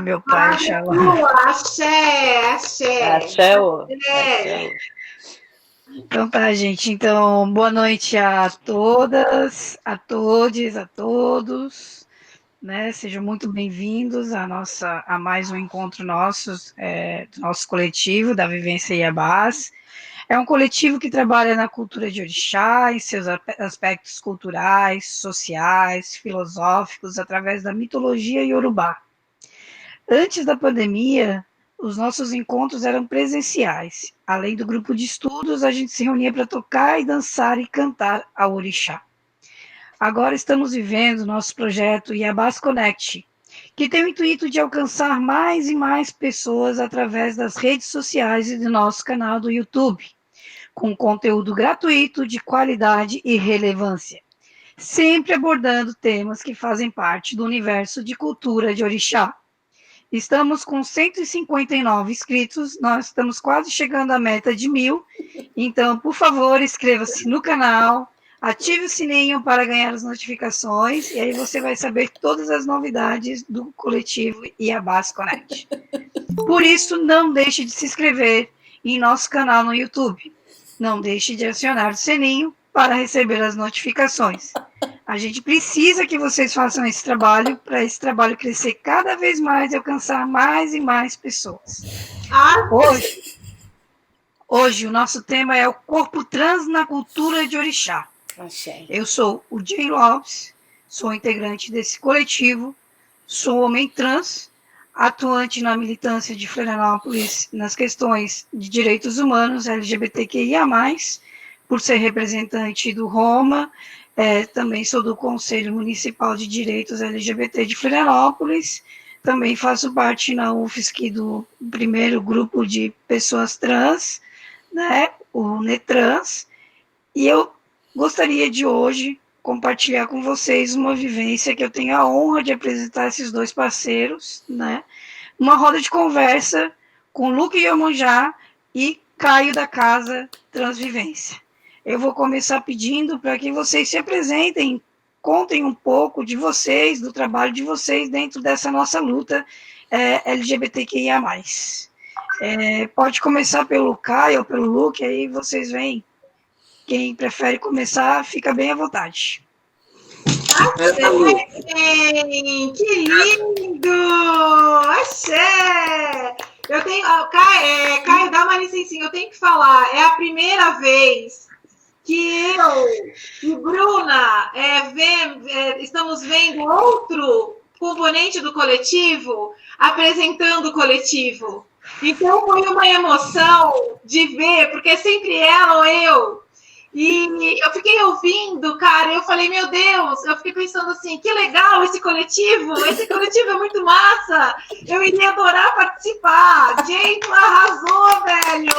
Meu pai, Oxalá. Axé, axé. Axé, ô. É. Axé, ô. Então tá, gente. Então, boa noite a todas, a todos, a todos, né? Sejam muito bem-vindos a mais um encontro do nosso coletivo da Vivência Iabás. É um coletivo que trabalha na cultura de orixá, em seus aspectos culturais, sociais, filosóficos, através da mitologia iorubá. Antes da pandemia, os nossos encontros eram presenciais. Além do grupo de estudos, a gente se reunia para tocar e dançar e cantar ao orixá. Agora estamos vivendo nosso projeto Iabás Connect, que tem o intuito de alcançar mais e mais pessoas através das redes sociais e do nosso canal do YouTube, com conteúdo gratuito, de qualidade e relevância, sempre abordando temas que fazem parte do universo de cultura de orixá. Estamos com 159 inscritos, nós estamos quase chegando à meta de 1.000, então, por favor, inscreva-se no canal, ative o sininho para ganhar as notificações, e aí você vai saber todas as novidades do coletivo Iabás Connect. Por isso, não deixe de se inscrever em nosso canal no YouTube. Não deixe de acionar o sininho para receber as notificações. A gente precisa que vocês façam esse trabalho, para esse trabalho crescer cada vez mais e alcançar mais e mais pessoas. Hoje o nosso tema é o corpo trans na cultura de orixá. Eu sou o Jay Lopes, sou integrante desse coletivo, sou homem trans, atuante na militância de Florianópolis nas questões de direitos humanos LGBTQIA+, por ser representante do Roma, também sou do Conselho Municipal de Direitos LGBT de Florianópolis, também faço parte na UFSC do primeiro grupo de pessoas trans, né, o NETRANS, e eu gostaria de hoje compartilhar com vocês uma vivência que eu tenho a honra de apresentar esses dois parceiros, né, uma roda de conversa com Luke Iemonjá e Caio da Casa Transvivência. Eu vou começar pedindo para que vocês se apresentem, contem um pouco de vocês, do trabalho de vocês dentro dessa nossa luta LGBTQIA+. Pode começar pelo Caio ou pelo Luke, aí vocês veem. Quem prefere começar, fica bem à vontade. Axé, que lindo! Axé! Eu tenho, Caio, dá uma licencinha, eu tenho que falar. É a primeira vez que eu e Bruna estamos vendo outro componente do coletivo apresentando o coletivo. Então foi uma emoção de ver, porque é sempre ela ou eu. E eu fiquei ouvindo, cara, eu falei, meu Deus, eu fiquei pensando assim, que legal esse coletivo é muito massa, eu iria adorar participar. Gente, arrasou, velho.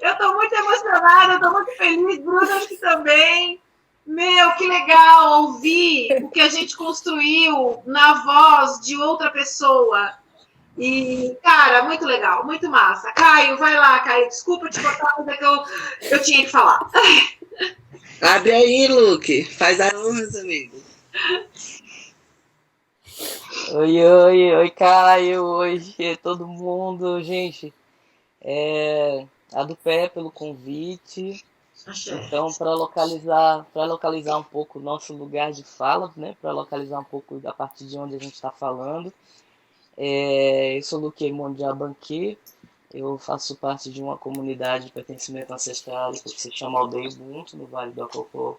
Eu tô muito emocionada, eu tô muito feliz, Bruno, acho que também. Meu, que legal ouvir o que a gente construiu na voz de outra pessoa. E, cara, muito legal, muito massa. Caio, vai lá, Caio. Desculpa te cortar, mas é que eu tinha que falar. Abre aí, Luke. Faz a honra, amigo. Oi, Caio. Oi, todo mundo. Gente, a do pé pelo convite. Então, para localizar um pouco o nosso lugar de fala, né? Para localizar um pouco a partir de onde a gente está falando. Eu sou Luque Iemonjá Banquê, eu faço parte de uma comunidade de pertencimento ancestral que se chama Aldeia Ubuntu, no Vale do Acopó,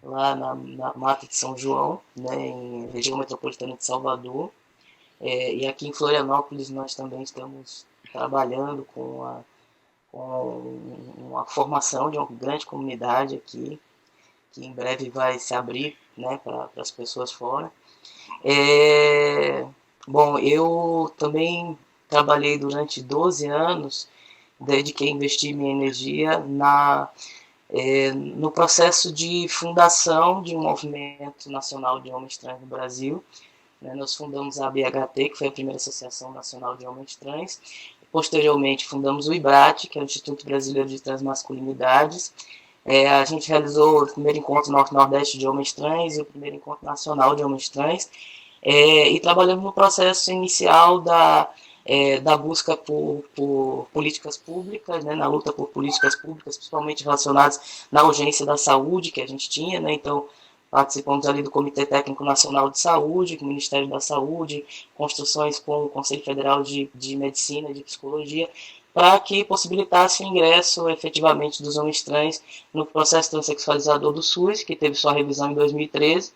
lá na Mata de São João, né, em região metropolitana de Salvador. E aqui em Florianópolis nós também estamos trabalhando com uma formação de uma grande comunidade aqui, que em breve vai se abrir, né, para as pessoas fora. Bom, eu também trabalhei durante 12 anos, dediquei, investi minha energia no processo de fundação de um movimento nacional de homens trans no Brasil. Nós fundamos a ABHT, que foi a primeira Associação Nacional de Homens Trans. Posteriormente, fundamos o IBRAT, que é o Instituto Brasileiro de Transmasculinidades. A gente realizou o primeiro encontro Norte-Nordeste de Homens Trans e o primeiro encontro nacional de Homens Trans. e trabalhamos no processo inicial da busca por políticas públicas, né, na luta por políticas públicas, principalmente relacionadas na urgência da saúde que a gente tinha, né, então participamos ali do Comitê Técnico Nacional de Saúde, com o Ministério da Saúde, construções com o Conselho Federal de Medicina e de Psicologia, para que possibilitasse o ingresso efetivamente dos homens trans no processo transexualizador do SUS, que teve sua revisão em 2013,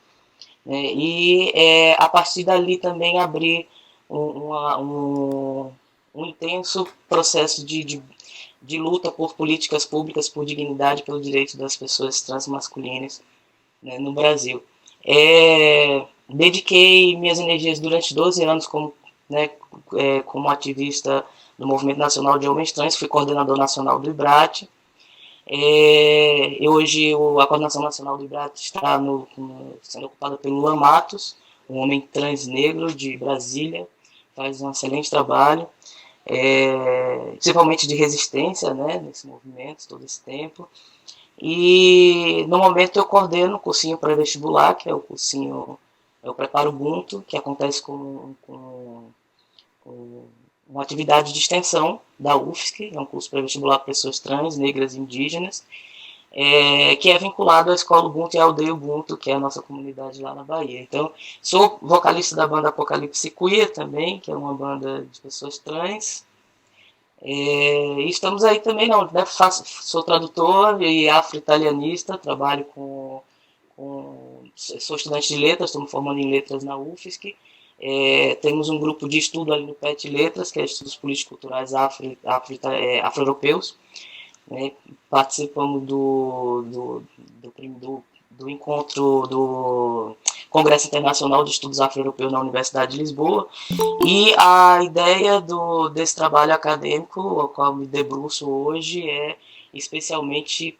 né, e a partir dali também abrir um intenso processo de luta por políticas públicas, por dignidade, pelo direito das pessoas transmasculinas, né, no Brasil. Dediquei minhas energias durante 12 anos como ativista do Movimento Nacional de Homens Trans, fui coordenador nacional do IBRAT. Hoje a coordenação nacional do IBRAT está sendo ocupada pelo Luan Matos, um homem trans negro de Brasília, faz um excelente trabalho, principalmente de resistência, né, nesse movimento, todo esse tempo. E no momento eu coordeno o cursinho pré-vestibular, que é o cursinho, o Preparo Ubuntu, que acontece com uma atividade de extensão da UFSC, é um curso pré-vestibular para pessoas trans, negras e indígenas, que é vinculado à Escola Ubuntu e à Aldeia Ubuntu, que é a nossa comunidade lá na Bahia. Então, sou vocalista da banda Apocalipse Queer também, que é uma banda de pessoas trans. E estamos aí também, sou tradutor e afro-italianista, trabalho sou estudante de letras, estou me formando em letras na UFSC. Temos um grupo de estudo ali no PET Letras, que é Estudos Político-Culturais Afro-Europeus. Né? Participamos do encontro do Congresso Internacional de Estudos Afro-Europeus na Universidade de Lisboa, e a ideia desse trabalho acadêmico, ao qual me debruço hoje, é especialmente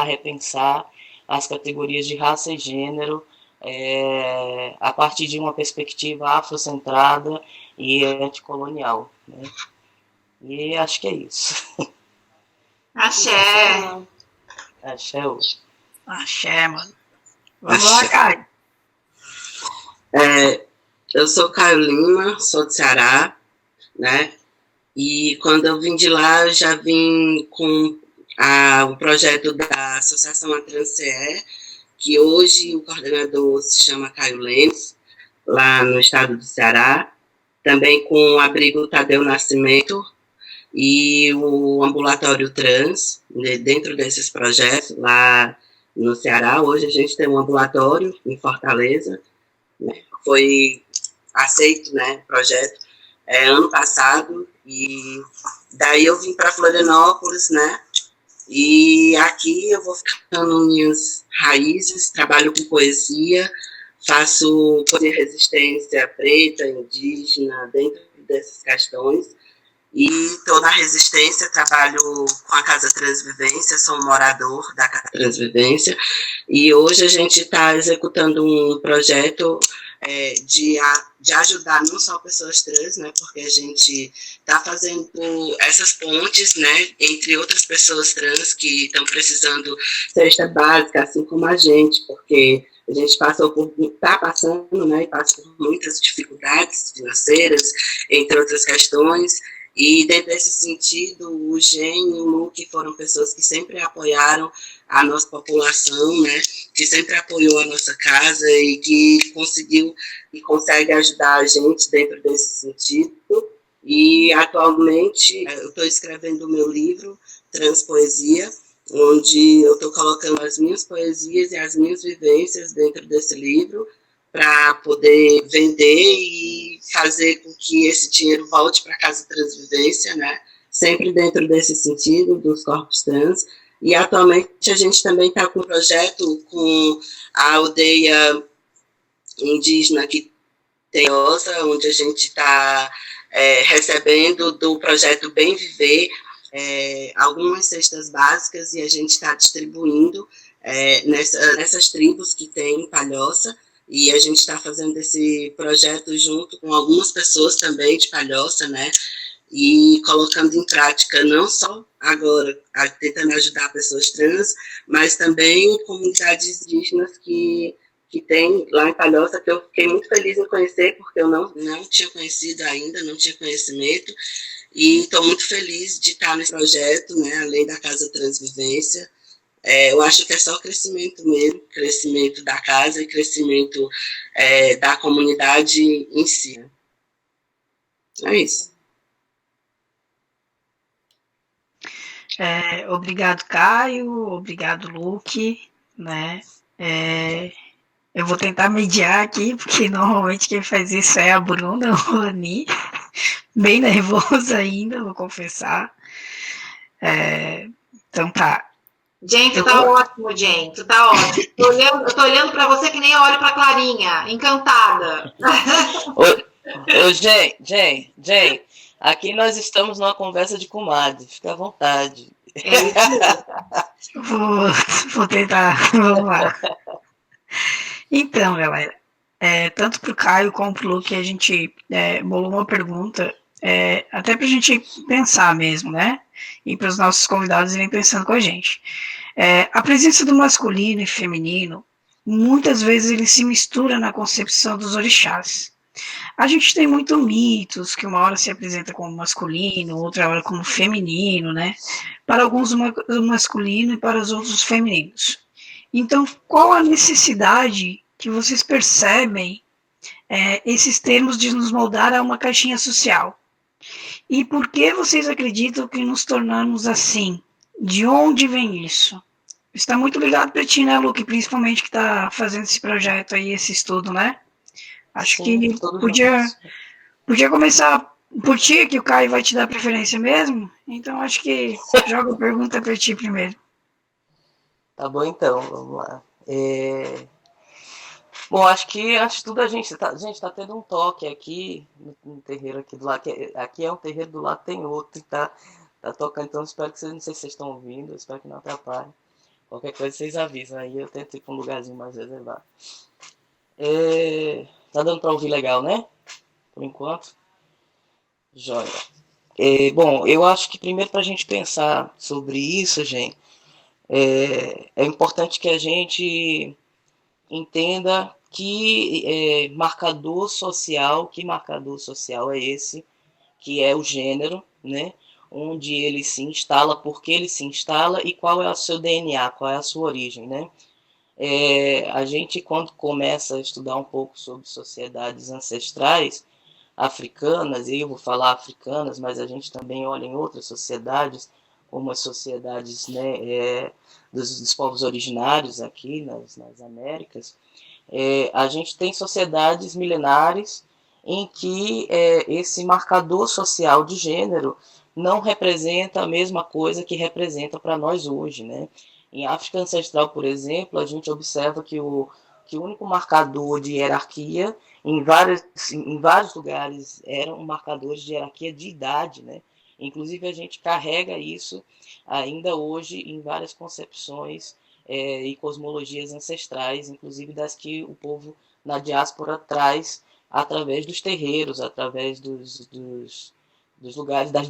repensar as categorias de raça e gênero a partir de uma perspectiva afrocentrada e anticolonial. Né? E acho que é isso. Axé. Axé hoje. Axé, mano. Vamos lá, Caio. Eu sou Caio Lima, sou de Ceará, né? E quando eu vim de lá, eu já vim com o projeto da Associação Atranceé, que hoje o coordenador se chama Caio Lemos, lá no estado do Ceará, também com o abrigo Tadeu Nascimento e o ambulatório trans, dentro desses projetos, lá no Ceará. Hoje a gente tem um ambulatório em Fortaleza, né? Foi aceito, né, o projeto ano passado, e daí eu vim para Florianópolis, né, e aqui eu vou ficando minhas raízes, trabalho com poesia, faço poesia resistência preta, indígena, dentro dessas questões, e estou na resistência, trabalho com a Casa Transvivência, sou um morador da Casa Transvivência, e hoje a gente está executando um projeto de ajudar não só pessoas trans, né, porque a gente está fazendo essas pontes, né, entre outras pessoas trans que estão precisando de cesta básica, assim como a gente, porque a gente está passando, né, e passa por muitas dificuldades financeiras, entre outras questões. E dentro desse sentido, o Gen e o Luke foram pessoas que sempre apoiaram a nossa população, né, que sempre apoiou a nossa casa e que conseguiu e consegue ajudar a gente dentro desse sentido. E atualmente eu estou escrevendo o meu livro, Transpoesia, onde eu estou colocando as minhas poesias e as minhas vivências dentro desse livro, para poder vender e fazer com que esse dinheiro volte para a Casa Transvivência, né? Sempre dentro desse sentido, dos corpos trans. E atualmente a gente também está com um projeto com a aldeia indígena que tem Osa, onde a gente está recebendo do projeto Bem Viver algumas cestas básicas, e a gente está distribuindo nessas tribos que tem em Palhoça. E a gente está fazendo esse projeto junto com algumas pessoas também de Palhoça, né? E colocando em prática, não só agora, tentando ajudar pessoas trans, mas também comunidades indígenas que que tem lá em Palhoça, que eu fiquei muito feliz em conhecer, porque eu não tinha conhecido ainda, não tinha conhecimento, e estou muito feliz de estar nesse projeto, né, além da Casa Transvivência. Eu acho que é só crescimento mesmo, crescimento da casa e crescimento da comunidade em si. É isso. Obrigado, Caio. Obrigado, Luke. Né? Eu vou tentar mediar aqui, porque normalmente quem faz isso é a Bruna ou a Ani. Bem nervosa ainda, vou confessar. Então tá. Gente, tá ótimo, gente. Tá ótimo. Eu tô olhando para você que nem eu olho para Clarinha, encantada. Jane, aqui nós estamos numa conversa de comadre. Fica à vontade. Vou tentar. Vamos lá. Então, galera, tanto para o Caio como para o Luke, a gente bolou uma pergunta, até para a gente pensar mesmo, né? E para os nossos convidados irem pensando com a gente. A presença do masculino e feminino, muitas vezes ele se mistura na concepção dos orixás. A gente tem muito mitos, que uma hora se apresenta como masculino, outra hora como feminino, né? Para alguns o masculino e para os outros femininos. Então, qual a necessidade que vocês percebem esses termos de nos moldar a uma caixinha social? E por que vocês acreditam que nos tornamos assim? De onde vem isso? Está muito ligado para ti, né, Luke? Principalmente que está fazendo esse projeto aí, esse estudo, né? Acho que podia começar por ti, que o Caio vai te dar preferência mesmo. Então, acho que joga a pergunta para ti primeiro. Tá bom, então, vamos lá. Bom, acho que antes de tudo a gente tá tendo um toque aqui no terreiro aqui do lado. Aqui é um terreiro, do lado tem outro, tá tocando, então espero que vocês, não sei se vocês estão ouvindo, espero que não atrapalhe. Qualquer coisa vocês avisam, aí eu tento ir para um lugarzinho mais reservado. Tá dando para ouvir legal, né? Por enquanto. Joia. Bom, eu acho que primeiro para a gente pensar sobre isso, gente, é importante que a gente entenda que marcador social é esse, que é o gênero, né? Onde ele se instala, por que ele se instala e qual é o seu DNA, qual é a sua origem, né? A gente, quando começa a estudar um pouco sobre sociedades ancestrais africanas, e eu vou falar africanas, mas a gente também olha em outras sociedades, como as sociedades, né, dos povos originários aqui nas Américas, a gente tem sociedades milenares em que esse marcador social de gênero não representa a mesma coisa que representa para nós hoje, né? Em África Ancestral, por exemplo, a gente observa que o único marcador de hierarquia em vários lugares eram marcadores de hierarquia de idade, né? Inclusive a gente carrega isso ainda hoje em várias concepções e cosmologias ancestrais, inclusive das que o povo na diáspora traz através dos terreiros, através dos lugares, das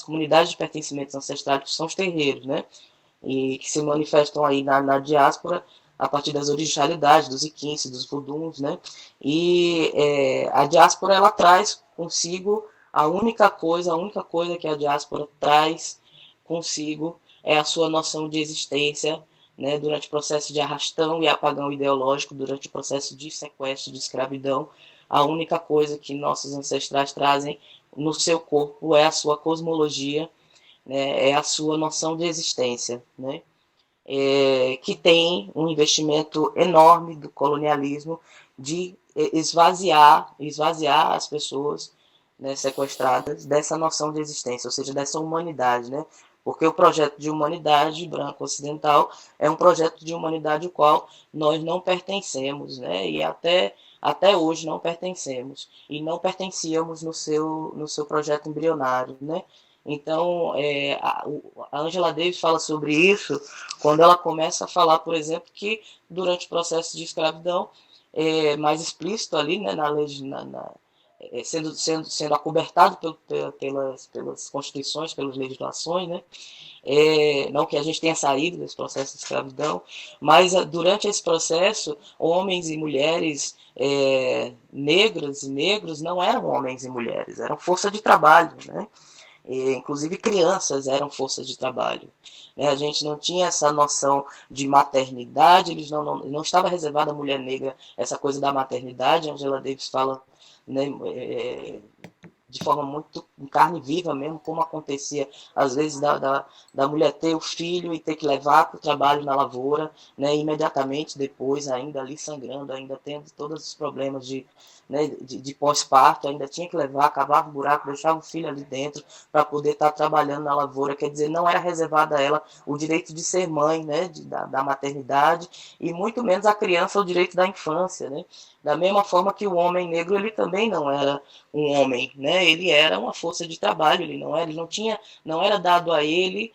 comunidades de pertencimentos ancestrais, que são os terreiros, né? E que se manifestam aí na diáspora a partir das originalidades, dos iquins, dos voduns, né? E a diáspora, ela traz consigo a única coisa que a diáspora traz consigo é a sua noção de existência, né, durante o processo de arrastão e apagão ideológico, durante o processo de sequestro, de escravidão. A única coisa que nossos ancestrais trazem no seu corpo é a sua cosmologia, né, é a sua noção de existência, né, que tem um investimento enorme do colonialismo de esvaziar as pessoas, né, sequestradas dessa noção de existência, ou seja, dessa humanidade, né? Porque o projeto de humanidade branco ocidental é um projeto de humanidade ao qual nós não pertencemos, né? E até hoje não pertencemos, e não pertencíamos no seu projeto embrionário, né? Então, a Angela Davis fala sobre isso quando ela começa a falar, por exemplo, que durante o processo de escravidão, mais explícito ali, né, na lei sendo acobertado pelas constituições, pelas legislações, né? Não que a gente tenha saído desse processo de escravidão, mas durante esse processo, homens e mulheres negras e negros não eram homens e mulheres, eram força de trabalho, né? Inclusive crianças eram forças de trabalho. Né? A gente não tinha essa noção de maternidade, não estava reservada à mulher negra essa coisa da maternidade. Angela Davis fala, né, de forma muito em carne viva mesmo, como acontecia às vezes da mulher ter o filho e ter que levar para o trabalho na lavoura, né, imediatamente depois, ainda ali sangrando, ainda tendo todos os problemas de pós-parto, ainda tinha que levar, cavava um buraco, deixava o filho ali dentro para poder estar trabalhando na lavoura. Quer dizer, não era reservado a ela o direito de ser mãe, né, da maternidade, e muito menos a criança o direito da infância, né? Da mesma forma que o homem negro, ele também não era um homem, né? Ele era uma força de trabalho, não era dado a ele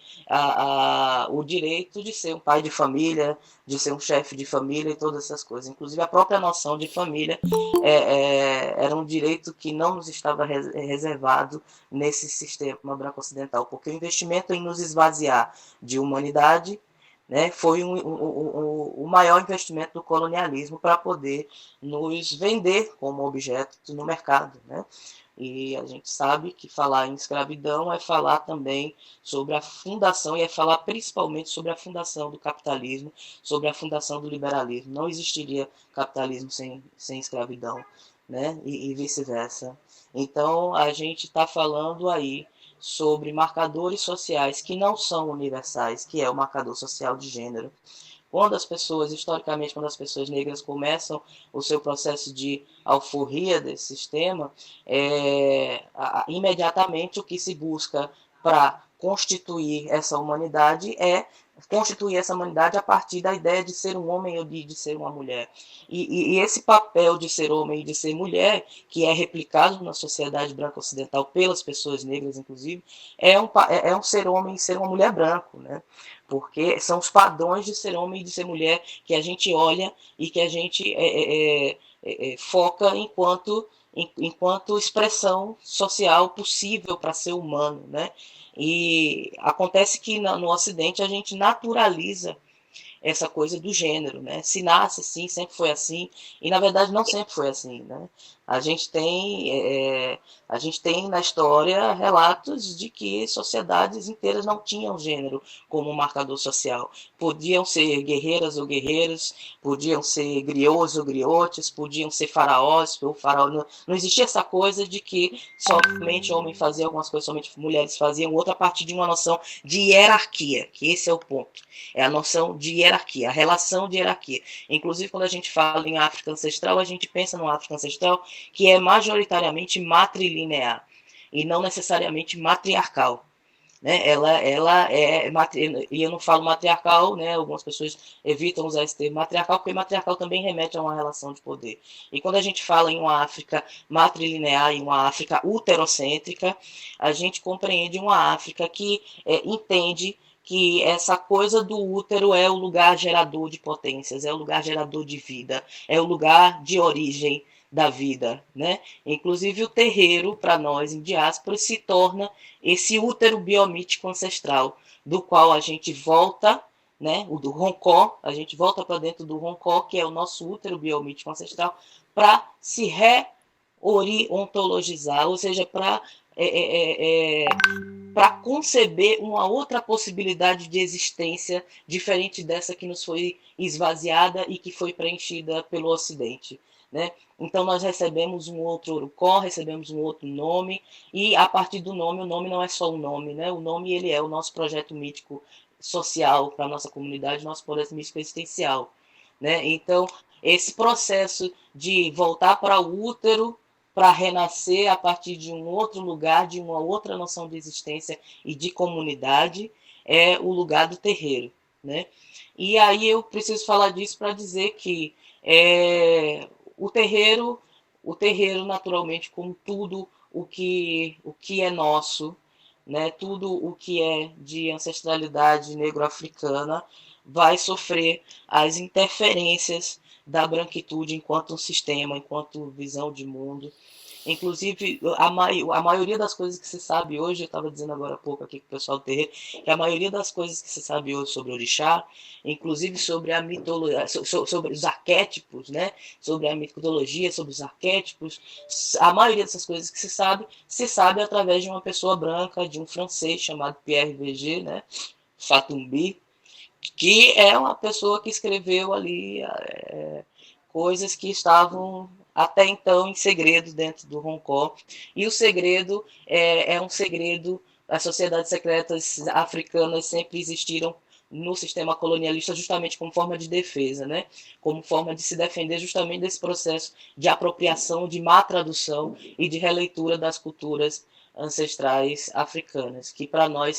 o direito de ser um pai de família, de ser um chefe de família e todas essas coisas. Inclusive a própria noção de família era um direito que não nos estava reservado nesse sistema branco-ocidental, porque o investimento em nos esvaziar de humanidade, né, foi o maior investimento do colonialismo para poder nos vender como objeto no mercado, né? E a gente sabe que falar em escravidão é falar também sobre a fundação, e é falar principalmente sobre a fundação do capitalismo, sobre a fundação do liberalismo. Não existiria capitalismo sem escravidão, né? E vice-versa. Então, a gente está falando aí sobre marcadores sociais que não são universais, que é o marcador social de gênero. Historicamente, quando as pessoas negras começam o seu processo de alforria desse sistema, imediatamente o que se busca para constituir essa humanidade a partir da ideia de ser um homem ou de ser uma mulher. E esse papel de ser homem e de ser mulher, que é replicado na sociedade branca ocidental pelas pessoas negras, inclusive, é um ser homem e ser uma mulher branco, né? Porque são os padrões de ser homem e de ser mulher que a gente olha e que a gente foca enquanto expressão social possível para ser humano, né? E acontece que no Ocidente a gente naturaliza essa coisa do gênero, né? Se nasce assim, sempre foi assim, e na verdade não sempre foi assim, né? A gente tem na história relatos de que sociedades inteiras não tinham gênero como marcador social. Podiam ser guerreiras ou guerreiros, podiam ser griots ou griotes, podiam ser faraós ou faraó. Não existia essa coisa de que somente homem fazia algumas coisas, somente mulheres faziam outra, a partir de uma noção de hierarquia, que esse é o ponto. É a noção de hierarquia, a relação de hierarquia. Inclusive, quando a gente fala em África ancestral, a gente pensa no África ancestral que é majoritariamente matrilinear e não necessariamente matriarcal. Né? Ela e eu não falo matriarcal, né? Algumas pessoas evitam usar esse termo matriarcal, porque matriarcal também remete a uma relação de poder. E quando a gente fala em uma África matrilinear e uma África uterocêntrica, a gente compreende uma África que entende que essa coisa do útero é o lugar gerador de potências, é o lugar gerador de vida, é o lugar de origem da vida, né? Inclusive o terreiro, para nós em diáspora, se torna esse útero biomítico ancestral, do qual a gente volta, né? O do Roncó, a gente volta para dentro do Roncó, que é o nosso útero biomítico ancestral, para se reoriontologizar, ou seja, para conceber uma outra possibilidade de existência diferente dessa que nos foi esvaziada e que foi preenchida pelo Ocidente, né? Então nós recebemos um outro Orucó, recebemos um outro nome, e a partir do nome, o nome não é só um nome, né? O nome, ele é o nosso projeto mítico social para a nossa comunidade, nosso projeto mítico existencial, né? Então, esse processo de voltar para o útero, para renascer a partir de um outro lugar, de uma outra noção de existência e de comunidade, é o lugar do terreiro, né? E aí eu preciso falar disso para dizer que o terreiro, naturalmente, como tudo o que é nosso, né, tudo o que é de ancestralidade negro-africana, vai sofrer as interferências da branquitude enquanto um sistema, enquanto visão de mundo. Inclusive, a maioria das coisas que se sabe hoje, eu estava dizendo agora há pouco aqui com o pessoal do terreiro, que a maioria das coisas que se sabe hoje sobre orixá, inclusive sobre a mitologia, sobre os arquétipos, né? Sobre a mitologia, sobre os arquétipos, a maioria dessas coisas que se sabe através de uma pessoa branca, de um francês chamado Pierre Verger, né? Fatumbi, que é uma pessoa que escreveu ali coisas que estavam até então em segredo dentro do Hong Kong. E o segredo é um segredo, as sociedades secretas africanas sempre existiram no sistema colonialista justamente como forma de defesa, né? Como forma de se defender justamente desse processo de apropriação, de má tradução e de releitura das culturas ancestrais africanas, que para nós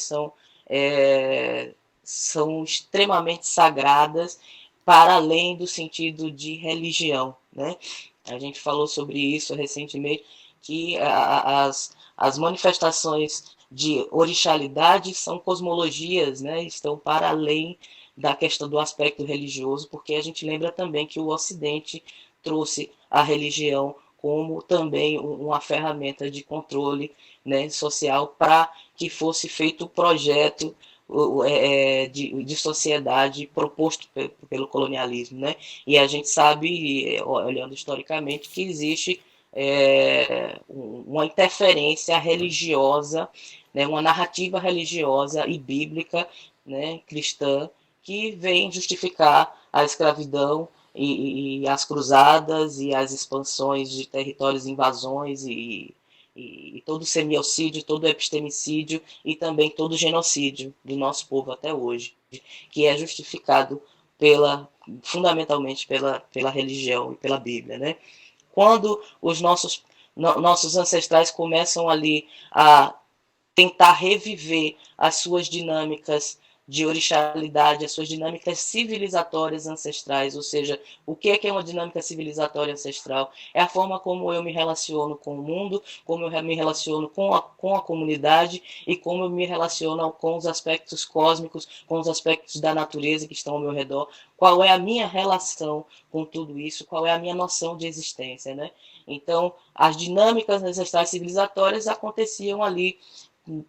são extremamente sagradas para além do sentido de religião, né? A gente falou sobre isso recentemente, que as manifestações de orixalidade são cosmologias, né? Estão para além da questão do aspecto religioso, porque a gente lembra também que o Ocidente trouxe a religião como também uma ferramenta de controle, né, social para que fosse feito o projeto de sociedade proposto pelo colonialismo, né? E a gente sabe, olhando historicamente, que existe uma interferência religiosa, né, uma narrativa religiosa e bíblica, né, cristã, que vem justificar a escravidão e as cruzadas e as expansões de territórios, invasões e todo semiocídio, todo epistemicídio e também todo genocídio do nosso povo até hoje, que é justificado fundamentalmente pela religião e pela Bíblia, né? Quando os nossos ancestrais começam ali a tentar reviver as suas dinâmicas de orixalidade, as suas dinâmicas civilizatórias ancestrais, ou seja, o que é uma dinâmica civilizatória ancestral? É a forma como eu me relaciono com o mundo, como eu me relaciono com a comunidade e como eu me relaciono com os aspectos cósmicos, com os aspectos da natureza que estão ao meu redor, qual é a minha relação com tudo isso, qual é a minha noção de existência, né? Então, as dinâmicas ancestrais civilizatórias aconteciam ali,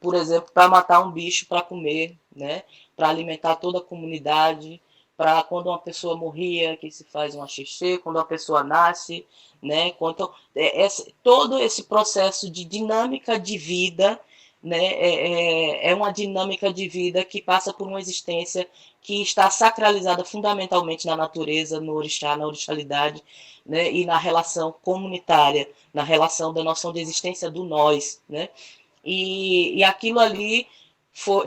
por exemplo, para matar um bicho para comer, né? Para alimentar toda a comunidade, para quando uma pessoa morria, que se faz um axixê, quando uma pessoa nasce, né? Todo esse processo de dinâmica de vida, né? É uma dinâmica de vida que passa por uma existência que está sacralizada fundamentalmente na natureza, no orixá, na orixalidade, né? E na relação comunitária, na relação da noção de existência do nós, né? E aquilo ali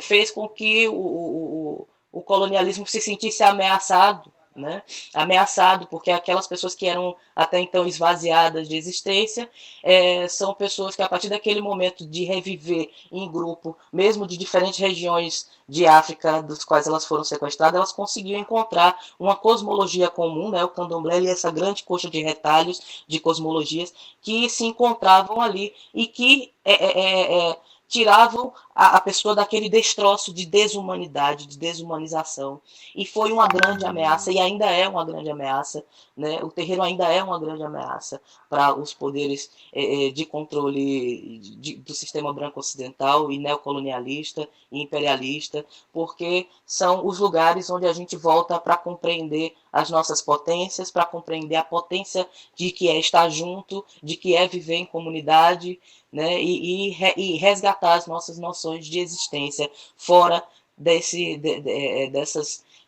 fez com que o colonialismo se sentisse ameaçado, né? Ameaçado porque aquelas pessoas que eram até então esvaziadas de existência são pessoas que a partir daquele momento de reviver em grupo, mesmo de diferentes regiões de África, dos quais elas foram sequestradas, elas conseguiam encontrar uma cosmologia comum, né? O candomblé e essa grande coxa de retalhos de cosmologias que se encontravam ali e que tiravam a pessoa daquele destroço de desumanidade, de desumanização. E foi uma grande ameaça, e ainda é uma grande ameaça, né? O terreiro ainda é uma grande ameaça para os poderes de controle do sistema branco ocidental e neocolonialista e imperialista, porque são os lugares onde a gente volta para compreender as nossas potências, para compreender a potência de que é estar junto, de que é viver em comunidade, né? E resgatar as nossas noções de existência fora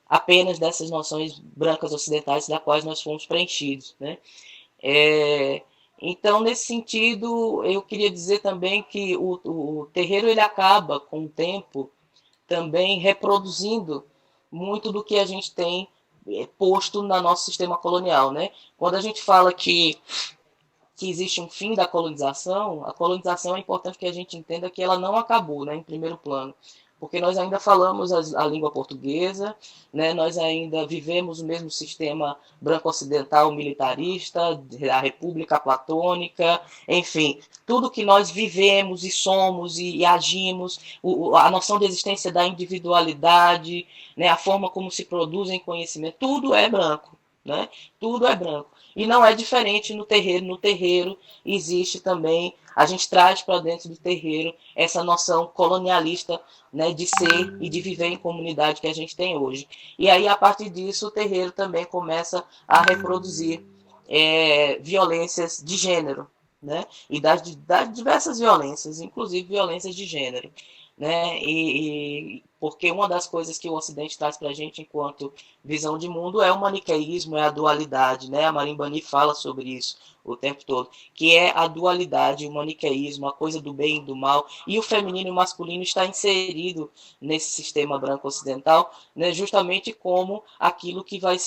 apenas dessas noções brancas ocidentais das quais nós fomos preenchidos, né? Então, nesse sentido, eu queria dizer também que o terreiro ele acaba, com o tempo, também reproduzindo muito do que a gente tem posto no nosso sistema colonial, né? Quando a gente fala que existe um fim da colonização, a colonização é importante que a gente entenda que ela não acabou, né, em primeiro plano, porque nós ainda falamos a língua portuguesa, né, nós ainda vivemos o mesmo sistema branco-ocidental militarista, a República Platônica, enfim, tudo que nós vivemos e somos e agimos, a noção de existência da individualidade, né, a forma como se produzem conhecimento, tudo é branco. né? Tudo é branco. E não é diferente no terreiro. No terreiro existe também, a gente traz para dentro do terreiro essa noção colonialista, né, de ser e de viver em comunidade que a gente tem hoje. E aí, a partir disso, o terreiro também começa a reproduzir violências de gênero, né? E das diversas violências, inclusive violências de gênero, né? Porque uma das coisas que o Ocidente traz para a gente enquanto visão de mundo é o maniqueísmo, é a dualidade, né? A Marimbani fala sobre isso o tempo todo, que é a dualidade, o maniqueísmo, a coisa do bem e do mal, e o feminino e o masculino está inserido nesse sistema branco ocidental, né? Justamente como aquilo que vai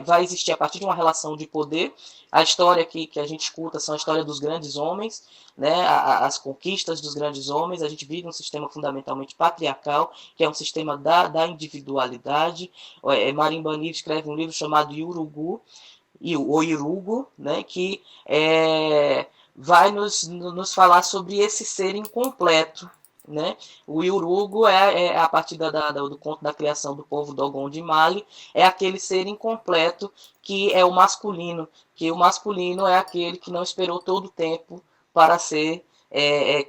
vai existir a partir de uma relação de poder. A história que a gente escuta são a história dos grandes homens, né, as conquistas dos grandes homens. A gente vive um sistema fundamentalmente patriarcal, que é um sistema da individualidade. Marimbani escreve um livro chamado Yurugu, o Irugo, né, que vai nos falar sobre esse ser incompleto, né? O Irugo a partir do conto da criação do povo Dogon de Mali, é aquele ser incompleto que é o masculino, que o masculino é aquele que não esperou todo o tempo para ser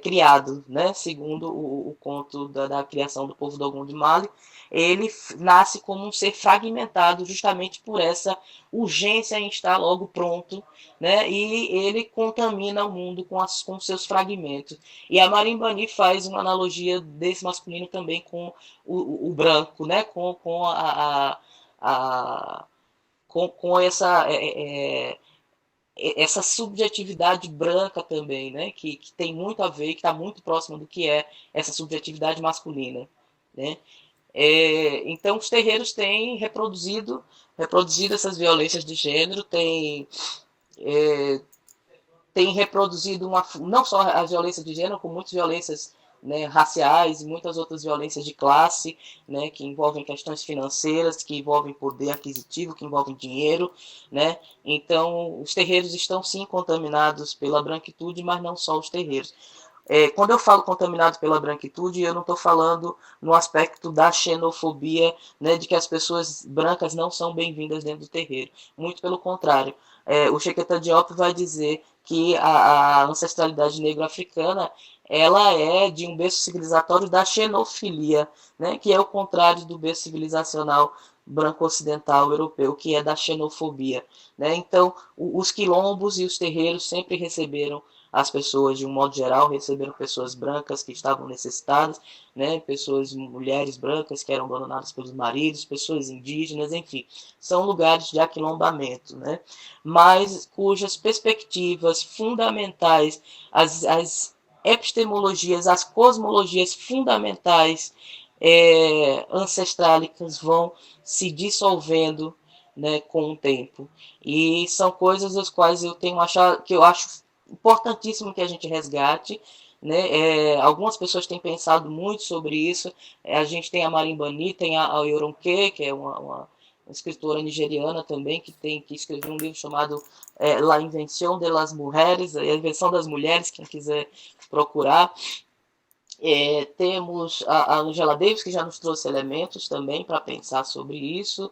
criado, né? Segundo o conto da criação do povo Dogon de Mali, ele nasce como um ser fragmentado justamente por essa urgência em estar logo pronto, né? E ele contamina o mundo com seus fragmentos. E a Marimbani faz uma analogia desse masculino também com o branco, né? Com essa subjetividade branca também, né? Que tem muito a ver, que está muito próximo do que é essa subjetividade masculina, né? Então, os terreiros têm reproduzido essas violências de gênero, têm reproduzido não só a violência de gênero, como muitas violências, né, raciais e muitas outras violências de classe, né, que envolvem questões financeiras, que envolvem poder aquisitivo, que envolvem dinheiro, né? Então, os terreiros estão sim contaminados pela branquitude, mas não só os terreiros. Quando eu falo contaminado pela branquitude, eu não estou falando no aspecto da xenofobia, né, de que as pessoas brancas não são bem-vindas dentro do terreiro. Muito pelo contrário. O Cheikh Diop vai dizer que a ancestralidade negro-africana ela é de um berço civilizatório da xenofilia, né, que é o contrário do berço civilizacional branco-ocidental europeu, que é da xenofobia, né? Então, os quilombos e os terreiros sempre receberam as pessoas, de um modo geral, receberam pessoas brancas que estavam necessitadas, né? Mulheres brancas que eram abandonadas pelos maridos, pessoas indígenas, enfim, são lugares de aquilombamento, né? Mas cujas perspectivas fundamentais, as epistemologias, as cosmologias fundamentais ancestrálicas vão se dissolvendo, né, com o tempo. E são coisas as quais eu acho importantíssimo que a gente resgate, né? Algumas pessoas têm pensado muito sobre isso. A gente tem a Marimbani, tem a Yoronke, que é uma escritora nigeriana também, que escreveu um livro chamado La Invención de las Mujeres, a invenção das mulheres, quem quiser procurar. Temos a Angela Davis, que já nos trouxe elementos também para pensar sobre isso.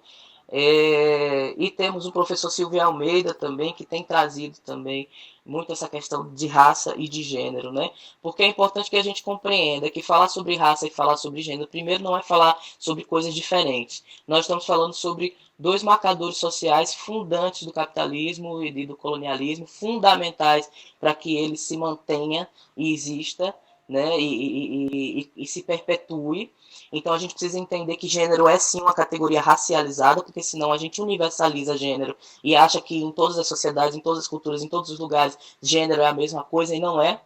E temos o professor Silvio Almeida também, que tem trazido também muito essa questão de raça e de gênero, né? Porque é importante que a gente compreenda que falar sobre raça e falar sobre gênero, primeiro, não é falar sobre coisas diferentes. Nós estamos falando sobre dois marcadores sociais fundantes do capitalismo e do colonialismo, fundamentais para que ele se mantenha e exista, né? E se perpetue. Então a gente precisa entender que gênero é sim uma categoria racializada, porque senão a gente universaliza gênero e acha que em todas as sociedades, em todas as culturas, em todos os lugares, gênero é a mesma coisa, e não é.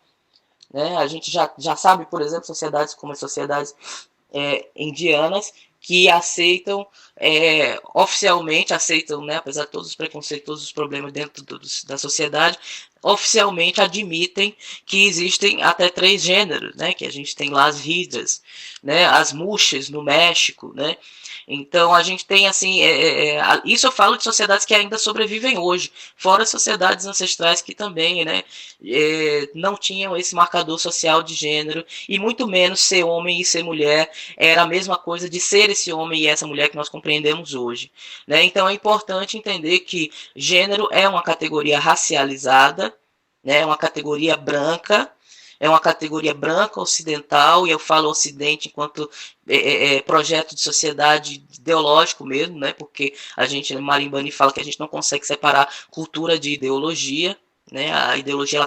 Né? A gente já sabe, por exemplo, sociedades como as sociedades indianas, que aceitam, oficialmente aceitam, né, apesar de todos os preconceitos, todos os problemas dentro da sociedade, oficialmente admitem que existem até 3 gêneros, né, que a gente tem lá as hidras, né, as muxes no México, né, Então, a gente tem, assim, isso eu falo de sociedades que ainda sobrevivem hoje, fora sociedades ancestrais que também, né, não tinham esse marcador social de gênero, e muito menos ser homem e ser mulher era a mesma coisa de ser esse homem e essa mulher que nós compreendemos hoje, né? Então, é importante entender que gênero é uma categoria racializada, né, uma categoria branca, é uma categoria branca ocidental, e eu falo ocidente enquanto projeto de sociedade ideológico mesmo, né, porque a gente, Marimbani fala que a gente não consegue separar cultura de ideologia, né, a ideologia,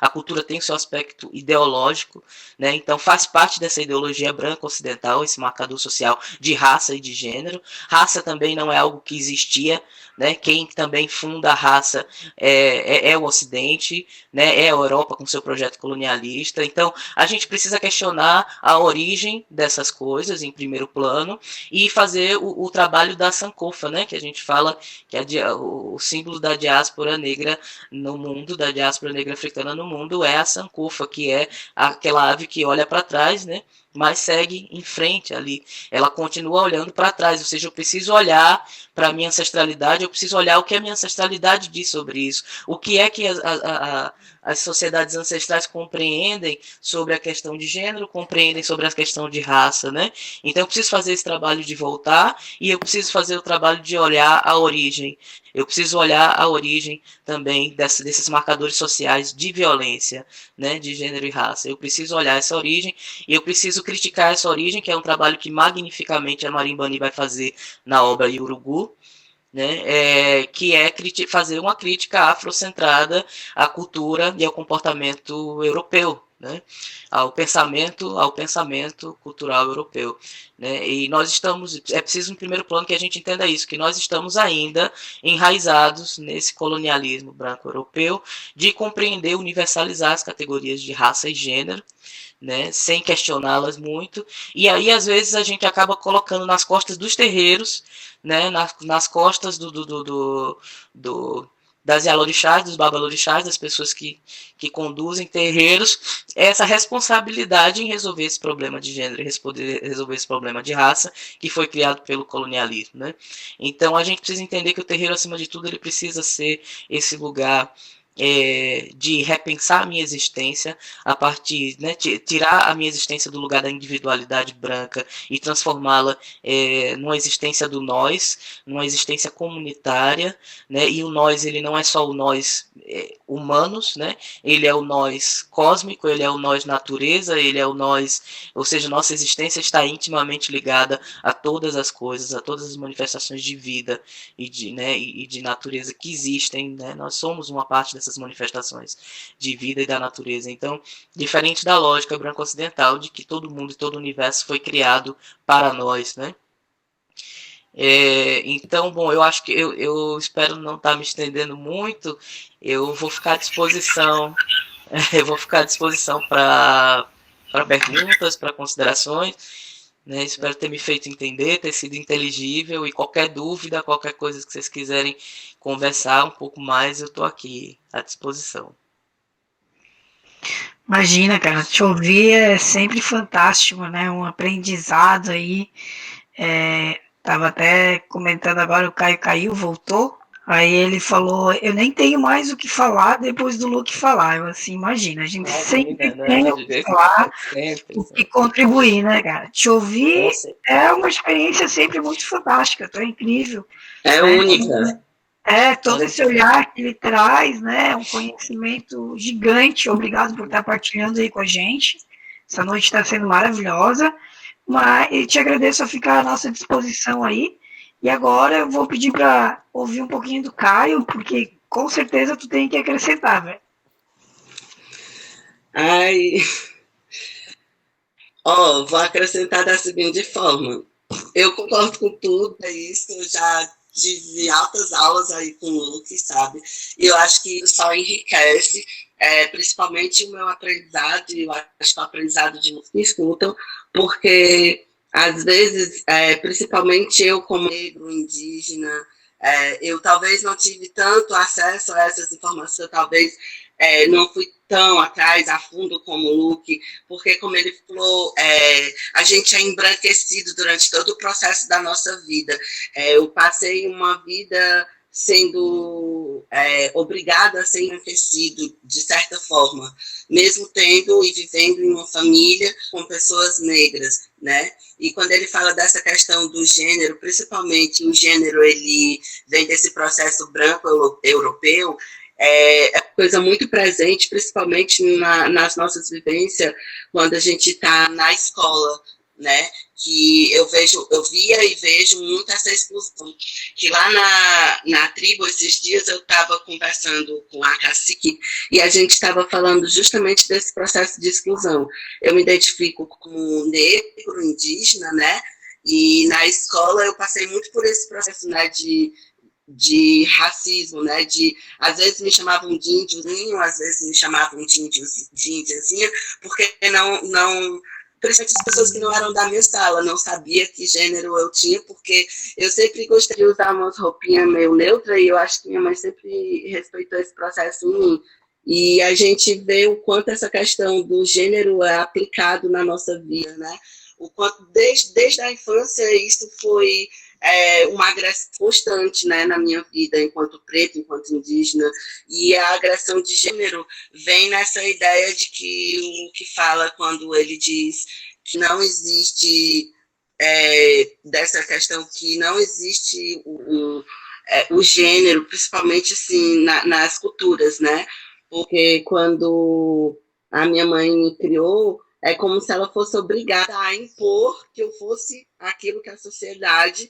a cultura tem o seu aspecto ideológico, né, então faz parte dessa ideologia branca ocidental, esse marcador social de raça e de gênero. Raça também não é algo que existia, né, quem também funda a raça é o Ocidente, né, é a Europa com seu projeto colonialista. Então a gente precisa questionar a origem dessas coisas em primeiro plano e fazer o trabalho da Sankofa, né, que a gente fala que é o símbolo da diáspora negra no mundo, da diáspora negra africana no mundo, é a Sankofa, que é aquela ave que olha para trás, né, mas segue em frente ali. Ela continua olhando para trás, ou seja, eu preciso olhar para a minha ancestralidade, eu preciso olhar o que a minha ancestralidade diz sobre isso, o que é que as sociedades ancestrais compreendem sobre a questão de gênero, compreendem sobre a questão de raça, né? Então eu preciso fazer esse trabalho de voltar e eu preciso fazer o trabalho de olhar a origem. Eu preciso olhar a origem também desses marcadores sociais de violência, né, de gênero e raça. Eu preciso olhar essa origem e eu preciso criticar essa origem, que é um trabalho que magnificamente a Marimbani vai fazer na obra Yurugu, né, que é fazer uma crítica afrocentrada à cultura e ao comportamento europeu, né, ao pensamento cultural europeu, né, e nós estamos, é preciso em primeiro plano que a gente entenda isso, que nós estamos ainda enraizados nesse colonialismo branco europeu de compreender, universalizar as categorias de raça e gênero, né, sem questioná-las muito, e aí às vezes a gente acaba colocando nas costas dos terreiros, né, nas costas das Yalorixás, dos Babalorixás, das pessoas que conduzem terreiros, essa responsabilidade em resolver esse problema de gênero, resolver esse problema de raça, que foi criado pelo colonialismo, né? Então a gente precisa entender que o terreiro, acima de tudo, ele precisa ser esse lugar de repensar a minha existência a partir, né, tirar a minha existência do lugar da individualidade branca e transformá-la numa existência do nós, numa existência comunitária, né, e o nós, ele não é só o nós humanos, né, ele é o nós cósmico, ele é o nós natureza, ele é o nós, ou seja, nossa existência está intimamente ligada a todas as coisas, a todas as manifestações de vida e de natureza que existem, né, nós somos uma parte dessas manifestações de vida e da natureza. Então, diferente da lógica branco-ocidental de que todo mundo e todo o universo foi criado para nós, né? Então, bom, eu acho que eu espero não estar me estendendo muito. Eu vou ficar à disposição. Eu vou ficar à disposição para perguntas, para considerações. Né, espero ter me feito entender, ter sido inteligível, e qualquer dúvida, qualquer coisa que vocês quiserem conversar um pouco mais, eu estou aqui à disposição. Imagina, cara, te ouvir é sempre fantástico, né? Um aprendizado aí. Tava até comentando agora, o Caio caiu, voltou. Aí ele falou, eu nem tenho mais o que falar depois do Luke falar. Eu assim, imagina, a gente sempre tem o que falar, o que contribuir, né, cara? Te ouvir é uma experiência sempre muito fantástica, é incrível. É única. Todo esse olhar que ele traz, né, um conhecimento gigante. Obrigado por estar partilhando aí com a gente. Essa noite está sendo maravilhosa. Mas te agradeço a ficar à nossa disposição aí. E agora eu vou pedir para ouvir um pouquinho do Caio, porque com certeza tu tem que acrescentar, velho. Vou acrescentar da seguinte forma. Eu concordo com tudo, é isso. Eu já tive altas aulas aí com o Luke, sabe? E eu acho que isso só enriquece, principalmente o meu aprendizado, e eu acho que o aprendizado de muitos que escutam, porque às vezes, principalmente eu como negro, indígena, eu talvez não tive tanto acesso a essas informações, talvez não fui tão atrás, a fundo como o Luke, porque, como ele falou, a gente é embranquecido durante todo o processo da nossa vida. Eu passei uma vida sendo obrigada a ser embranquecido, de certa forma, mesmo tendo e vivendo em uma família com pessoas negras, né? E quando ele fala dessa questão do gênero, principalmente o gênero, ele vem desse processo branco europeu, é coisa muito presente, principalmente nas nossas vivências, quando a gente está na escola, né? Que eu via e vejo muito essa exclusão. Que lá na tribo, esses dias, eu estava conversando com a cacique e a gente estava falando justamente desse processo de exclusão. Eu me identifico como negro, indígena, né? E na escola eu passei muito por esse processo, né, de racismo, né? Às vezes me chamavam de índiozinho, às vezes me chamavam de índiazinha, porque não principalmente as pessoas que não eram da minha sala, não sabia que gênero eu tinha, porque eu sempre gostei de usar umas roupinhas meio neutras, e eu acho que minha mãe sempre respeitou esse processo em mim. E a gente vê o quanto essa questão do gênero é aplicado na nossa vida, né? O quanto desde a infância isso foi uma agressão constante, né, na minha vida, enquanto preto, enquanto indígena, e a agressão de gênero vem nessa ideia de que o que fala quando ele diz que não existe, dessa questão que não existe o gênero, principalmente assim, nas culturas, né, porque quando a minha mãe me criou, é como se ela fosse obrigada a impor que eu fosse aquilo que a sociedade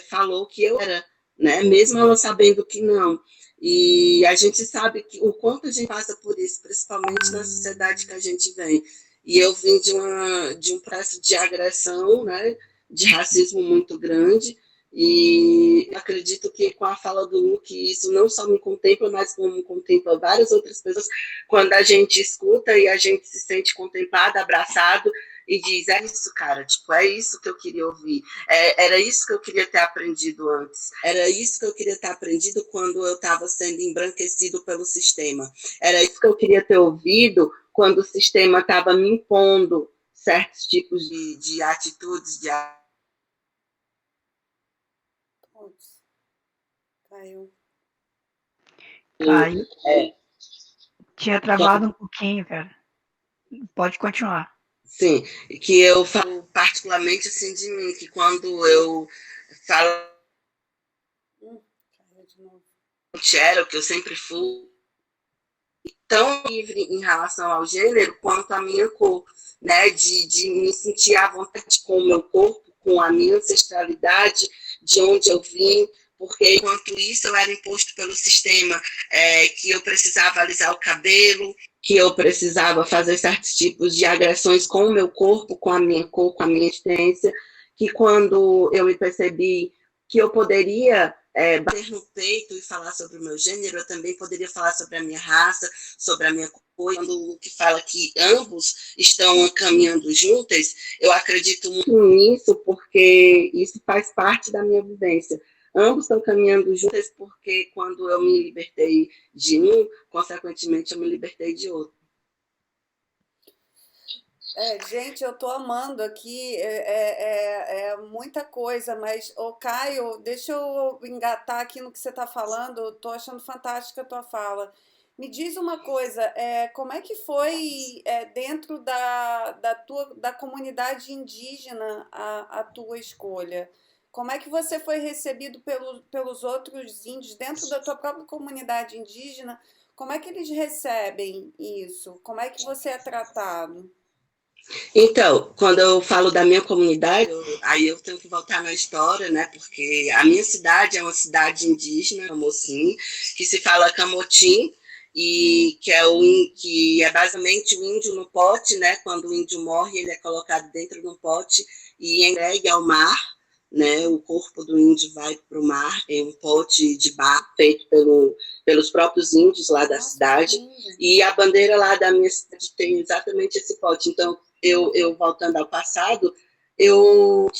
falou que eu era, né? Mesmo ela sabendo que não. E a gente sabe que o quanto a gente passa por isso, principalmente na sociedade que a gente vem. E eu vim de um processo de agressão, né? De racismo muito grande, e acredito que com a fala do Luke, isso não só me contempla, mas como contempla várias outras pessoas, quando a gente escuta e a gente se sente contemplado, abraçado, e diz, é isso, cara, tipo, é isso que eu queria ouvir, era isso que eu queria ter aprendido antes, era isso que eu queria ter aprendido quando eu estava sendo embranquecido pelo sistema, era isso que eu queria ter ouvido quando o sistema estava me impondo certos tipos de atitudes, de Caiu. É, Tinha travado um pouquinho, cara. Pode continuar. sim, que eu falo particularmente assim de mim, que quando eu falo era o que eu sempre fui tão livre em relação ao gênero quanto a minha cor, né, de me sentir à vontade com o meu corpo, com a minha ancestralidade, de onde eu vim, porque enquanto isso eu era imposto pelo sistema, que eu precisava alisar o cabelo, que eu precisava fazer certos tipos de agressões com o meu corpo, com a minha cor, com a minha existência, que quando eu me percebi que eu poderia bater no peito e falar sobre o meu gênero, eu também poderia falar sobre a minha raça, sobre a minha cor. Quando o Luke fala que ambos estão caminhando juntos, eu acredito muito nisso, porque isso faz parte da minha vivência. Ambos estão caminhando juntos porque quando eu me libertei de um, consequentemente eu me libertei de outro. Gente, eu tô amando aqui, muita coisa, mas, Caio, deixa eu engatar aqui no que você tá falando, eu tô achando fantástica a tua fala. Me diz uma coisa, como é que foi dentro da comunidade indígena a tua escolha? Como é que você foi recebido pelos outros índios dentro da tua própria comunidade indígena? Como é que eles recebem isso? Como é que você é tratado? Então, quando eu falo da minha comunidade, aí eu tenho que voltar na história, né? Porque a minha cidade é uma cidade indígena, Camocim, que se fala Camotim, e que é basicamente o índio no pote, né? Quando o índio morre, ele é colocado dentro de um pote e entregue ao mar, né? O corpo do índio vai para o mar em um pote de barro feito pelos próprios índios lá da cidade. E a bandeira lá da minha cidade tem exatamente esse pote. Então, eu voltando ao passado, eu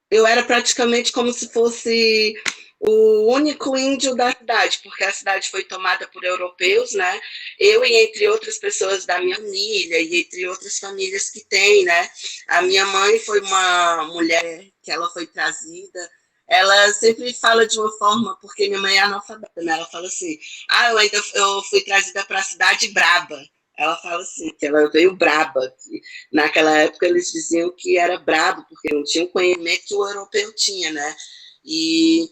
era praticamente como se fosse o único índio da cidade, porque a cidade foi tomada por europeus, né? Eu e entre outras pessoas da minha família e entre outras famílias que tem, né? A minha mãe foi uma mulher que ela foi trazida. Ela sempre fala de uma forma, porque minha mãe é analfabeta, né? Ela fala assim: "Ah, eu fui trazida para a cidade braba". Ela fala assim, que ela veio braba. Que naquela época eles diziam que era brabo, porque não tinha o conhecimento que o europeu tinha, né? E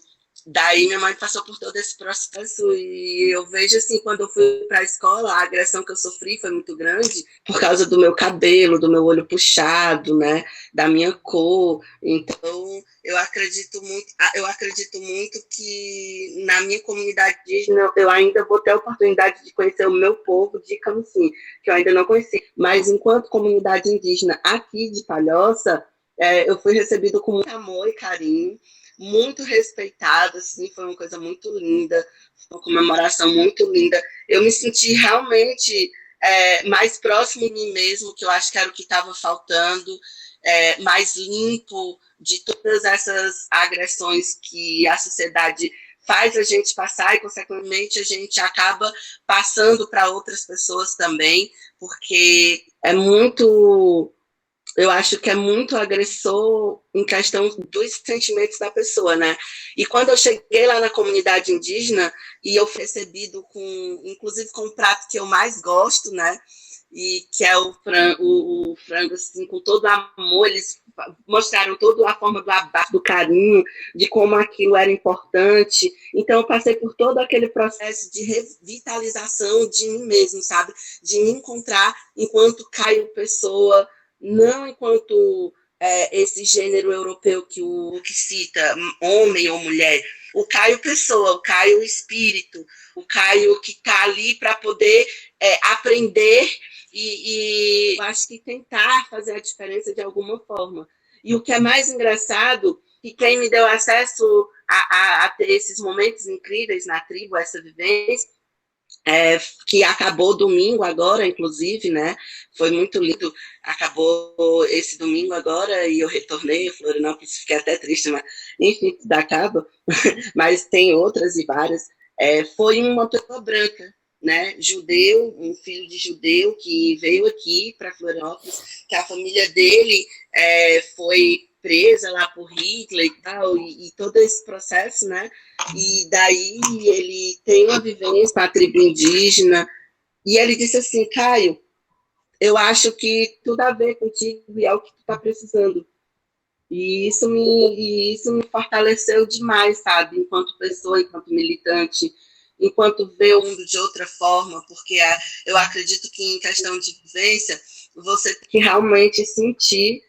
daí minha mãe passou por todo esse processo e eu vejo assim, quando eu fui para a escola, a agressão que eu sofri foi muito grande por causa do meu cabelo, do meu olho puxado, né, da minha cor. Então, eu acredito muito que na minha comunidade indígena eu ainda vou ter a oportunidade de conhecer o meu povo de Camufim, que eu ainda não conheci. Mas enquanto comunidade indígena aqui de Palhoça, eu fui recebido com muito amor e carinho, muito respeitado, assim, foi uma coisa muito linda, uma comemoração muito linda. Eu me senti realmente mais próximo de mim mesmo, que eu acho que era o que estava faltando, mais limpo de todas essas agressões que a sociedade faz a gente passar e, consequentemente, a gente acaba passando para outras pessoas também, porque eu acho que é muito agressor em questão dos sentimentos da pessoa, né? E quando eu cheguei lá na comunidade indígena, e eu fui recebido inclusive com o prato que eu mais gosto, né? E que é o frango, assim, com todo amor, eles mostraram toda a forma do abraço, do carinho, de como aquilo era importante. Então, eu passei por todo aquele processo de revitalização de mim mesmo, sabe? De me encontrar enquanto Caio Pessoa, não enquanto esse gênero europeu que o que cita, homem ou mulher, o Caio Pessoa, o Caio Espírito, o Caio que está ali para poder aprender e acho que tentar fazer a diferença de alguma forma. E o que é mais engraçado, que quem me deu acesso a ter esses momentos incríveis na tribo, essa vivência, que acabou domingo agora, inclusive, né? Foi muito lindo. Acabou esse domingo agora e eu retornei a Florianópolis, fiquei até triste, mas enfim, tudo acaba. Mas tem outras e várias. Foi uma pessoa branca, né? Judeu, um filho de judeu que veio aqui para Florianópolis, que a família dele foi presa lá por Hitler e tal, e todo esse processo, né? E daí ele tem uma vivência com a tribo indígena, e ele disse assim: Caio, eu acho que tudo a ver contigo e é o que tu tá precisando. E isso me fortaleceu demais, sabe? Enquanto pessoa, enquanto militante, enquanto ver o mundo de outra forma, porque eu acredito que em questão de vivência, você tem que realmente sentir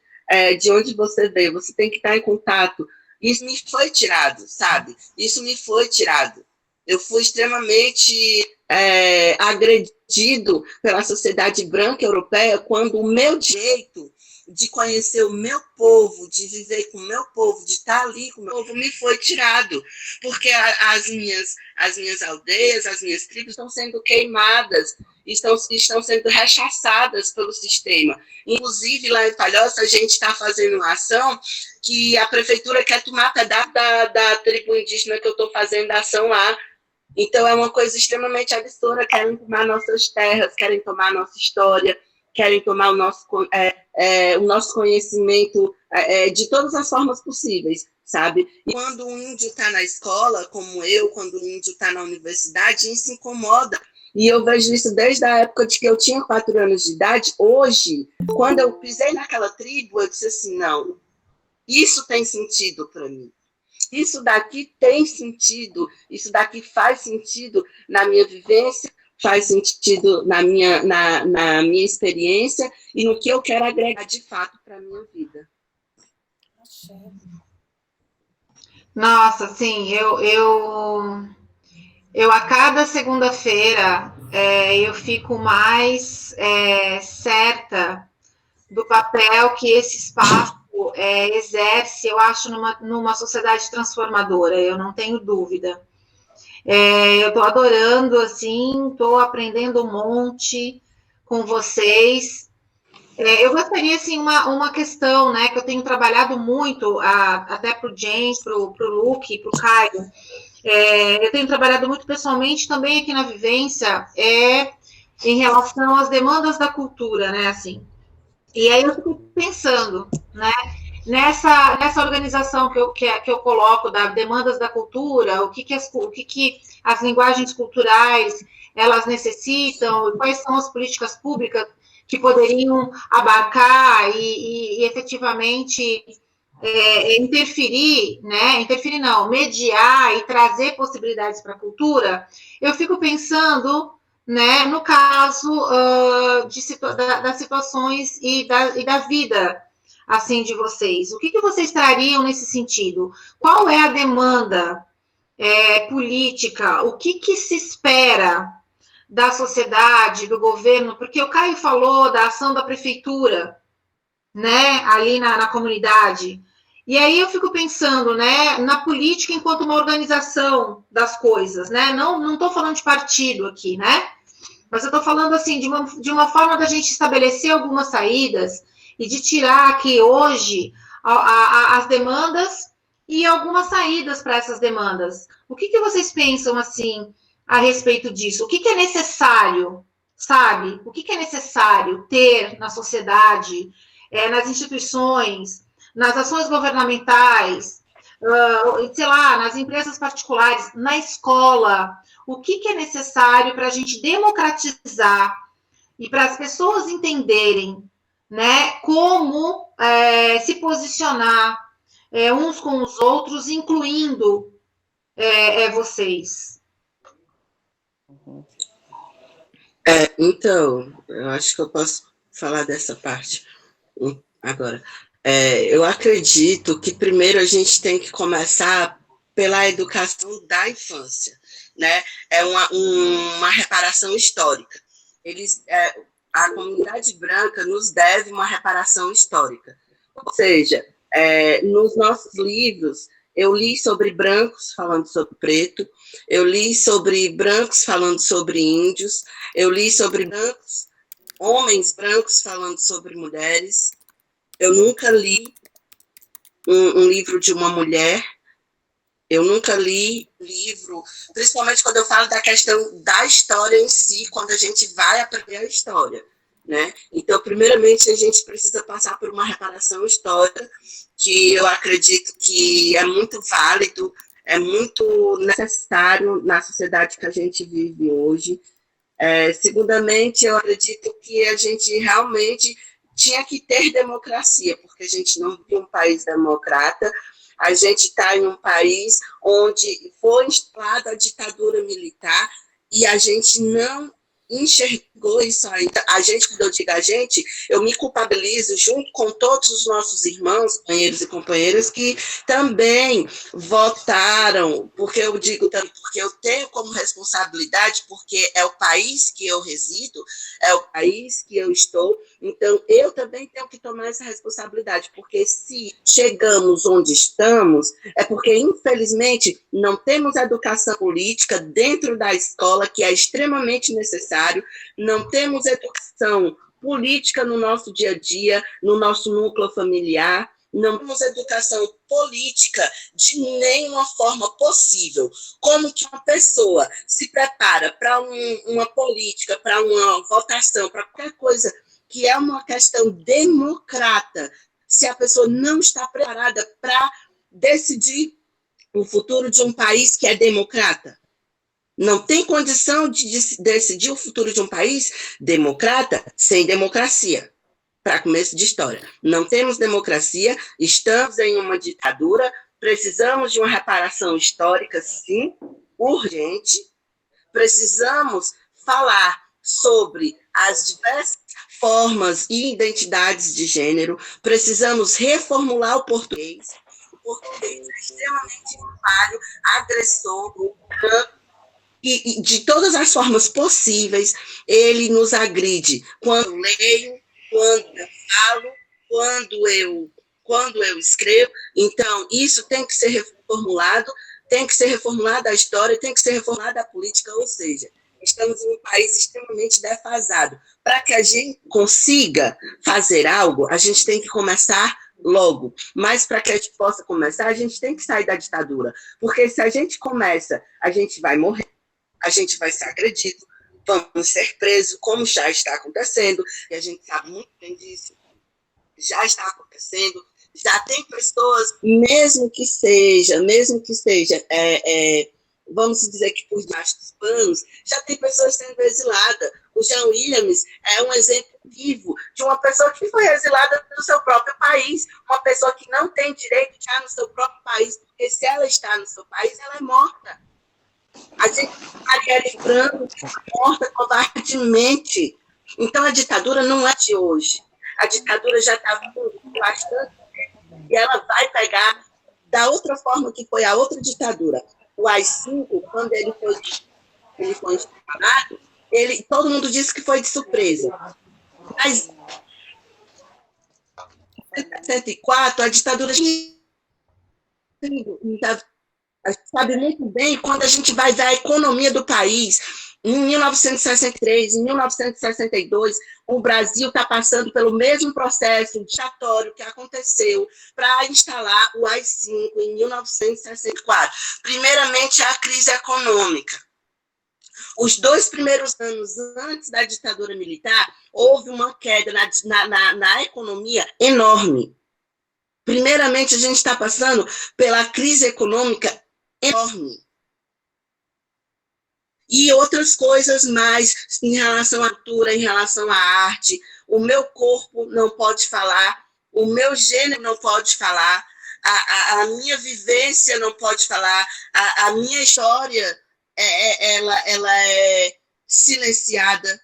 de onde você veio, você tem que estar em contato. Isso me foi tirado, sabe? Isso me foi tirado. Eu fui extremamente agredido pela sociedade branca europeia quando o meu direito de conhecer o meu povo, de viver com o meu povo, de estar ali com o meu povo, me foi tirado, porque as minhas aldeias, as minhas tribos estão sendo queimadas, estão sendo rechaçadas pelo sistema. Inclusive, lá em Palhoça, a gente está fazendo uma ação que a prefeitura quer tomar pedaço da tribo indígena que eu estou fazendo a ação lá. Então, é uma coisa extremamente absurda, querem tomar nossas terras, querem tomar nossa história, querem tomar o nosso conhecimento de todas as formas possíveis, sabe? E quando o índio está na escola, como eu, quando o índio está na universidade, isso incomoda. E eu vejo isso desde a época de que eu tinha 4 anos de idade. Hoje, quando eu pisei naquela tribo, eu disse assim, não, isso tem sentido para mim. Isso daqui tem sentido, isso daqui faz sentido na minha vivência, faz sentido na minha experiência e no que eu quero agregar de fato para a minha vida. Nossa, sim, eu a cada segunda-feira eu fico mais certa do papel que esse espaço exerce, eu acho, numa sociedade transformadora, eu não tenho dúvida. Eu estou adorando, assim, estou aprendendo um monte com vocês. Eu gostaria, assim, uma questão, né, que eu tenho trabalhado muito, até para o James, para o Luke, para o Caio, eu tenho trabalhado muito pessoalmente também aqui na Vivência, em relação às demandas da cultura, né, assim. E aí eu fico pensando, né, nessa organização que eu coloco da demandas da cultura, o que as linguagens culturais elas necessitam, quais são as políticas públicas que poderiam abarcar e efetivamente interferir, né? Interferir não, mediar e trazer possibilidades para a cultura. Eu fico pensando, né, no caso das situações e da vida assim de vocês. O que vocês trariam nesse sentido? Qual é a demanda política? O que se espera da sociedade, do governo? Porque o Caio falou da ação da prefeitura, né, ali na comunidade. E aí eu fico pensando, né, na política enquanto uma organização das coisas, né? Não estou falando de partido aqui, né? Mas eu estou falando assim de uma forma da gente estabelecer algumas saídas e de tirar aqui hoje as demandas e algumas saídas para essas demandas. O que vocês pensam assim a respeito disso? O que é necessário, sabe? O que é necessário ter na sociedade, nas instituições, nas ações governamentais, sei lá, nas empresas particulares, na escola? O que é necessário para a gente democratizar e para as pessoas entenderem, né, como se posicionar uns com os outros, incluindo vocês? Então, eu acho que eu posso falar dessa parte agora. Eu acredito que primeiro a gente tem que começar pela educação da infância, né? É uma reparação histórica. A comunidade branca nos deve uma reparação histórica. Ou seja, nos nossos livros, eu li sobre brancos falando sobre preto, eu li sobre brancos falando sobre índios, eu li sobre homens brancos falando sobre mulheres. Eu nunca li um livro de uma mulher. Eu nunca li livro, principalmente quando eu falo da questão da história em si, quando a gente vai aprender a história, né? Então, primeiramente, a gente precisa passar por uma reparação histórica, que eu acredito que é muito válido, é muito necessário na sociedade que a gente vive hoje. Segundamente, eu acredito que a gente realmente tinha que ter democracia, porque a gente não vive um país democrata. A gente está em um país onde foi instalada a ditadura militar e a gente não enxergou isso ainda. A gente, quando eu digo a gente, eu me culpabilizo junto com todos os nossos irmãos, companheiros e companheiras que também votaram, porque eu digo também, porque eu tenho como responsabilidade, porque é o país que eu resido, é o país que eu estou, então eu também tenho que tomar essa responsabilidade, porque se chegamos onde estamos, é porque, infelizmente, não temos educação política dentro da escola, que é extremamente necessário. Não temos educação política no nosso dia a dia, no nosso núcleo familiar, não temos educação política de nenhuma forma possível. Como que uma pessoa se prepara para uma política, para uma votação, para qualquer coisa que é uma questão democrata, se a pessoa não está preparada para decidir o futuro de um país que é democrata? Não tem condição de decidir o futuro de um país democrata sem democracia. Para começo de história. Não temos democracia, estamos em uma ditadura, precisamos de uma reparação histórica, sim, urgente. Precisamos falar sobre as diversas formas e identidades de gênero, precisamos reformular o português. O português é extremamente falho, agressor, branco, e de todas as formas possíveis, ele nos agride. Quando eu leio, quando eu falo, quando eu escrevo. Então, isso tem que ser reformulado, tem que ser reformulada a história, tem que ser reformulada a política, ou seja, estamos em um país extremamente defasado. Para que a gente consiga fazer algo, a gente tem que começar logo. Mas para que a gente possa começar, a gente tem que sair da ditadura. Porque se a gente começa, a gente vai morrer, a gente vai ser agredido, vamos ser presos, como já está acontecendo, e a gente sabe muito bem disso. Já está acontecendo, já tem pessoas, mesmo que seja, vamos dizer que por debaixo dos panos, já tem pessoas sendo exiladas. O Jean Williams é um exemplo vivo de uma pessoa que foi exilada do seu próprio país, uma pessoa que não tem direito de estar no seu próprio país, porque se ela está no seu país, ela é morta. A gente, Marielle Franco, morta covardemente. Então, a ditadura não é de hoje. A ditadura já está vindo bastante tempo e ela vai pegar da outra forma que foi a outra ditadura. O AI-5, quando ele foi instalado, todo mundo disse que foi de surpresa. Mas, em 1964, a ditadura tinha. A gente sabe muito bem quando a gente vai ver a economia do país. Em 1963, em 1962, o Brasil está passando pelo mesmo processo ditatório que aconteceu para instalar o AI-5 em 1964. Primeiramente, a crise econômica. Os 2 primeiros anos antes da ditadura militar, houve uma queda na economia enorme. Primeiramente, a gente está passando pela crise econômica enorme. E outras coisas mais em relação à cultura, em relação à arte. O meu corpo não pode falar, o meu gênero não pode falar, a minha vivência não pode falar, a minha história ela é silenciada.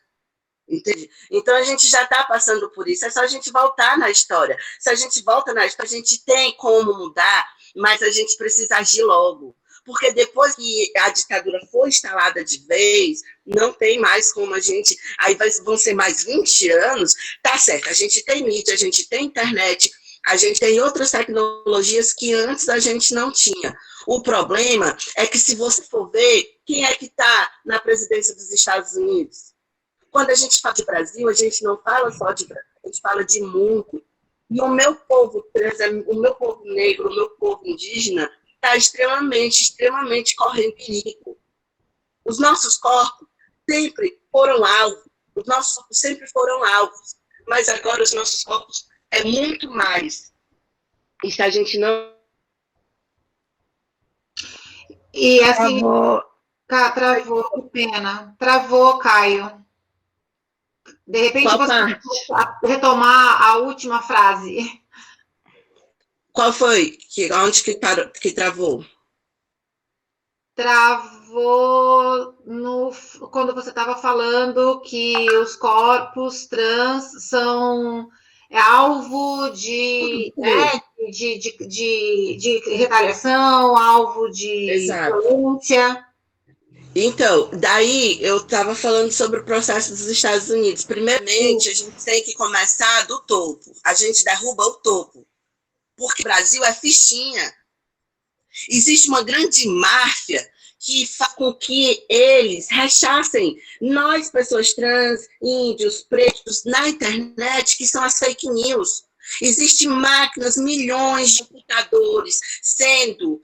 Entende? Então a gente já está passando por isso, é só a gente voltar na história. Se a gente volta na história, a gente tem como mudar, mas a gente precisa agir logo. Porque depois que a ditadura for instalada de vez, não tem mais como a gente. Aí vão ser mais 20 anos, tá certo. A gente tem mídia, a gente tem internet, a gente tem outras tecnologias que antes a gente não tinha. O problema é que, se você for ver, quem é que está na presidência dos Estados Unidos? Quando a gente fala de Brasil, a gente não fala só de Brasil, a gente fala de mundo. E o meu povo negro, o meu povo indígena, está extremamente correndo perigo. Os nossos corpos sempre foram alvos, mas agora os nossos corpos é muito mais. E se a gente não... E assim, travou, que pena. Travou, Caio. De repente, você retomar a última frase. Qual foi? Onde que travou? Travou quando você estava falando que os corpos trans são alvo de retaliação, alvo de violência. Então, daí eu estava falando sobre o processo dos Estados Unidos. Primeiramente, a gente tem que começar do topo. A gente derruba o topo. Porque o Brasil é fichinha. Existe uma grande máfia que faz com que eles rechassem nós, pessoas trans, índios, pretos, na internet, que são as fake news. Existem máquinas, milhões de computadores sendo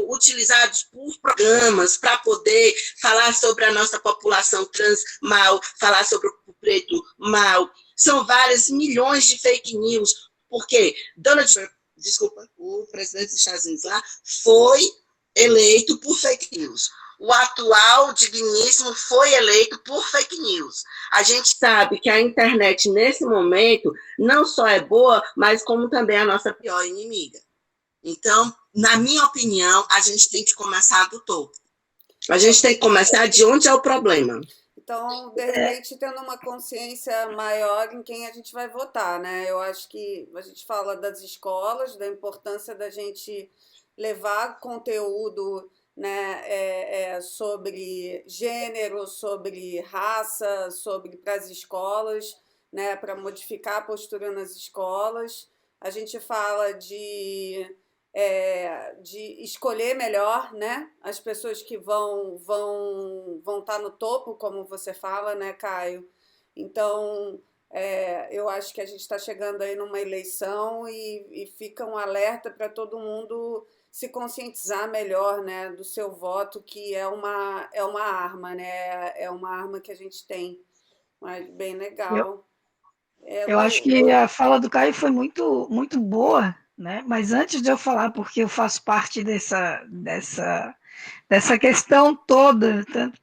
utilizados por programas para poder falar sobre a nossa população trans mal, falar sobre o preto mal. São várias milhões de fake news, porque o presidente dos Estados Unidos lá foi eleito por fake news. O atual digníssimo foi eleito por fake news. A gente sabe que a internet, nesse momento, não só é boa, mas como também é a nossa pior inimiga. Então, na minha opinião, a gente tem que começar do topo. A gente tem que começar de onde é o problema. Então, de repente, tendo uma consciência maior em quem a gente vai votar, né? Eu acho que a gente fala das escolas, da importância da gente levar conteúdo, né, sobre gênero, sobre raça, para as escolas, né, para modificar a postura nas escolas. A gente fala de de escolher melhor, né? As pessoas que vão estar no topo, como você fala, né, Caio? Então, eu acho que a gente está chegando aí numa eleição e fica um alerta para todo mundo se conscientizar melhor, né, do seu voto, que é uma arma, né? É uma arma que a gente tem. Mas bem Eu, legal. eu acho que a fala do Caio foi muito, muito boa, né? Mas antes de eu falar, porque eu faço parte dessa questão toda, tanto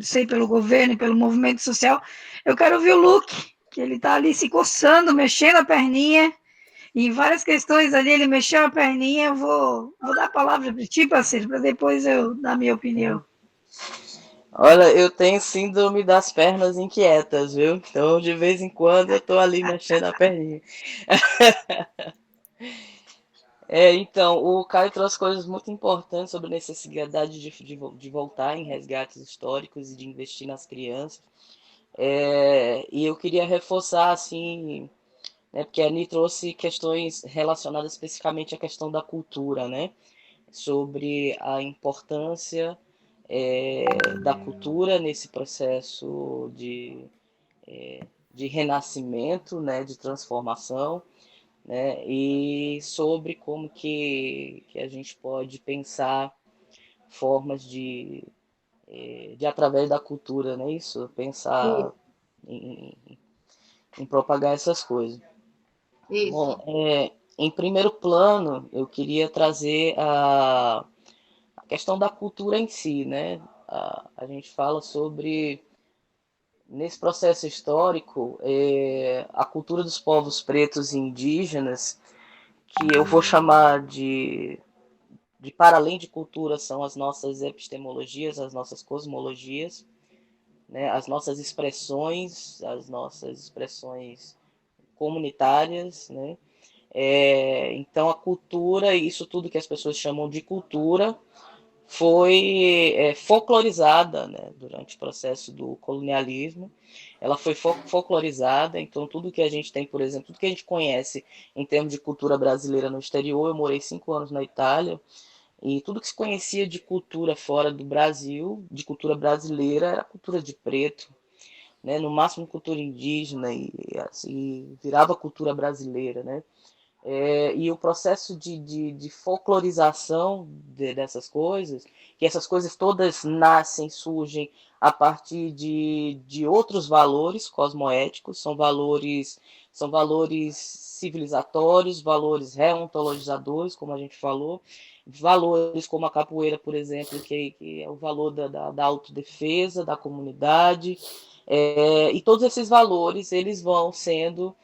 sei pelo governo e pelo movimento social, eu quero ouvir o Luke, que ele está ali se coçando, mexendo a perninha, e em várias questões ali ele mexeu a perninha, eu vou dar a palavra para ti, parceiro, para depois eu dar a minha opinião. Olha, eu tenho síndrome das pernas inquietas, viu? Então, de vez em quando, eu tô ali mexendo a perninha. Então, o Caio trouxe coisas muito importantes sobre a necessidade de voltar em resgates históricos e de investir nas crianças. E eu queria reforçar, assim, né, porque a Ani trouxe questões relacionadas especificamente à questão da cultura, né? Sobre a importância da cultura nesse processo de renascimento, né, de transformação, né, e sobre como que a gente pode pensar formas de através da cultura, né, isso, pensar em, em propagar essas coisas. Isso. Bom, em primeiro plano, eu queria trazer a questão da cultura em si, né? A gente fala sobre, nesse processo histórico, a cultura dos povos pretos e indígenas, que eu vou chamar de para além de cultura, são as nossas epistemologias, as nossas cosmologias, né? As nossas expressões comunitárias, né? Então a cultura, isso tudo que as pessoas chamam de cultura, foi folclorizada, né, durante o processo do colonialismo. Ela foi folclorizada, então tudo que a gente tem, por exemplo, tudo que a gente conhece em termos de cultura brasileira no exterior, eu morei 5 anos na Itália, e tudo que se conhecia de cultura fora do Brasil, de cultura brasileira, era cultura de preto, né, no máximo cultura indígena, e assim, virava cultura brasileira, né? E o processo de folclorização dessas coisas, que essas coisas todas nascem, surgem a partir de outros valores cosmoéticos, são valores civilizatórios, valores reontologizadores, como a gente falou, valores como a capoeira, por exemplo, que é o valor da autodefesa, da comunidade, e todos esses valores eles vão sendo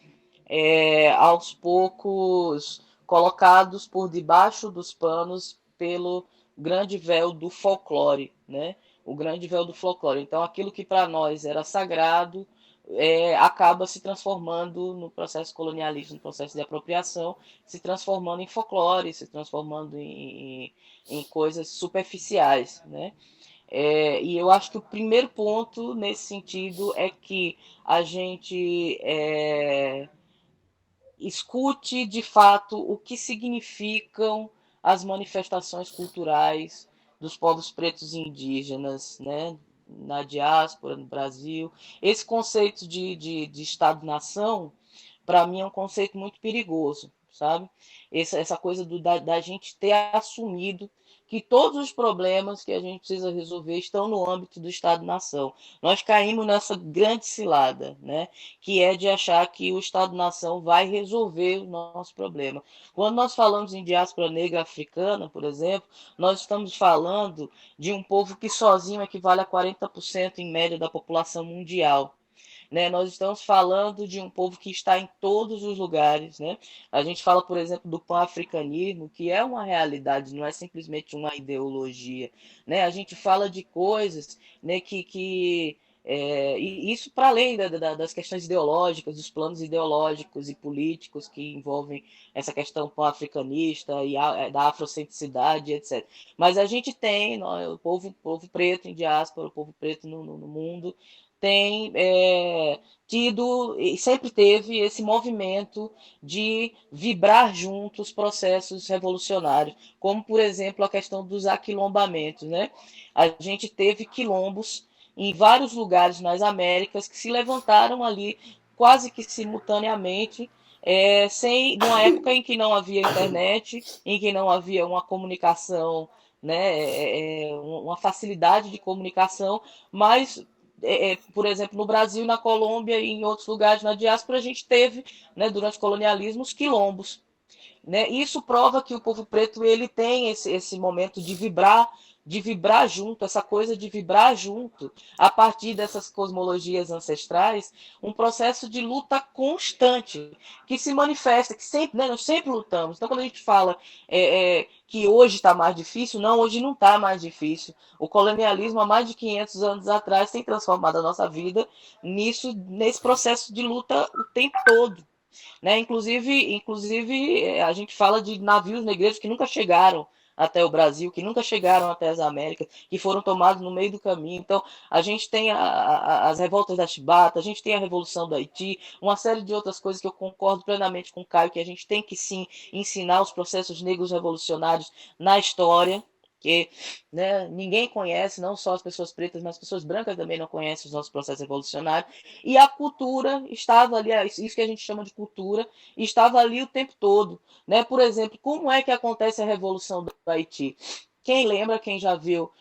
aos poucos colocados por debaixo dos panos pelo grande véu do folclore, né? O grande véu do folclore. Então, aquilo que para nós era sagrado acaba se transformando no processo colonialista, no processo de apropriação, se transformando em folclore, se transformando em coisas superficiais, né? E eu acho que o primeiro ponto nesse sentido é que a gente escute de fato o que significam as manifestações culturais dos povos pretos e indígenas, né, na diáspora, no Brasil. Esse conceito de Estado-nação, para mim, é um conceito muito perigoso, sabe? Essa coisa da gente ter assumido que todos os problemas que a gente precisa resolver estão no âmbito do Estado-nação. Nós caímos nessa grande cilada, né? Que é de achar que o Estado-nação vai resolver o nosso problema. Quando nós falamos em diáspora negra africana, por exemplo, nós estamos falando de um povo que sozinho equivale a 40% em média da população mundial. Né? Nós estamos falando de um povo que está em todos os lugares. Né? A gente fala, por exemplo, do pan-africanismo, que é uma realidade, não é simplesmente uma ideologia. Né? A gente fala de coisas, né, e isso para além das questões ideológicas, dos planos ideológicos e políticos que envolvem essa questão pan-africanista e da afrocentricidade, etc. Mas a gente tem o povo preto em diáspora, o povo preto no mundo, tem tido e sempre teve esse movimento de vibrar juntos processos revolucionários, como, por exemplo, a questão dos aquilombamentos, né? A gente teve quilombos em vários lugares nas Américas que se levantaram ali quase que simultaneamente, numa época em que não havia internet, em que não havia uma comunicação, né, uma facilidade de comunicação, mas por exemplo, no Brasil, na Colômbia e em outros lugares na diáspora, a gente teve, né, durante o colonialismo, os quilombos. Né? Isso prova que o povo preto ele tem esse momento de vibrar junto, essa coisa de vibrar junto, a partir dessas cosmologias ancestrais, um processo de luta constante, que se manifesta, que sempre, né, nós sempre lutamos. Então, quando a gente fala que hoje está mais difícil, não, hoje não está mais difícil. O colonialismo, há mais de 500 anos atrás, tem transformado a nossa vida nesse processo de luta o tempo todo. Né? Inclusive, a gente fala de navios negreiros que nunca chegaram até o Brasil, que nunca chegaram até as Américas, que foram tomados no meio do caminho. Então, a gente tem as revoltas da Chibata, a gente tem a Revolução do Haiti, uma série de outras coisas que eu concordo plenamente com o Caio, que a gente tem que sim ensinar os processos negros revolucionários na história, que, né, ninguém conhece, não só as pessoas pretas, mas as pessoas brancas também não conhecem os nossos processos revolucionários. E a cultura estava ali, isso que a gente chama de cultura, estava ali o tempo todo. Né? Por exemplo, como é que acontece a Revolução do Haiti? Quem lembra, quem já viu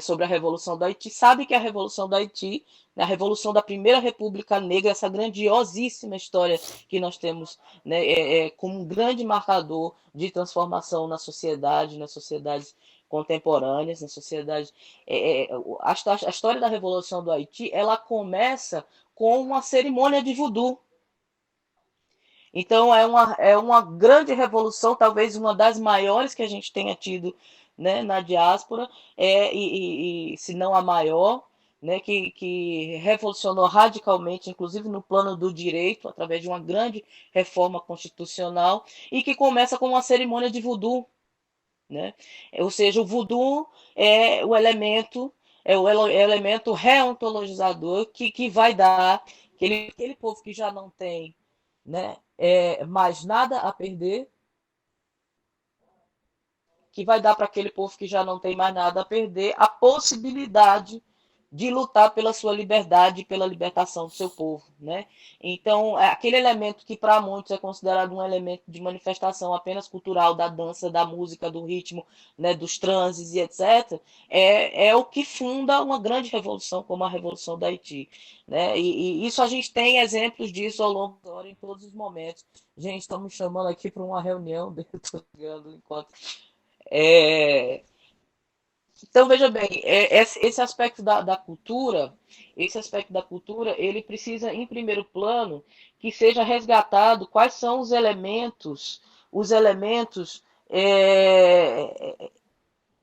sobre a Revolução do Haiti, sabe que a Revolução do Haiti, a Revolução da Primeira República Negra, essa grandiosíssima história que nós temos, né, como um grande marcador de transformação nas sociedades contemporâneas, na sociedade. A história da Revolução do Haiti, ela começa com uma cerimônia de voodoo. Então, é uma grande revolução, talvez uma das maiores que a gente tenha tido, né, na diáspora, se não a maior, né, que revolucionou radicalmente, inclusive no plano do direito, através de uma grande reforma constitucional, e que começa com uma cerimônia de voodoo. Né? Ou seja, o voodoo é o elemento, elemento reontologizador que vai dar aquele povo que já não tem, né, mais nada a perder, que vai dar para aquele povo que já não tem mais nada a perder a possibilidade de lutar pela sua liberdade e pela libertação do seu povo, né? Então, aquele elemento que para muitos é considerado um elemento de manifestação apenas cultural da dança, da música, do ritmo, né, dos transes e etc., é o que funda uma grande revolução como a Revolução do Haiti, né? E isso a gente tem exemplos disso ao longo da hora, em todos os momentos. Gente, estão me chamando aqui para uma reunião, estou ligando enquanto... Então, veja bem, esse aspecto da cultura, ele precisa, em primeiro plano, que seja resgatado quais são os elementos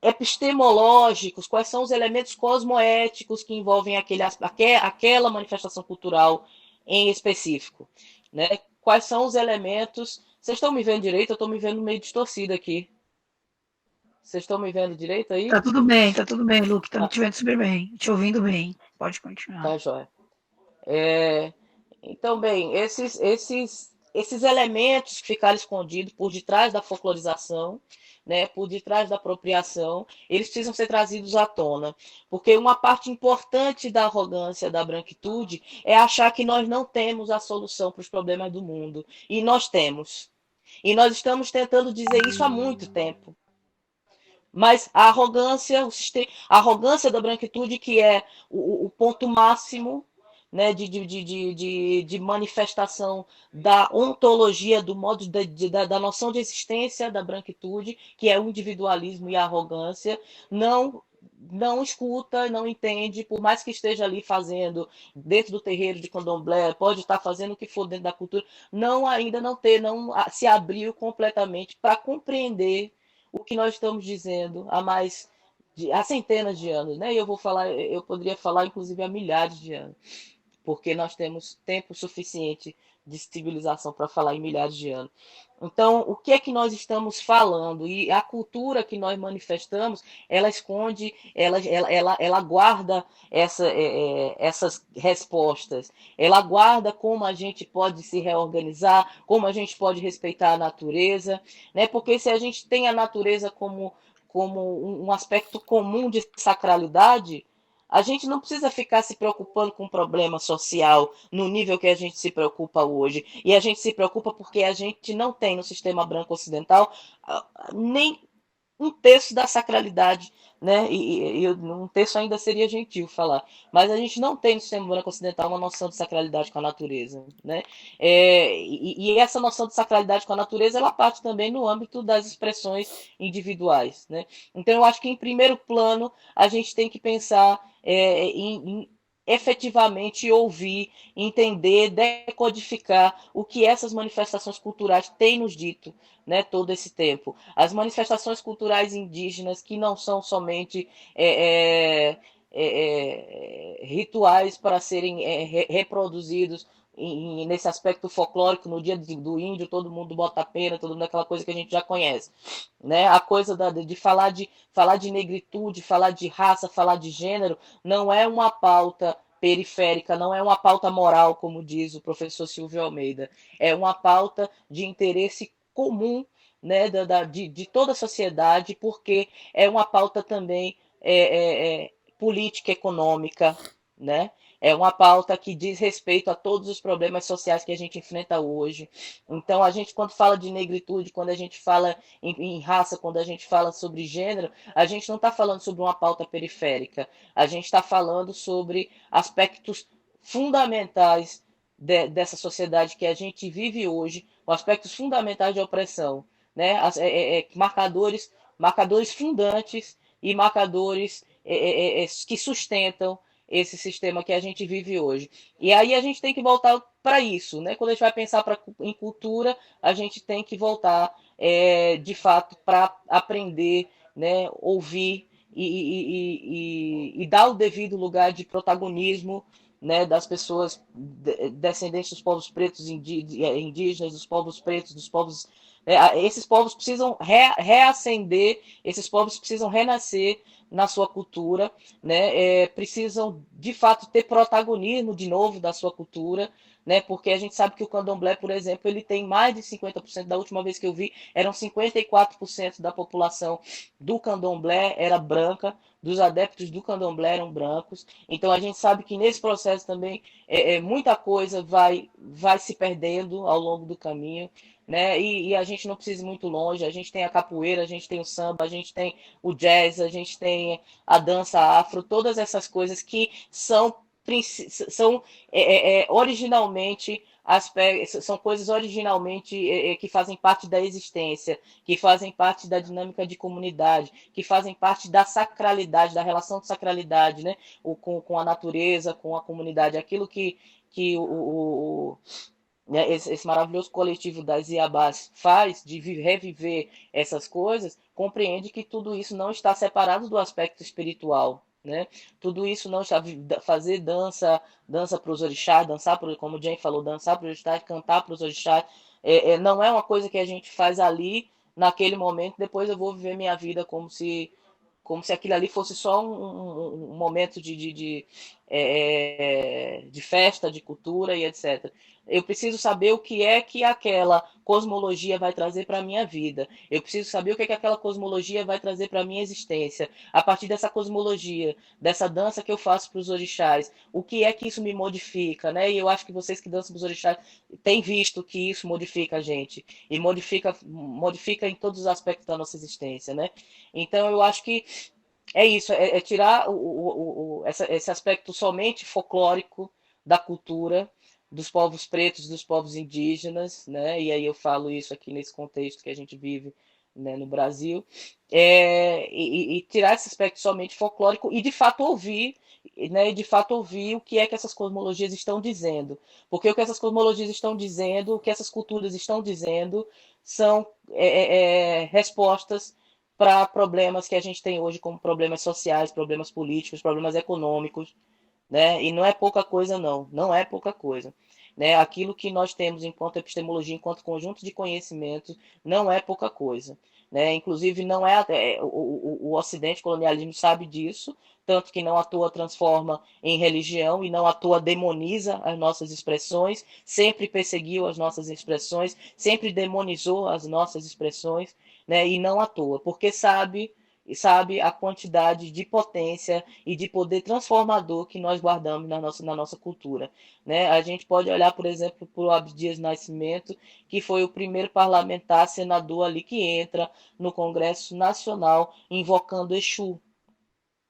epistemológicos, quais são os elementos cosmoéticos que envolvem aquela manifestação cultural em específico. Né? Quais são os elementos... Vocês estão me vendo direito? Eu estou me vendo meio distorcido aqui. Vocês estão me vendo direito aí? Tá tudo bem, Luke. Estamos te vendo super bem, te ouvindo bem. Pode continuar. Tá, joia. Então, bem, esses elementos que ficaram escondidos por detrás da folclorização, né, por detrás da apropriação, eles precisam ser trazidos à tona. Porque uma parte importante da arrogância da branquitude é achar que nós não temos a solução para os problemas do mundo. E nós temos. E nós estamos tentando dizer isso há muito tempo. Mas a arrogância da branquitude, que é o ponto máximo, né, de manifestação da ontologia, do modo da noção de existência da branquitude, que é o individualismo e a arrogância, não escuta, não entende, por mais que esteja ali fazendo dentro do terreiro de candomblé, pode estar fazendo o que for dentro da cultura, não se abriu completamente para compreender o que nós estamos dizendo há centenas de anos, né? Eu poderia falar inclusive há milhares de anos, porque nós temos tempo suficiente de civilização, para falar em milhares de anos. Então, o que é que nós estamos falando? E a cultura que nós manifestamos, ela esconde, ela guarda essas respostas, ela guarda como a gente pode se reorganizar, como a gente pode respeitar a natureza, né? Porque se a gente tem a natureza como um aspecto comum de sacralidade, a gente não precisa ficar se preocupando com problema social no nível que a gente se preocupa hoje. E a gente se preocupa porque a gente não tem no sistema branco ocidental nem um terço da sacralidade, né? E um terço ainda seria gentil falar, mas a gente não tem no sistema branco ocidental uma noção de sacralidade com a natureza, né? E essa noção de sacralidade com a natureza, ela parte também no âmbito das expressões individuais, né? Então eu acho que em primeiro plano a gente tem que pensar em efetivamente ouvir, entender, decodificar o que essas manifestações culturais têm nos dito, né, todo esse tempo. As manifestações culturais indígenas, que não são somente rituais para serem reproduzidos nesse aspecto folclórico, no dia do índio, todo mundo bota pena, todo mundo aquela coisa que a gente já conhece, né? A coisa de falar de negritude, falar de raça, falar de gênero, não é uma pauta periférica, não é uma pauta moral, como diz o professor Silvio Almeida, é uma pauta de interesse comum, né, de toda a sociedade, porque é uma pauta também política, econômica, né? É uma pauta que diz respeito a todos os problemas sociais que a gente enfrenta hoje. Então, a gente, quando fala de negritude, quando a gente fala em raça, quando a gente fala sobre gênero, a gente não está falando sobre uma pauta periférica. A gente está falando sobre aspectos fundamentais dessa sociedade que a gente vive hoje, aspectos fundamentais de opressão, né? Marcadores fundantes e marcadores que sustentam esse sistema que a gente vive hoje. E aí a gente tem que voltar para isso, né? Quando a gente vai pensar em cultura, a gente tem que voltar, de fato, para aprender, né? Ouvir e dar o devido lugar de protagonismo, né, das pessoas descendentes dos povos pretos indígenas, dos povos pretos, dos povos... esses povos precisam reacender, esses povos precisam renascer na sua cultura, né? Precisam, de fato, ter protagonismo de novo da sua cultura, né? Porque a gente sabe que o candomblé, por exemplo, ele tem mais de 50%, da última vez que eu vi, eram 54% da população do candomblé era branca, dos adeptos do candomblé eram brancos. Então a gente sabe que nesse processo também muita coisa vai se perdendo ao longo do caminho, né? E a gente não precisa ir muito longe. A gente tem a capoeira, a gente tem o samba, a gente tem o jazz, a gente tem a dança afro, todas essas coisas que são originalmente são coisas originalmente que fazem parte da existência, que fazem parte da dinâmica de comunidade, que fazem parte da sacralidade, da relação de sacralidade, né? Com a natureza, com a comunidade, aquilo que né, esse maravilhoso coletivo das Iabás faz de reviver essas coisas, compreende que tudo isso não está separado do aspecto espiritual, né? Tudo isso não está... Fazer dança para os orixás, como o Jane falou, dançar para os orixás, cantar para os orixás, não é uma coisa que a gente faz ali, naquele momento, depois eu vou viver minha vida como se aquilo ali fosse só um momento de festa, de cultura e etc. Eu preciso saber o que é que aquela cosmologia vai trazer para a minha vida. Eu preciso saber o que é que aquela cosmologia vai trazer para a minha existência. A partir dessa cosmologia, dessa dança que eu faço para os orixás, o que é que isso me modifica, né? E eu acho que vocês que dançam para os orixás têm visto que isso modifica a gente. E modifica em todos os aspectos da nossa existência, né? Então eu acho que é isso, tirar esse aspecto somente folclórico da cultura dos povos pretos, dos povos indígenas, né? E aí eu falo isso aqui nesse contexto que a gente vive, né, no Brasil, e tirar esse aspecto somente folclórico e de fato ouvir, né? De fato ouvir o que é que essas cosmologias estão dizendo, porque o que essas cosmologias estão dizendo, o que essas culturas estão dizendo, são respostas para problemas que a gente tem hoje, como problemas sociais, problemas políticos, problemas econômicos, né? E não é pouca coisa, não é pouca coisa. né? Aquilo que nós temos enquanto epistemologia, enquanto conjunto de conhecimento, não é pouca coisa. Né? Inclusive, não o Ocidente, o colonialismo sabe disso, tanto que não à toa transforma em religião e não à toa demoniza as nossas expressões, sempre perseguiu as nossas expressões, sempre demonizou as nossas expressões, né? E não à toa, porque sabe a quantidade de potência e de poder transformador que nós guardamos na nossa cultura. Né? A gente pode olhar, por exemplo, para o Abdias Nascimento, que foi o primeiro parlamentar senador ali que entra no Congresso Nacional invocando Exu,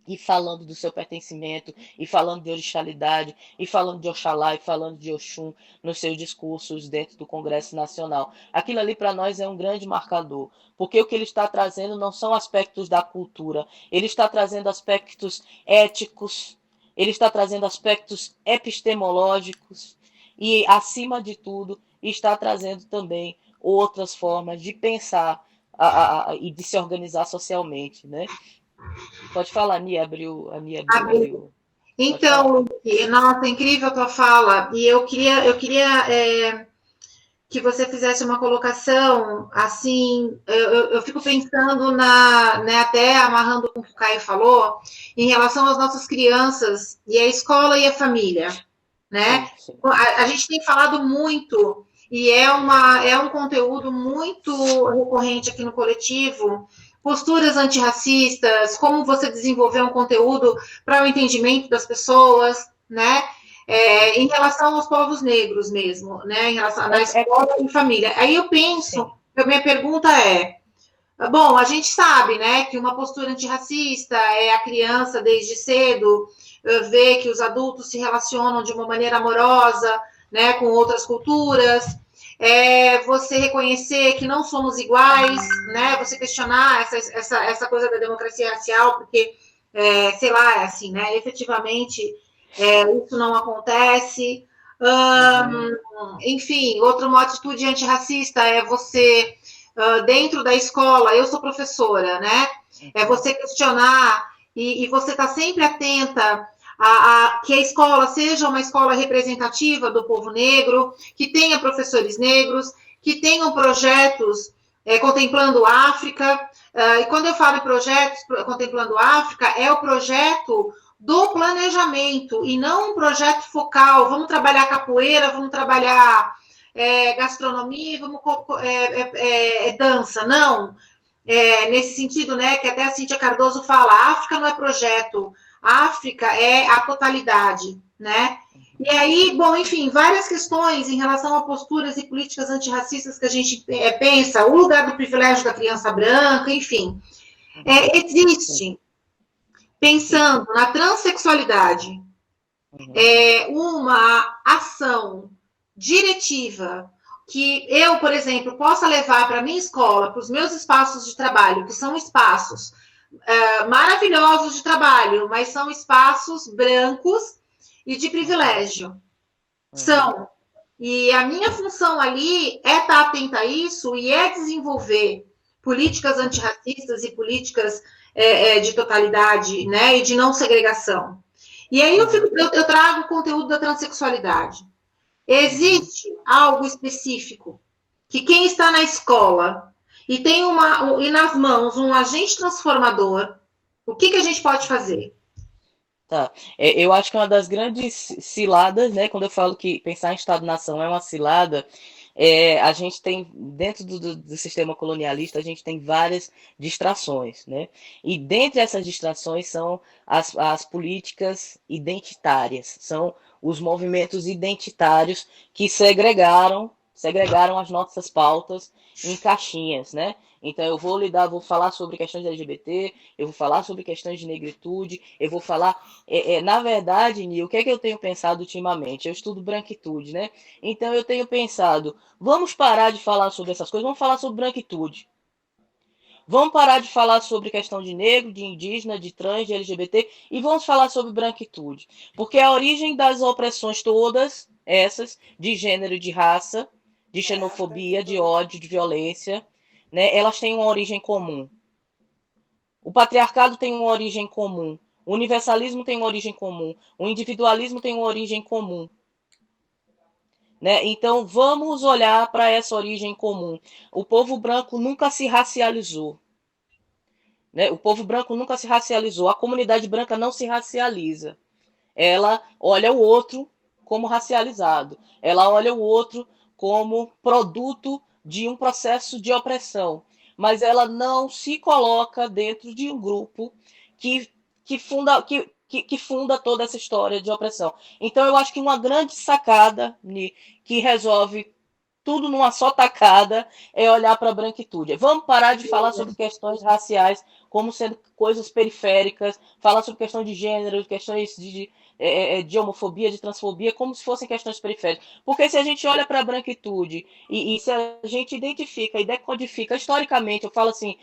e falando do seu pertencimento, e falando de orixalidade, e falando de Oxalá, e falando de Oxum nos seus discursos dentro do Congresso Nacional. Aquilo ali para nós é um grande marcador, porque o que ele está trazendo não são aspectos da cultura, ele está trazendo aspectos éticos, ele está trazendo aspectos epistemológicos, e, acima de tudo, está trazendo também outras formas de pensar e de se organizar socialmente, né? Pode falar, a Nia abriu. Então, nossa, incrível a tua fala. E eu queria que você fizesse uma colocação, assim, eu fico pensando né, até amarrando com o que o Caio falou, em relação às nossas crianças, e a escola e a família, né? Sim, sim. A gente tem falado muito, e é um conteúdo muito recorrente aqui no coletivo, posturas antirracistas, como você desenvolver um conteúdo para o entendimento das pessoas, né? Em relação aos povos negros mesmo, né? Em relação na escola e família. Aí eu penso, a minha pergunta bom, a gente sabe, né, que uma postura antirracista é a criança desde cedo ver que os adultos se relacionam de uma maneira amorosa, né, com outras culturas. Você reconhecer que não somos iguais, né? Você questionar essa coisa da democracia racial, porque, sei lá, assim, né? Efetivamente, isso não acontece. Enfim, uma atitude antirracista é você, dentro da escola, eu sou professora, né? É você questionar e você estar sempre atenta que a escola seja uma escola representativa do povo negro, que tenha professores negros, que tenham projetos contemplando a África. E quando eu falo em projetos contemplando a África, é o projeto do planejamento e não um projeto focal. Vamos trabalhar capoeira, vamos trabalhar gastronomia, vamos dança. Não. Nesse sentido, né, que até a Cíntia Cardoso fala, a África não é projeto, a África é a totalidade, né? E aí, bom, enfim, várias questões em relação a posturas e políticas antirracistas que a gente pensa, o lugar do privilégio da criança branca, enfim. Existe, pensando na transexualidade, uma ação diretiva que eu, por exemplo, possa levar para a minha escola, para os meus espaços de trabalho, que são espaços maravilhosos de trabalho, mas são espaços brancos e de privilégio. São. E a minha função ali é estar atenta a isso e é desenvolver políticas antirracistas e políticas de totalidade, né, e de não segregação. E aí eu trago o conteúdo da transexualidade. Existe algo específico que quem está na escola e tem e nas mãos um agente transformador, o que a gente pode fazer? Tá. Eu acho que uma das grandes ciladas, né, quando eu falo que pensar em Estado-nação é uma cilada, a gente tem, dentro do sistema colonialista, a gente tem várias distrações, né? E dentre essas distrações são as políticas identitárias, são os movimentos identitários que segregaram as nossas pautas em caixinhas, né? Então eu vou falar sobre questões de LGBT, eu vou falar sobre questões de negritude, eu vou falar... na verdade, Nil, o que é que eu tenho pensado ultimamente? Eu estudo branquitude, né? Então eu tenho pensado, vamos parar de falar sobre essas coisas, vamos falar sobre branquitude. Vamos parar de falar sobre questão de negro, de indígena, de trans, de LGBT, e vamos falar sobre branquitude. Porque a origem das opressões todas, essas, de gênero, de raça, de xenofobia, de ódio, de violência, né, elas têm uma origem comum. O patriarcado tem uma origem comum. O universalismo tem uma origem comum. O individualismo tem uma origem comum. né? Então, vamos olhar para essa origem comum. O povo branco nunca se racializou. Né? O povo branco nunca se racializou. A comunidade branca não se racializa. Ela olha o outro como racializado. Ela olha o outro como produto de um processo de opressão. Mas ela não se coloca dentro de um grupo que funda toda essa história de opressão. Então, eu acho que uma grande sacada que resolve tudo numa só tacada é olhar para a branquitude. Vamos parar de falar sobre questões raciais como sendo coisas periféricas, falar sobre questão de gênero, questões de homofobia, de transfobia, como se fossem questões periféricas. Porque se a gente olha para a branquitude e se a gente identifica e decodifica historicamente, eu falo assim,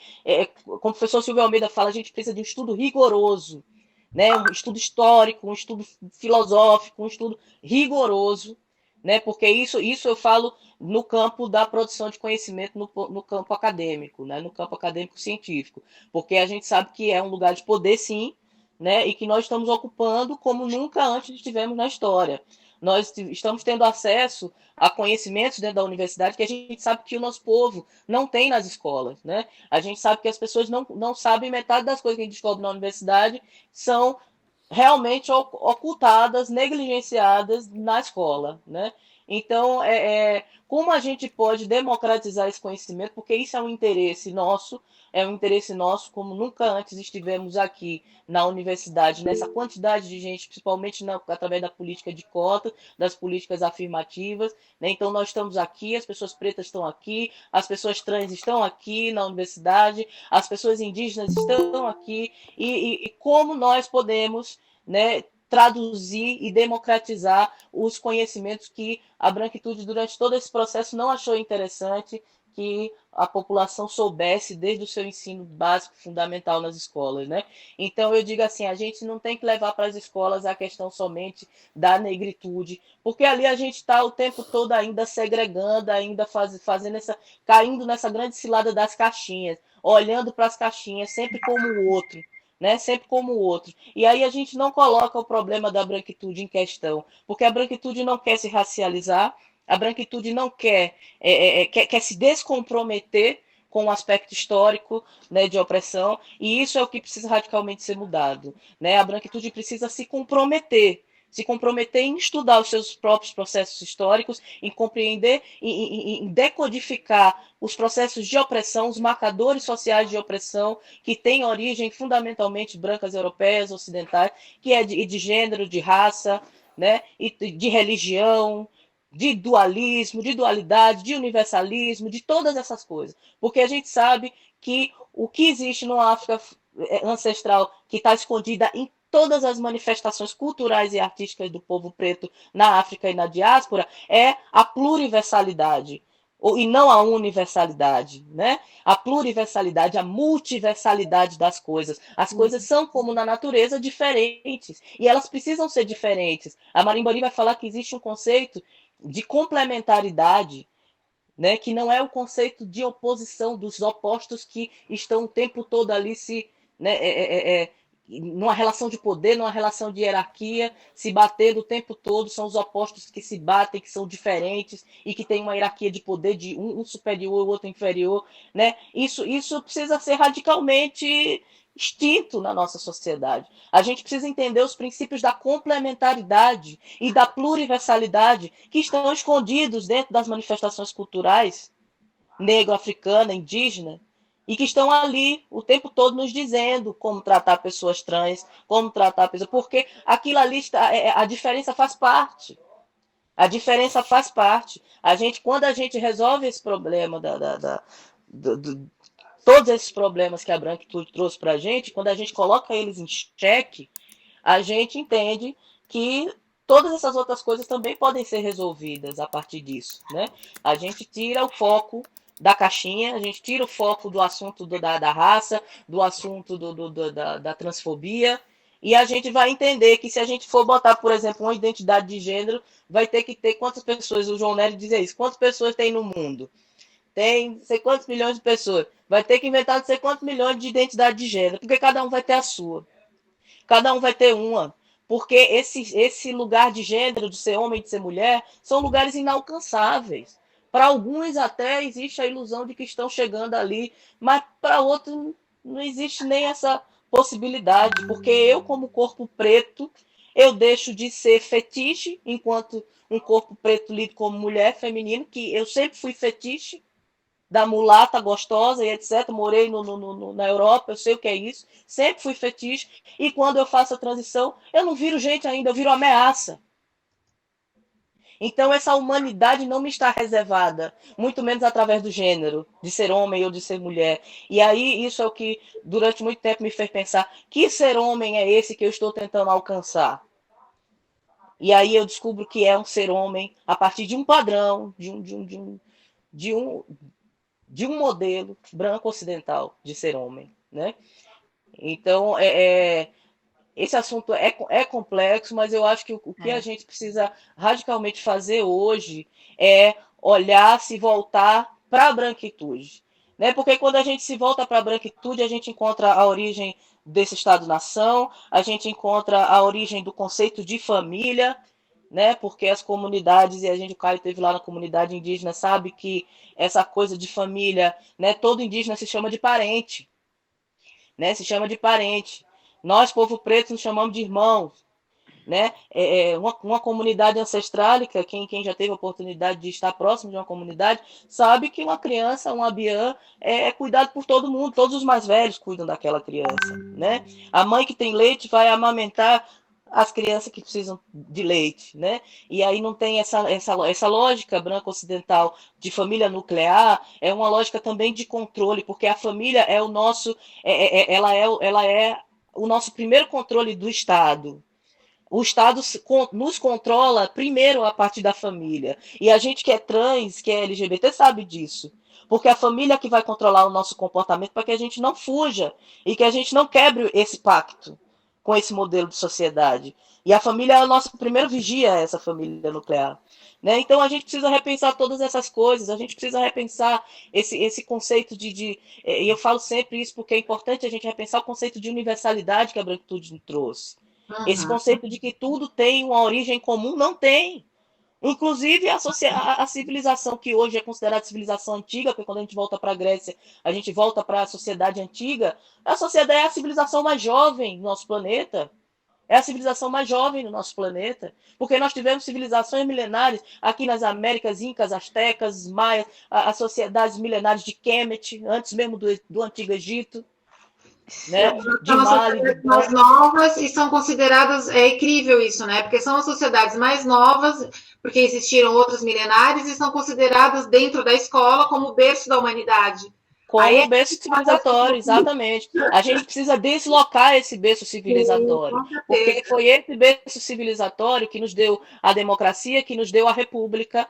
como o professor Silvio Almeida fala, a gente precisa de um estudo rigoroso, né? Um estudo histórico, um estudo filosófico, um estudo rigoroso, né? Porque isso eu falo no campo da produção de conhecimento, no campo acadêmico, né? No campo acadêmico científico, porque a gente sabe que é um lugar de poder, sim, né? E que nós estamos ocupando como nunca antes estivemos na história. Nós estamos tendo acesso a conhecimentos dentro da universidade que a gente sabe que o nosso povo não tem nas escolas, né? A gente sabe que as pessoas não sabem metade das coisas que a gente descobre na universidade são realmente ocultadas, negligenciadas na escola, né? Então, como a gente pode democratizar esse conhecimento, porque isso é um interesse nosso, como nunca antes estivemos aqui na universidade, nessa quantidade de gente, principalmente através da política de cota, das políticas afirmativas, né? Então, nós estamos aqui, as pessoas pretas estão aqui, as pessoas trans estão aqui na universidade, as pessoas indígenas estão aqui, e como nós podemos, né, traduzir e democratizar os conhecimentos que a branquitude, durante todo esse processo, não achou interessante que a população soubesse desde o seu ensino básico, fundamental nas escolas, né? Então, eu digo assim, a gente não tem que levar para as escolas a questão somente da negritude, porque ali a gente está o tempo todo ainda segregando, ainda caindo nessa grande cilada das caixinhas, olhando para as caixinhas sempre como o outro, né? Sempre como o outro. E aí a gente não coloca o problema da branquitude em questão, porque a branquitude não quer se racializar, a branquitude não quer se descomprometer com o aspecto histórico, né, de opressão, e isso é o que precisa radicalmente ser mudado, né? A branquitude precisa se comprometer em estudar os seus próprios processos históricos, em compreender, em decodificar os processos de opressão, os marcadores sociais de opressão, que têm origem fundamentalmente brancas europeias, ocidentais, que é de gênero, de raça, né? E de religião, de dualismo, de dualidade, de universalismo, de todas essas coisas. Porque a gente sabe que o que existe numa África ancestral, que está escondida em todas as manifestações culturais e artísticas do povo preto na África e na diáspora, é a pluriversalidade, e não a universalidade, né? A pluriversalidade, a multiversalidade das coisas. As coisas são, como na natureza, diferentes, e elas precisam ser diferentes. A Marimbori vai falar que existe um conceito de complementaridade, né? Que não é o conceito de oposição dos opostos que estão o tempo todo ali né, numa relação de poder, numa relação de hierarquia, se batendo o tempo todo, são os opostos que se batem, que são diferentes e que tem uma hierarquia de poder de um superior e o outro inferior, né? Isso precisa ser radicalmente extinto na nossa sociedade. A gente precisa entender os princípios da complementaridade e da pluriversalidade que estão escondidos dentro das manifestações culturais negro-africana, indígena, e que estão ali o tempo todo nos dizendo como tratar pessoas trans, como tratar pessoas, porque aquilo ali está, a diferença faz parte. A diferença faz parte. Quando a gente resolve esse problema todos esses problemas que a branquitude trouxe para a gente, quando a gente coloca eles em xeque, a gente entende que todas essas outras coisas também podem ser resolvidas a partir disso, né? A gente tira o foco da caixinha, a gente tira o foco do assunto da raça, do assunto da transfobia, e a gente vai entender que se a gente for botar, por exemplo, uma identidade de gênero, vai ter que ter quantas pessoas, o João Nery dizia isso, quantas pessoas tem no mundo? Tem não sei quantos milhões de pessoas. Vai ter que inventar não sei quantos milhões de identidade de gênero, porque cada um vai ter a sua. Cada um vai ter uma. porque esse lugar de gênero, de ser homem e de ser mulher, são lugares inalcançáveis. Para alguns até existe a ilusão de que estão chegando ali, mas para outros não existe nem essa possibilidade, porque eu, como corpo preto, eu deixo de ser fetiche, enquanto um corpo preto lido como mulher, feminino, que eu sempre fui fetiche, da mulata gostosa e etc. Morei na Europa, eu sei o que é isso, sempre fui fetiche, e quando eu faço a transição, eu não viro gente ainda, eu viro ameaça. Então essa humanidade não me está reservada, muito menos através do gênero, de ser homem ou de ser mulher. E aí isso é o que durante muito tempo me fez pensar, que ser homem é esse que eu estou tentando alcançar? E aí eu descubro que é um ser homem a partir de um padrão, de um modelo branco ocidental de ser homem, né? Então, esse assunto é complexo, mas eu acho que o que a gente precisa radicalmente fazer hoje é olhar, se voltar para a branquitude, né? Porque quando a gente se volta para a branquitude, a gente encontra a origem desse Estado-nação, a gente encontra a origem do conceito de família, né? Porque as comunidades, e o Caio esteve lá na comunidade indígena, sabe que essa coisa de família, né? Todo indígena se chama de parente, né? Se chama de parente. Nós, povo preto, nos chamamos de irmãos, né? Uma comunidade ancestrálica, quem já teve a oportunidade de estar próximo de uma comunidade, sabe que uma criança, um abiã, é cuidado por todo mundo, todos os mais velhos cuidam daquela criança, né? A mãe que tem leite vai amamentar as crianças que precisam de leite, né? E aí não tem essa lógica branca ocidental de família nuclear, é uma lógica também de controle, porque a família é o nosso, ela é o nosso primeiro controle do Estado. O Estado nos controla primeiro a partir da família. E a gente que é trans, que é LGBT, sabe disso. Porque a família que vai controlar o nosso comportamento para que a gente não fuja e que a gente não quebre esse pacto com esse modelo de sociedade. E a família é a nossa primeira vigia, essa família nuclear. Né? Então a gente precisa repensar todas essas coisas, a gente precisa repensar esse conceito e eu falo sempre isso porque é importante a gente repensar o conceito de universalidade que a branquitude trouxe. Esse conceito de que tudo tem uma origem comum, não tem. Inclusive a civilização que hoje é considerada civilização antiga, porque quando a gente volta para a Grécia, a gente volta para a sociedade antiga, a sociedade é a civilização mais jovem do nosso planeta. É a civilização mais jovem do nosso planeta, porque nós tivemos civilizações milenares aqui nas Américas, incas, astecas, maias, as sociedades milenares de Kemet, antes mesmo do Antigo Egito. Né? São as sociedades mais novas e são consideradas, é incrível isso, né? Porque são as sociedades mais novas, porque existiram outras milenares e são consideradas dentro da escola como o berço da humanidade. Como berço civilizatório, exatamente. A gente precisa deslocar esse berço civilizatório, porque foi esse berço civilizatório que nos deu a democracia, que nos deu a república,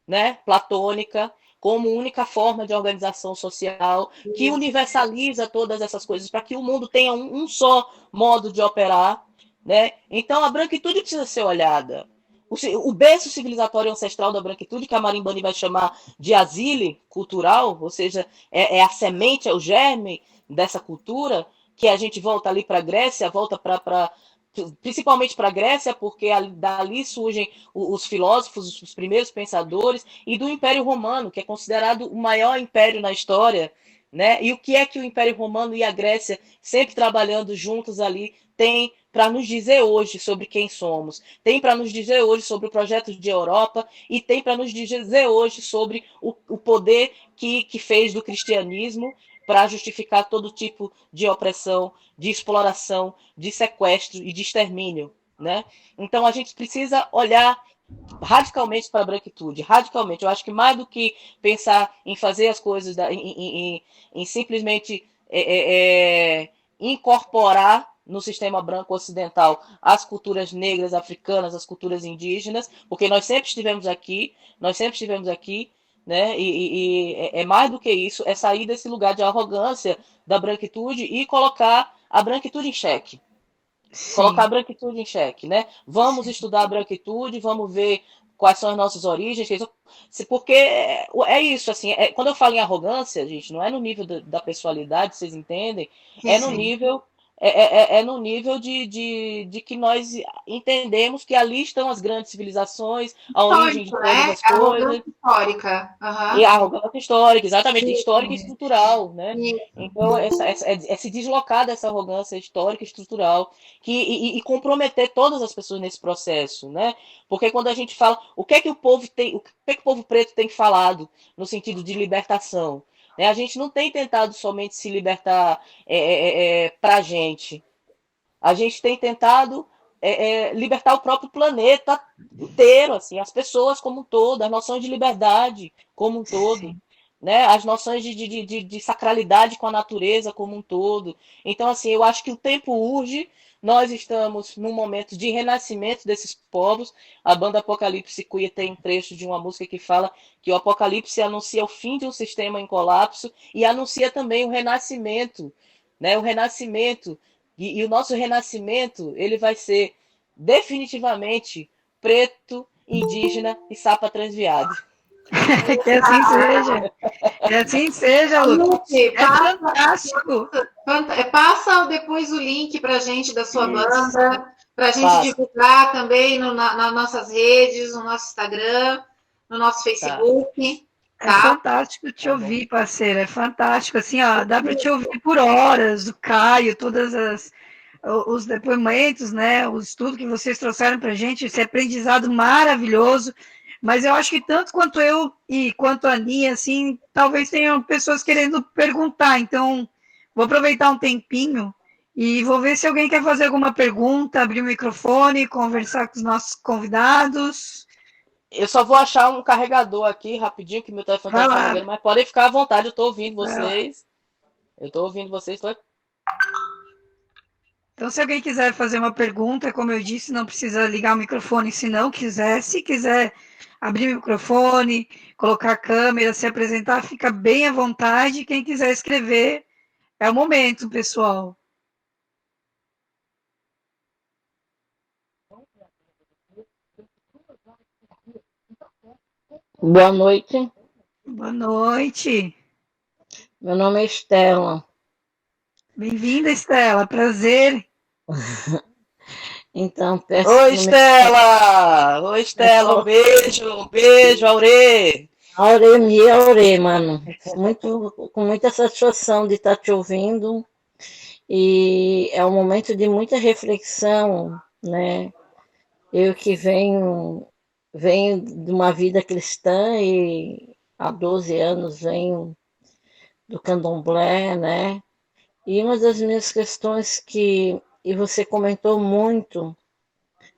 né, platônica, como única forma de organização social, que universaliza todas essas coisas, para que o mundo tenha um só modo de operar. Né? Então, a branquitude precisa ser olhada. O berço civilizatório ancestral da branquitude, que a Marimbani vai chamar de asile cultural, ou seja, é a semente, é o germe dessa cultura, que a gente volta ali para a Grécia, volta principalmente para a Grécia, porque dali surgem os filósofos, os primeiros pensadores, e do Império Romano, que é considerado o maior império na história. Né? E o que é que o Império Romano e a Grécia, sempre trabalhando juntos ali, tem para nos dizer hoje sobre quem somos, tem para nos dizer hoje sobre o projeto de Europa e tem para nos dizer hoje sobre o poder que fez do cristianismo para justificar todo tipo de opressão, de exploração, de sequestro e de extermínio. Né? Então a gente precisa olhar radicalmente para a branquitude, radicalmente. Eu acho que mais do que pensar em fazer as coisas, em simplesmente incorporar no sistema branco ocidental as culturas negras, africanas, as culturas indígenas, porque nós sempre estivemos aqui, né? E é mais do que isso, é sair desse lugar de arrogância da branquitude e colocar a branquitude em xeque. Sim. Colocar a branquitude em xeque, né? Vamos Sim. estudar a branquitude, vamos ver quais são as nossas origens, porque é isso, assim, quando eu falo em arrogância, gente, não é no nível da pessoalidade, vocês entendem? É no nível é no nível de que nós entendemos que ali estão as grandes civilizações, a origem de Histórico, todas né? as A coisas. arrogância histórica. E Aham. a arrogância histórica, exatamente, histórica e Isso, estrutural, né? isso. Então, é se deslocar dessa arrogância histórica e estrutural e comprometer todas as pessoas nesse processo, né? Porque quando a gente fala, o que é que o povo tem, o que é que o povo preto tem falado no sentido de libertação? Né? A gente não tem tentado somente se libertar para a gente. A gente tem tentado libertar o próprio planeta inteiro, assim, as pessoas como um todo, as noções de liberdade como um todo, né? As noções de sacralidade com a natureza como um todo. Então, assim, eu acho que o tempo urge, nós estamos num momento de renascimento desses povos. A banda Apocalipse Queer tem um trecho de uma música que fala que o Apocalipse anuncia o fim de um sistema em colapso e anuncia também o renascimento, né? O renascimento e o nosso renascimento, ele vai ser definitivamente preto, indígena e sapa transviado. Que assim seja. Que assim seja, Lu. Lupe, É fantástico. passa depois o link para a gente da sua Isso. banda, para a gente Passa. divulgar também nas nossas redes, no nosso Instagram, no nosso Facebook. É fantástico te ouvir, parceira. É fantástico. Assim, ó, dá para te ouvir por horas, o Caio, os depoimentos, né? O estudo que vocês trouxeram para a gente, esse aprendizado maravilhoso. Mas eu acho que tanto quanto eu e quanto a Aninha, assim, talvez tenham pessoas querendo perguntar. Então, vou aproveitar um tempinho e vou ver se alguém quer fazer alguma pergunta, abrir o microfone, conversar com os nossos convidados. Eu só vou achar um carregador aqui rapidinho, que meu telefone está carregando, mas podem ficar à vontade, eu estou ouvindo vocês. Eu estou ouvindo vocês. Então, se alguém quiser fazer uma pergunta, como eu disse, não precisa ligar o microfone se não quiser. Se quiser abrir o microfone, colocar a câmera, se apresentar, fica bem à vontade. Quem quiser escrever, é o momento, pessoal. Boa noite. Boa noite. Meu nome é Estela. Bem-vinda, Estela. Prazer. Então, peço Oi, Estela! Oi, Estela, um beijo, Aurê! Aurê, mano. Com muita satisfação de estar te ouvindo. E é um momento de muita reflexão, né? Eu que venho de uma vida cristã e há 12 anos venho do candomblé, né? E uma das minhas questões e você comentou muito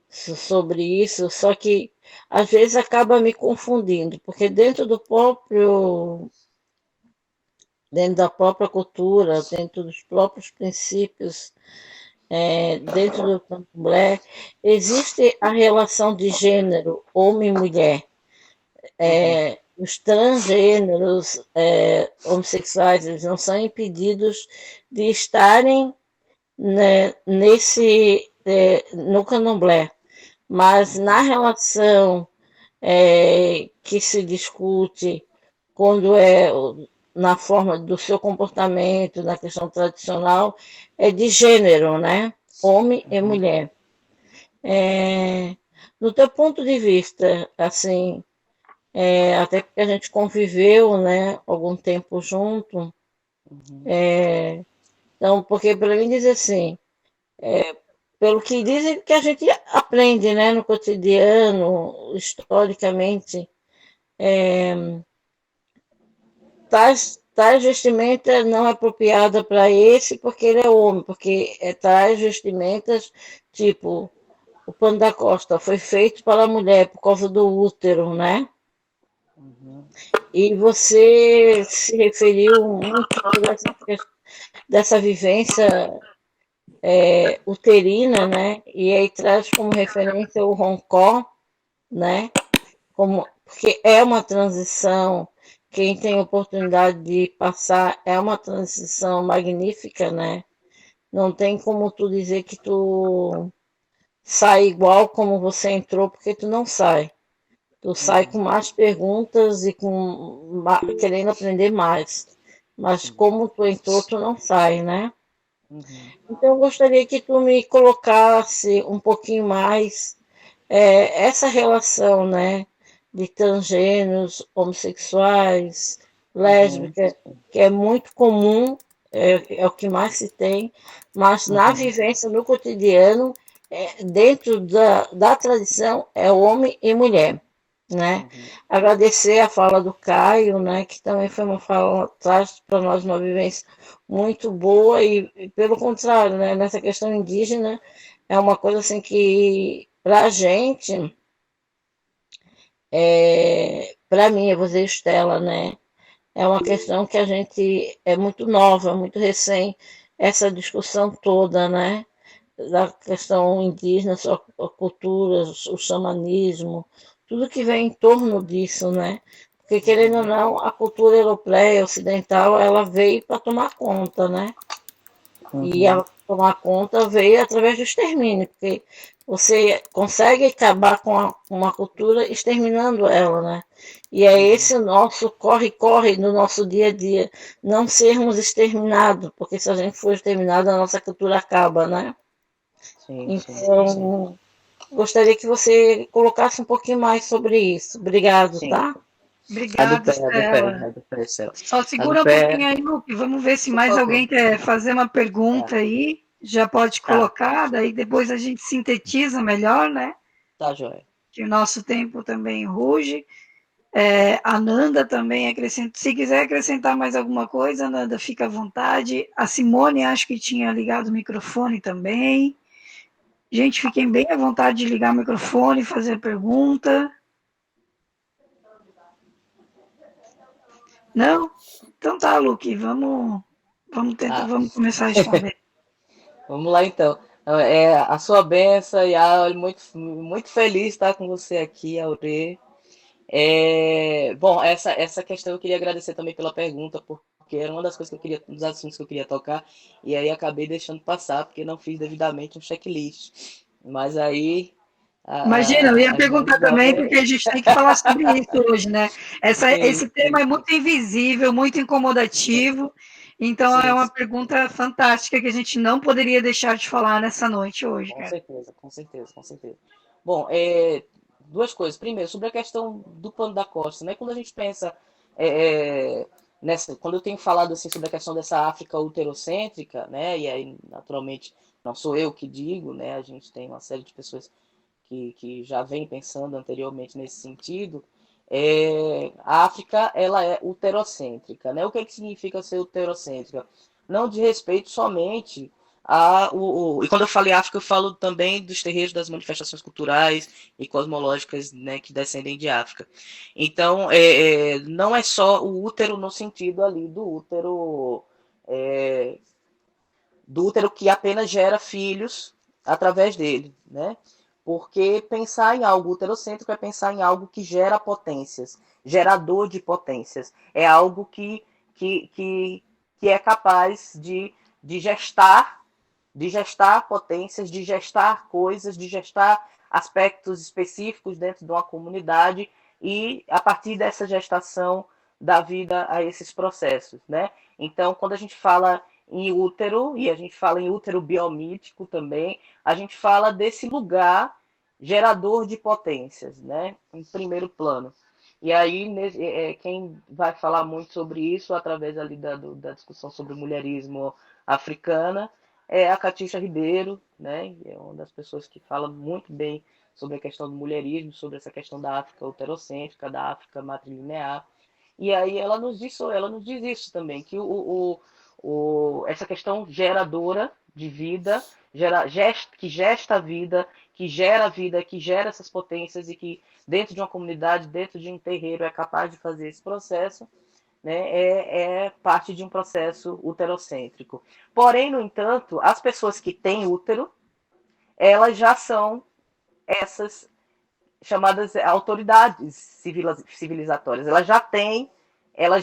sobre isso, só que às vezes acaba me confundindo, porque dentro da própria cultura, dentro dos próprios princípios, dentro do candomblé, existe a relação de gênero, homem e mulher. Os transgêneros homossexuais, eles não são impedidos de estarem, né, no candomblé. Mas na relação que se discute quando na forma do seu comportamento, na questão tradicional, é de gênero, né? Homem e mulher. No teu ponto de vista, assim, até porque a gente conviveu, né, algum tempo junto, então, porque para mim dizer assim, pelo que dizem que a gente aprende, né, no cotidiano, historicamente, tais vestimenta não é apropriada para esse porque ele é homem, porque tais vestimentas, tipo, o pano da costa foi feito para a mulher por causa do útero, né? E você se referiu muito dessa vivência uterina, né? E aí traz como referência o roncó, né? Porque é uma transição, quem tem oportunidade de passar, é uma transição magnífica, né? Não tem como tu dizer que tu sai igual como você entrou, porque tu não sai. Tu sai com mais perguntas e querendo aprender mais. Mas como tu entrou, tu não sai, né? Uhum. Então, eu gostaria que tu me colocasse um pouquinho mais essa relação, né, de transgêneros, homossexuais, Uhum. lésbicas, que é muito comum, é o que mais se tem, mas na Uhum. vivência, no cotidiano, dentro da tradição, é homem e mulher, né? Uhum. Agradecer a fala do Caio, né, que também foi uma fala, traz para nós uma vivência muito boa e pelo contrário, né, nessa questão indígena, é uma coisa assim que, para a gente, para mim, eu vou dizer Estela, né, é uma questão que a gente é muito nova, muito recém, essa discussão toda, né, da questão indígena, sua cultura, o xamanismo, tudo que vem em torno disso, né? Porque, querendo ou Uhum. não, a cultura europeia, ocidental, ela veio para tomar conta, né? E Uhum. ela tomar conta veio através do extermínio, porque você consegue acabar com uma cultura exterminando ela, né? E é Uhum. esse o nosso corre-corre no nosso dia a dia, não sermos exterminados, porque se a gente for exterminado, a nossa cultura acaba, né? Sim, sim, sim. Então, gostaria que você colocasse um pouquinho mais sobre isso. Obrigado, Sim. tá? Obrigada, Estela. A do pé, Céu. Só A do segura um pé, pouquinho aí, Lupe. Vamos ver se por mais favor. alguém quer fazer uma Tá, pergunta aí. Já pode tá, colocar, daí depois a gente sintetiza melhor, né? tá, joia. Que o nosso tempo também ruge. A Nanda também acrescenta. Se quiser acrescentar mais alguma coisa, Nanda, fica à vontade. A Simone, acho que tinha ligado o microfone também. Gente, fiquem bem à vontade de ligar o microfone, fazer pergunta. Não? Então tá, Luque, vamos tentar, Ah, vamos começar a responder. vamos lá então. A sua benção, e muito, muito feliz de estar com você aqui, Aure. Bom, essa questão eu queria agradecer também pela pergunta, porque era uma das coisas que eu queria, um dos assuntos que eu queria tocar, e aí acabei deixando passar, porque não fiz devidamente um checklist. Mas aí Imagina, eu ia a gente perguntar já também, vai. porque a gente tem que falar sobre isso hoje, né? Sim, Esse tema sim, é sim, muito invisível, muito incomodativo, então é sim, uma sim. pergunta fantástica que a gente não poderia deixar de falar nessa noite hoje, Com cara. certeza, com certeza, com certeza. Bom, duas coisas. Primeiro, sobre a questão do pano da costa, né? Quando a gente pensa quando eu tenho falado assim sobre a questão dessa África uterocêntrica, né? E aí, naturalmente, não sou eu que digo, né? A gente tem uma série de pessoas que já vem pensando anteriormente nesse sentido. A África, ela é uterocêntrica, né? O que significa ser uterocêntrica? Não de respeito somente e quando eu falo em África, eu falo também dos terreiros das manifestações culturais e cosmológicas, né, que descendem de África. Então, não é só o útero no sentido ali é, do útero que apenas gera filhos através dele, né? Porque pensar em algo uterocêntrico é pensar em algo que gera potências, gerador de potências. É algo que, que, que é capaz de gestar potências, de gestar coisas, de gestar aspectos específicos dentro de uma comunidade e, a partir dessa gestação, dar vida a esses processos, né? Então, quando a gente fala em útero, e a gente fala em útero biomítico também, a gente fala desse lugar gerador de potências, né? Em primeiro plano. E aí, quem vai falar muito sobre isso, através ali da discussão sobre o mulherismo africana, é a Catixa Ribeiro, né? É uma das pessoas que fala muito bem sobre a questão do mulherismo, sobre essa questão da África uterocêntrica, da África matrilinear. E aí ela nos diz isso também, que essa questão geradora de vida, que gesta a vida, que gera a vida, que gera essas potências e que dentro de uma comunidade, dentro de um terreiro é capaz de fazer esse processo, né, é parte de um processo uterocêntrico. Porém, no entanto, as pessoas que têm útero, elas já são essas chamadas autoridades civilizatórias. Elas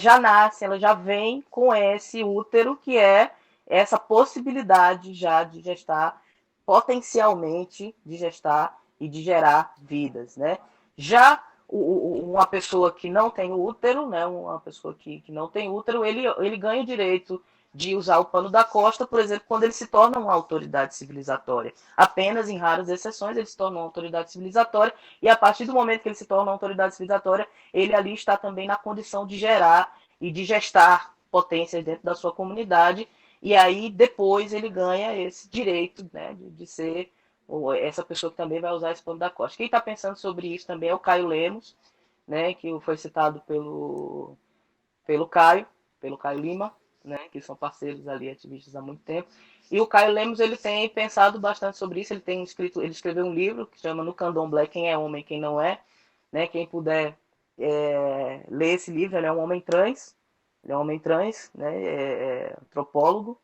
já nascem, elas já vêm com esse útero que é essa possibilidade já de gestar, potencialmente de gestar e de gerar vidas, né? Já uma pessoa que não tem útero, né, uma pessoa que não tem útero, ele ganha o direito de usar o pano da costa, por exemplo, quando ele se torna uma autoridade civilizatória. Apenas em raras exceções ele se torna uma autoridade civilizatória, e a partir do momento que ele se torna uma autoridade civilizatória, ele ali está também na condição de gerar e de gestar potências dentro da sua comunidade, e aí depois ele ganha esse direito, né, de ser essa pessoa que também vai usar esse pano da costa. Quem está pensando sobre isso também é o Caio Lemos, né, que foi citado pelo Caio Lima, né, que são parceiros ali, ativistas há muito tempo. E o Caio Lemos, ele tem pensado bastante sobre isso, ele escreveu um livro que chama No Candomblé, Quem é Homem, Quem Não É, né, quem puder ler esse livro, ele é um homem trans, né, antropólogo,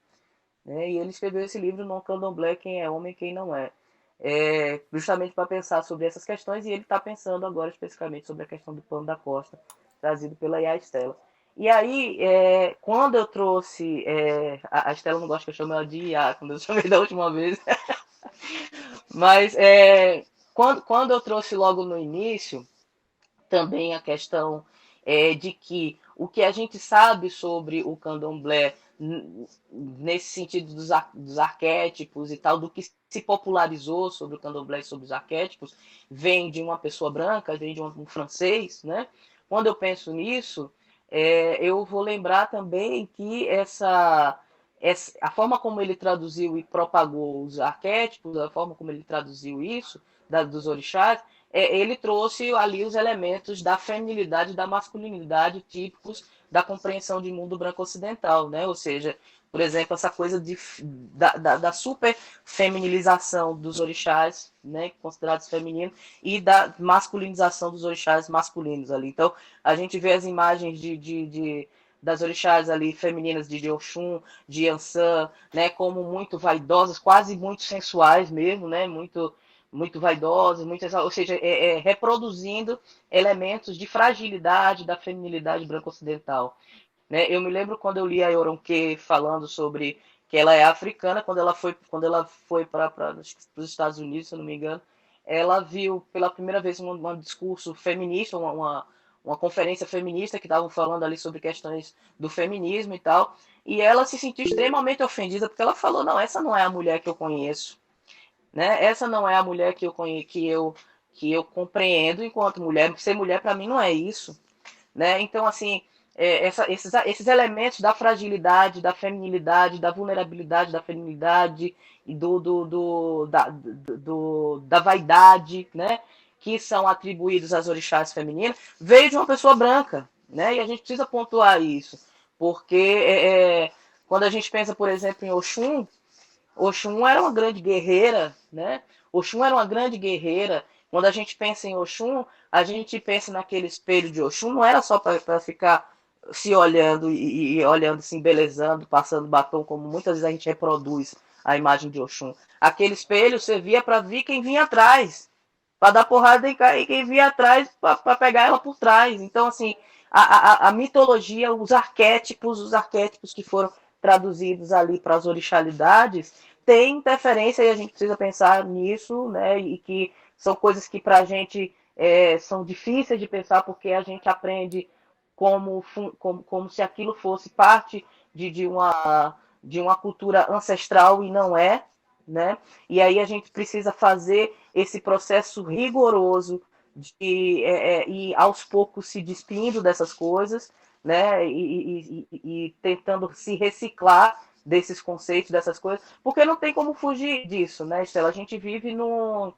né, e ele escreveu esse livro No Candomblé, Quem é Homem, Quem Não É, justamente para pensar sobre essas questões, e ele está pensando agora especificamente sobre a questão do pano da costa, trazido pela Iá Estela. E aí, quando eu trouxe, a Estela não gosta que eu chame ela de Iá, quando eu chamei da última vez, mas quando eu trouxe logo no início, também a questão de que o que a gente sabe sobre o candomblé, nesse sentido dos arquétipos e tal, do que se popularizou sobre o candomblé e sobre os arquétipos, vem de uma pessoa branca, vem de um francês, né? Quando eu penso nisso, eu vou lembrar também que a forma como ele traduziu e propagou os arquétipos, a forma como ele traduziu isso, dos orixás, ele trouxe ali os elementos da feminilidade e da masculinidade típicos da compreensão de mundo branco ocidental, né? Ou seja, por exemplo, essa coisa da super feminilização dos orixás, né, considerados femininos, e da masculinização dos orixás masculinos ali. Então, a gente vê as imagens das orixás ali femininas de Oxum, de Yansan, né, como muito vaidosas, quase muito sensuais mesmo, né, muito vaidosas, ou seja, reproduzindo elementos de fragilidade da feminilidade branco-ocidental. Né? Eu me lembro quando eu li a Yoronke falando sobre que ela é africana, quando ela foi para os Estados Unidos, se eu não me engano, ela viu pela primeira vez um discurso feminista, uma conferência feminista que estavam falando ali sobre questões do feminismo e tal, e ela se sentiu extremamente ofendida, porque ela falou, não, essa não é a mulher que eu conheço, né? Essa não é a mulher que eu compreendo enquanto mulher. Ser mulher para mim não é isso, né? Então, assim, esses elementos da fragilidade, da feminilidade, da vulnerabilidade da feminilidade e da vaidade, né? Que são atribuídos às orixás femininas, veio de uma pessoa branca, né? E a gente precisa pontuar isso, porque quando a gente pensa, por exemplo, em Oxum era uma grande guerreira, né? Oxum era uma grande guerreira. Quando a gente pensa em Oxum, a gente pensa naquele espelho de Oxum, não era só para ficar se olhando e olhando, se embelezando, passando batom, como muitas vezes a gente reproduz a imagem de Oxum. Aquele espelho servia para ver quem vinha atrás, para dar porrada em quem vinha atrás, para pegar ela por trás. Então, assim, a mitologia, os arquétipos que foram traduzidos ali para as orixalidades, tem interferência e a gente precisa pensar nisso, né? E que são coisas que para a gente são difíceis de pensar, porque a gente aprende como se aquilo fosse parte de uma cultura ancestral e não é, né? E aí a gente precisa fazer esse processo rigoroso de ir aos poucos se despindo dessas coisas, né? E tentando se reciclar desses conceitos, dessas coisas, porque não tem como fugir disso, né, Estela? A gente vive no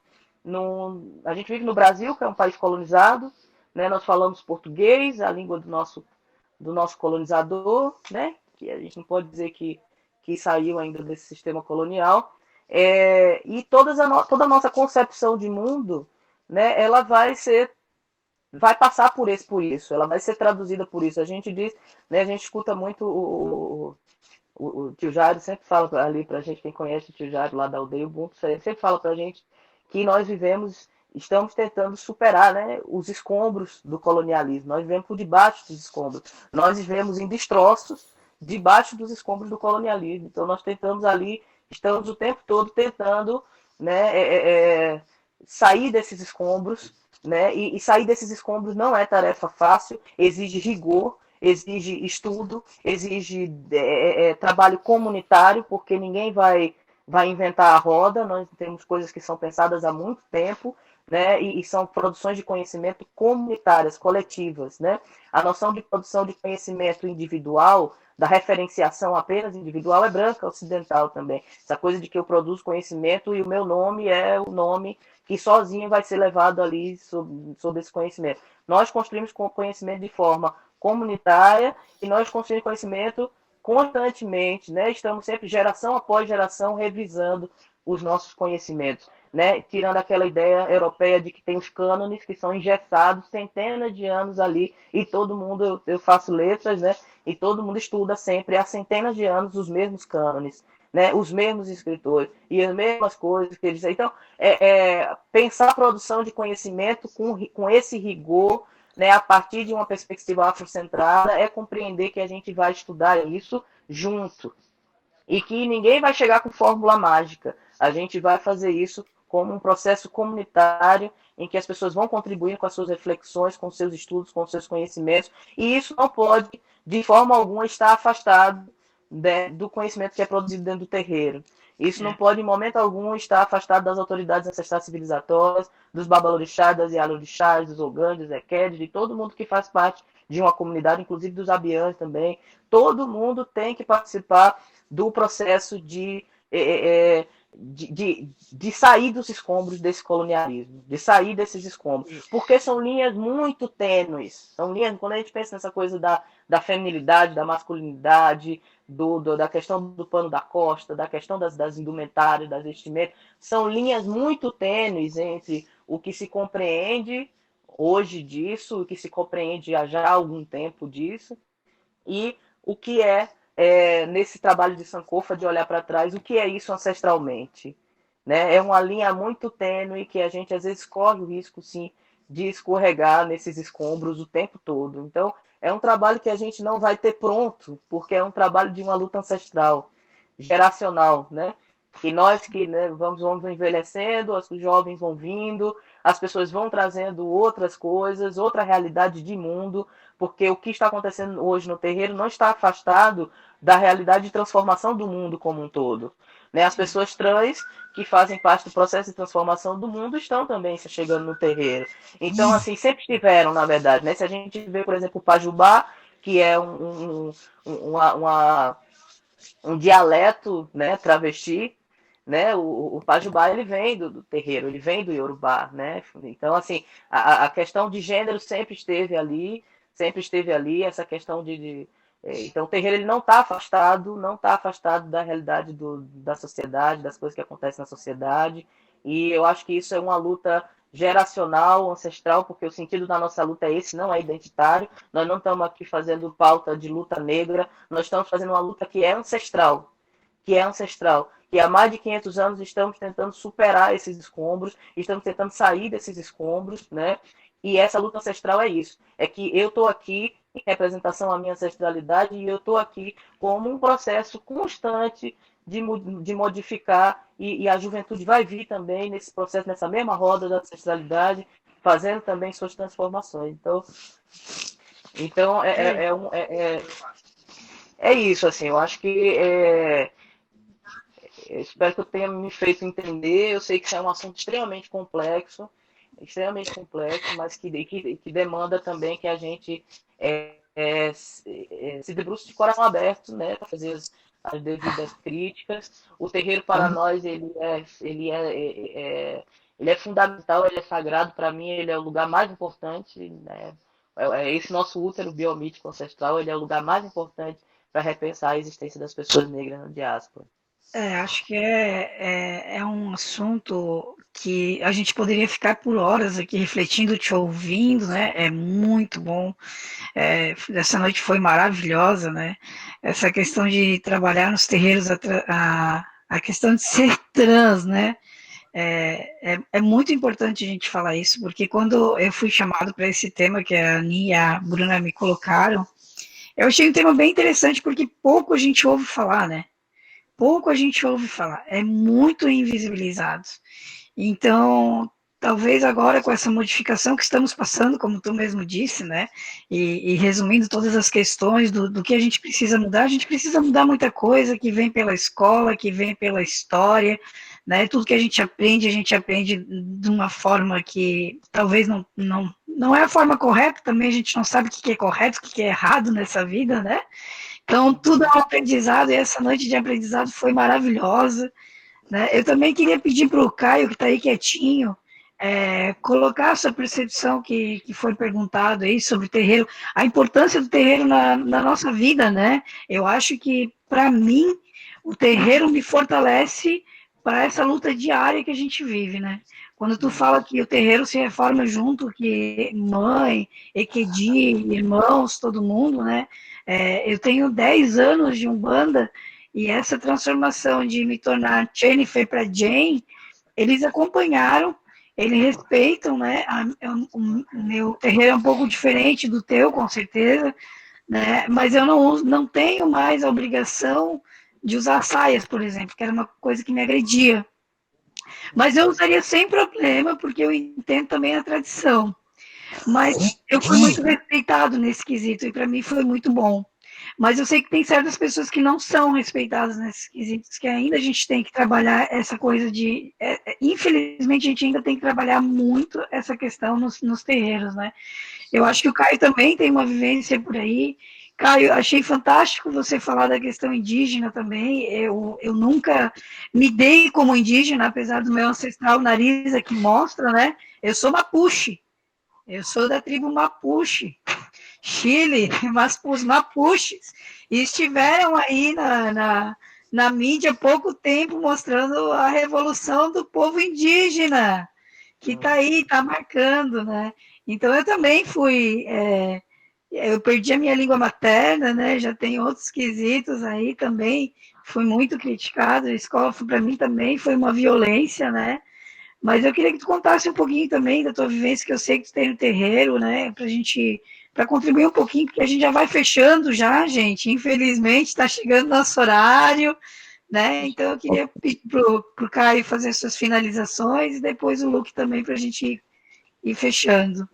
Brasil, que é um país colonizado, né? Nós falamos português, a língua do nosso colonizador, né? Que a gente não pode dizer que saiu ainda desse sistema colonial, e toda a nossa concepção de mundo, né? Ela vai passar por isso, ela vai ser traduzida por isso. A gente diz, né? A gente escuta muito o tio Jário sempre fala ali pra gente, quem conhece o tio Jário lá da aldeia Ubuntu, sempre fala pra gente que nós estamos tentando superar, né, os escombros do colonialismo. Nós vivemos por debaixo dos escombros. Nós vivemos em destroços debaixo dos escombros do colonialismo. Então nós estamos o tempo todo tentando, né, sair desses escombros, né, e sair desses escombros não é tarefa fácil, exige rigor, exige estudo, exige trabalho comunitário, porque ninguém vai inventar a roda, nós temos coisas que são pensadas há muito tempo, né, e são produções de conhecimento comunitárias, coletivas, né? A noção de produção de conhecimento individual, da referenciação apenas individual, é branca, ocidental também. Essa coisa de que eu produzo conhecimento e o meu nome é o nome que sozinho vai ser levado ali sobre esse conhecimento. Nós construímos conhecimento de forma comunitária e nós construímos conhecimento constantemente, né? Estamos sempre, geração após geração, revisando os nossos conhecimentos, né? Tirando aquela ideia europeia de que tem os cânones que são engessados centenas de anos ali e todo mundo, eu faço letras, né? E todo mundo estuda sempre há centenas de anos os mesmos cânones, né? Os mesmos escritores e as mesmas coisas que eles. Então, pensar a produção de conhecimento com esse rigor, né, a partir de uma perspectiva afrocentrada, é compreender que a gente vai estudar isso junto e que ninguém vai chegar com fórmula mágica. A gente vai fazer isso como um processo comunitário em que as pessoas vão contribuir com as suas reflexões, com seus estudos, com seus conhecimentos, e isso não pode, de forma alguma, estar afastado do conhecimento que é produzido dentro do terreiro. Isso não pode, em momento algum, estar afastado das autoridades ancestrais civilizatórias, dos babalorixás, das ialorixás, dos ogãs, dos equedes, de todo mundo que faz parte de uma comunidade, inclusive dos abiãs também. Todo mundo tem que participar do processo de sair dos escombros desse colonialismo, de sair desses escombros, porque são linhas muito tênues, são linhas, quando a gente pensa nessa coisa da feminilidade, da masculinidade, da questão do pano da costa, da questão das indumentárias, das vestimentas, são linhas muito tênues entre o que se compreende hoje disso, o que se compreende já há algum tempo disso, e o que nesse trabalho de Sankofa, de olhar para trás, o que é isso ancestralmente. Né? É uma linha muito tênue que a gente às vezes corre o risco, sim, de escorregar nesses escombros o tempo todo. Então, é um trabalho que a gente não vai ter pronto, porque é um trabalho de uma luta ancestral, geracional, né? E nós que, né, vamos envelhecendo, os jovens vão vindo, as pessoas vão trazendo outras coisas, outra realidade de mundo, porque o que está acontecendo hoje no terreiro não está afastado da realidade de transformação do mundo como um todo. Né? As pessoas trans que fazem parte do processo de transformação do mundo estão também chegando no terreiro. Então, assim, sempre estiveram, na verdade. Né? Se a gente vê, por exemplo, o Pajubá, que é um dialeto, né, travesti, né? O Pajubá, ele vem do terreiro, ele vem do Yorubá, né? Então, assim, a questão de gênero sempre esteve ali, essa questão então, o terreiro ele não está afastado da realidade da sociedade, das coisas que acontecem na sociedade, e eu acho que isso é uma luta geracional, ancestral, porque o sentido da nossa luta é esse, não é identitário. Nós não estamos aqui fazendo pauta de luta negra, nós estamos fazendo uma luta que é ancestral, que há mais de 500 anos estamos tentando superar esses escombros, estamos tentando sair desses escombros, né? E essa luta ancestral é isso, é que eu estou aqui em representação à minha ancestralidade e eu estou aqui como um processo constante de modificar, e a juventude vai vir também nesse processo, nessa mesma roda da ancestralidade, fazendo também suas transformações. Então é isso, assim, eu acho que eu espero que eu tenha me feito entender. Eu sei que isso é um assunto extremamente complexo, mas que demanda também que a gente se debruce de coração aberto, né, para fazer as devidas críticas. O terreiro para nós ele é fundamental, ele é sagrado. Para mim, ele é o lugar mais importante, né? Esse nosso útero biomítico ancestral, ele é o lugar mais importante para repensar a existência das pessoas negras na diáspora. Acho que é um assunto que a gente poderia ficar por horas aqui refletindo, te ouvindo, né? É muito bom. Essa noite foi maravilhosa, né? Essa questão de trabalhar nos terreiros, a questão de ser trans, né? É muito importante a gente falar isso, porque quando eu fui chamado para esse tema que a Ani e a Bruna me colocaram, eu achei um tema bem interessante, porque pouco a gente ouve falar, né? Pouco a gente ouve falar, é muito invisibilizado. Então, talvez agora com essa modificação que estamos passando, como tu mesmo disse, né, e resumindo todas as questões do que a gente precisa mudar muita coisa que vem pela escola, que vem pela história, né, tudo que a gente aprende de uma forma que talvez não é a forma correta, também a gente não sabe o que é correto, o que é errado nessa vida, né, então tudo é um aprendizado, e essa noite de aprendizado foi maravilhosa, né? Eu também queria pedir para o Caio, que está aí quietinho, colocar essa percepção que foi perguntado aí sobre o terreiro, a importância do terreiro na nossa vida, né? Eu acho que, para mim, o terreiro me fortalece para essa luta diária que a gente vive, né? Quando tu fala que o terreiro se reforma junto, que mãe, Equedi, irmãos, todo mundo, né? Eu tenho 10 anos de Umbanda, e essa transformação de me tornar Jennifer para Jane, eles acompanharam, eles respeitam, né? O meu terreiro é um pouco diferente do teu, com certeza, né? Mas eu não tenho mais a obrigação de usar saias, por exemplo, que era uma coisa que me agredia. Mas eu usaria sem problema, porque eu entendo também a tradição. Mas eu fui muito respeitado nesse quesito, e para mim foi muito bom. Mas eu sei que tem certas pessoas que não são respeitadas nesses quesitos, que ainda a gente tem que trabalhar essa coisa de. Infelizmente, a gente ainda tem que trabalhar muito essa questão nos terreiros, né? Eu acho que o Caio também tem uma vivência por aí. Caio, achei fantástico você falar da questão indígena também. Eu nunca me dei como indígena, apesar do meu ancestral nariz aqui mostra, né? Eu sou Mapuche. Eu sou da tribo Mapuche, Chile, mas os Mapuches estiveram aí na mídia há pouco tempo mostrando a revolução do povo indígena, que está aí, está marcando, né? Então eu também fui, eu perdi a minha língua materna, né? Já tem outros quesitos aí também, fui muito criticado, a escola para mim também foi uma violência, né? Mas eu queria que tu contasse um pouquinho também da tua vivência, que eu sei que tu tem no terreiro, né? Para contribuir um pouquinho, porque a gente já vai fechando já, gente. Infelizmente, está chegando nosso horário, né? Então eu queria pedir pro Caio fazer suas finalizações e depois o Luke também para a gente ir fechando.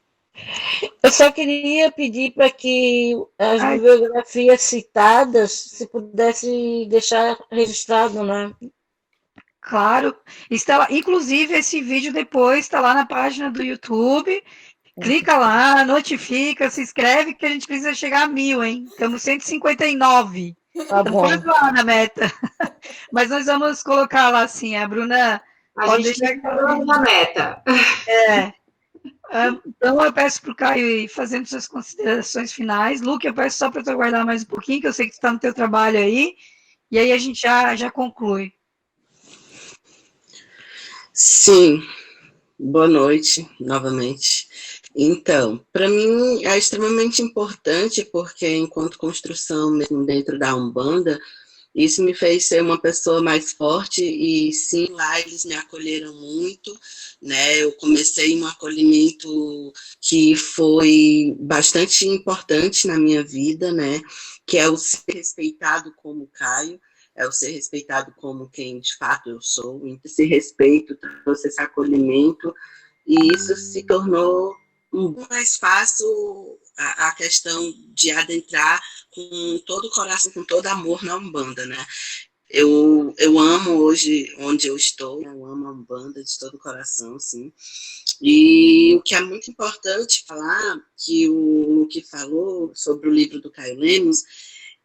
Eu só queria pedir para que as bibliografias citadas, se pudesse deixar registrado, né? Claro, está lá, inclusive esse vídeo depois está lá na página do YouTube. Clica lá, notifica, se inscreve, que a gente precisa chegar a 1000, hein? Estamos 159. Tá bom. Estamos lá na meta. Mas nós vamos colocar lá assim, a Bruna. A gente está na meta. Então eu peço para o Caio ir fazendo suas considerações finais. Luke, eu peço só para tu aguardar mais um pouquinho, que eu sei que tu está no teu trabalho aí. E aí a gente já conclui. Sim, boa noite novamente. Então, para mim é extremamente importante, porque enquanto construção mesmo dentro da Umbanda, isso me fez ser uma pessoa mais forte, e sim, lá eles me acolheram muito, né? Eu comecei um acolhimento que foi bastante importante na minha vida, né? Que é o ser respeitado como Caio, é o ser respeitado como quem de fato eu sou. Esse respeito trouxe esse acolhimento, e isso se tornou mais fácil a questão de adentrar com todo o coração, com todo amor na Umbanda, né? Eu amo hoje onde eu estou, eu amo a Umbanda de todo o coração, sim. E o que é muito importante falar, que o que falou sobre o livro do Caio Lemos,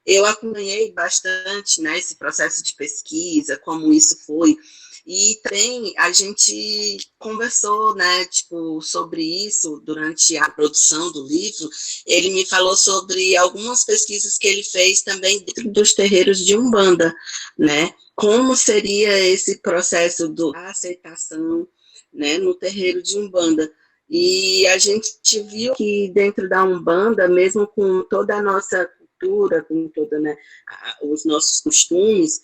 eu acompanhei bastante, né, esse processo de pesquisa, como isso foi, e também a gente conversou, né, tipo, sobre isso durante a produção do livro. Ele me falou sobre algumas pesquisas que ele fez também dentro dos terreiros de Umbanda, né, como seria esse processo da aceitação, né, no terreiro de Umbanda. E a gente viu que dentro da Umbanda, mesmo com toda a nossa cultura, com toda, né, os nossos costumes,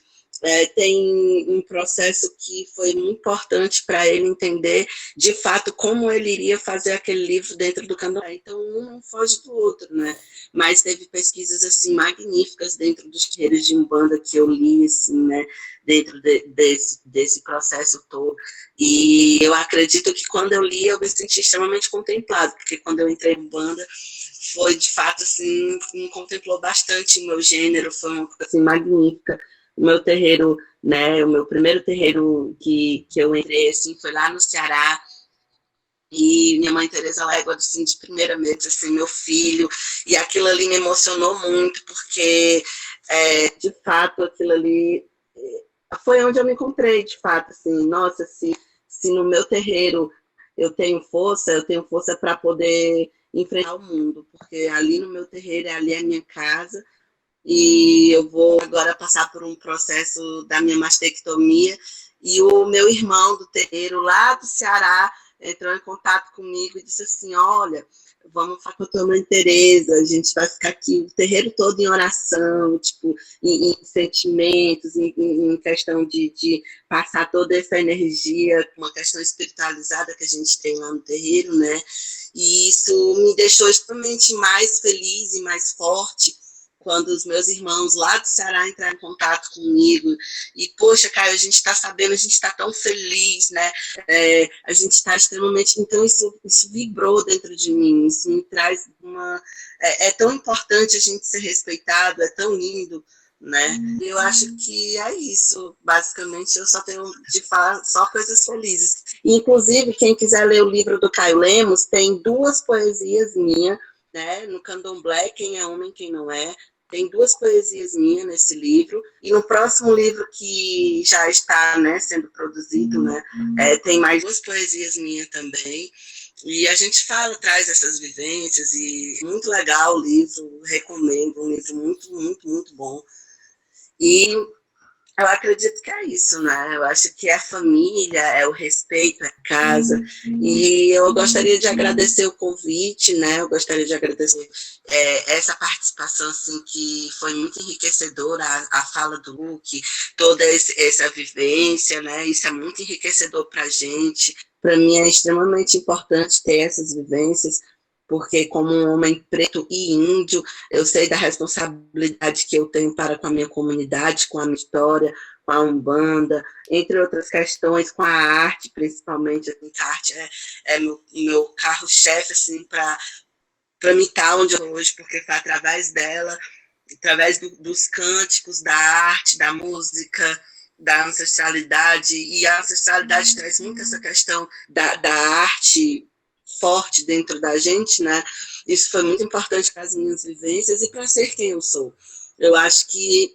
tem um processo que foi muito importante para ele entender, de fato, como ele iria fazer aquele livro dentro do candomblé. Então, um não foge do outro, né? Mas teve pesquisas, assim, magníficas dentro dos terreiros de Umbanda que eu li, assim, né? Dentro desse processo todo. E eu acredito que quando eu li, eu me senti extremamente contemplado, porque quando eu entrei em Umbanda, foi, de fato, assim, me contemplou bastante o meu gênero, foi uma coisa, assim, magnífica. O meu terreiro, né, o meu primeiro terreiro que eu entrei, assim, foi lá no Ceará, e minha mãe Tereza Légua, assim, de primeira vez, assim, meu filho, e aquilo ali me emocionou muito, porque, de fato, aquilo ali foi onde eu me encontrei, de fato, assim, nossa, se no meu terreiro eu tenho força para poder enfrentar o mundo, porque ali no meu terreiro, ali é a minha casa, e eu vou agora passar por um processo da minha mastectomia, e o meu irmão do terreiro lá do Ceará entrou em contato comigo e disse assim, olha, vamos falar com a tua mãe Tereza, a gente vai ficar aqui o terreiro todo em oração, tipo, em sentimentos, em questão de passar toda essa energia, uma questão espiritualizada que a gente tem lá no terreiro, né? E isso me deixou extremamente mais feliz e mais forte, quando os meus irmãos lá do Ceará entraram em contato comigo, e, poxa, Caio, a gente está sabendo, a gente está tão feliz, né, a gente está extremamente, então isso vibrou dentro de mim, isso me traz é tão importante a gente ser respeitado, é tão lindo, né, eu acho que é isso, basicamente, eu só tenho de falar só coisas felizes, inclusive, quem quiser ler o livro do Caio Lemos, tem 2 poesias minhas, né, no Candomblé, Quem é Homem, Quem Não É, tem 2 poesias minhas nesse livro, e no próximo livro que já está, né, sendo produzido, né, tem mais 2 poesias minhas também, e a gente traz essas vivências, e muito legal o livro, recomendo, um livro muito, muito, muito bom. E eu acredito que é isso, né? Eu acho que é a família, é o respeito, é a casa. E eu gostaria de agradecer o convite, né? Eu gostaria de agradecer essa participação, assim, que foi muito enriquecedora, a fala do Luke, toda essa vivência, né? Isso é muito enriquecedor para a gente. Para mim é extremamente importante ter essas vivências, porque como um homem preto e índio, eu sei da responsabilidade que eu tenho para com a minha comunidade, com a minha história, com a Umbanda, entre outras questões, com a arte, principalmente, assim, a arte é meu carro-chefe, assim, para me estar onde eu estou hoje, porque foi através dela, através dos cânticos, da arte, da música, da ancestralidade, e a ancestralidade traz muito essa questão da arte forte dentro da gente, né? Isso foi muito importante para as minhas vivências e para ser quem eu sou. Eu acho que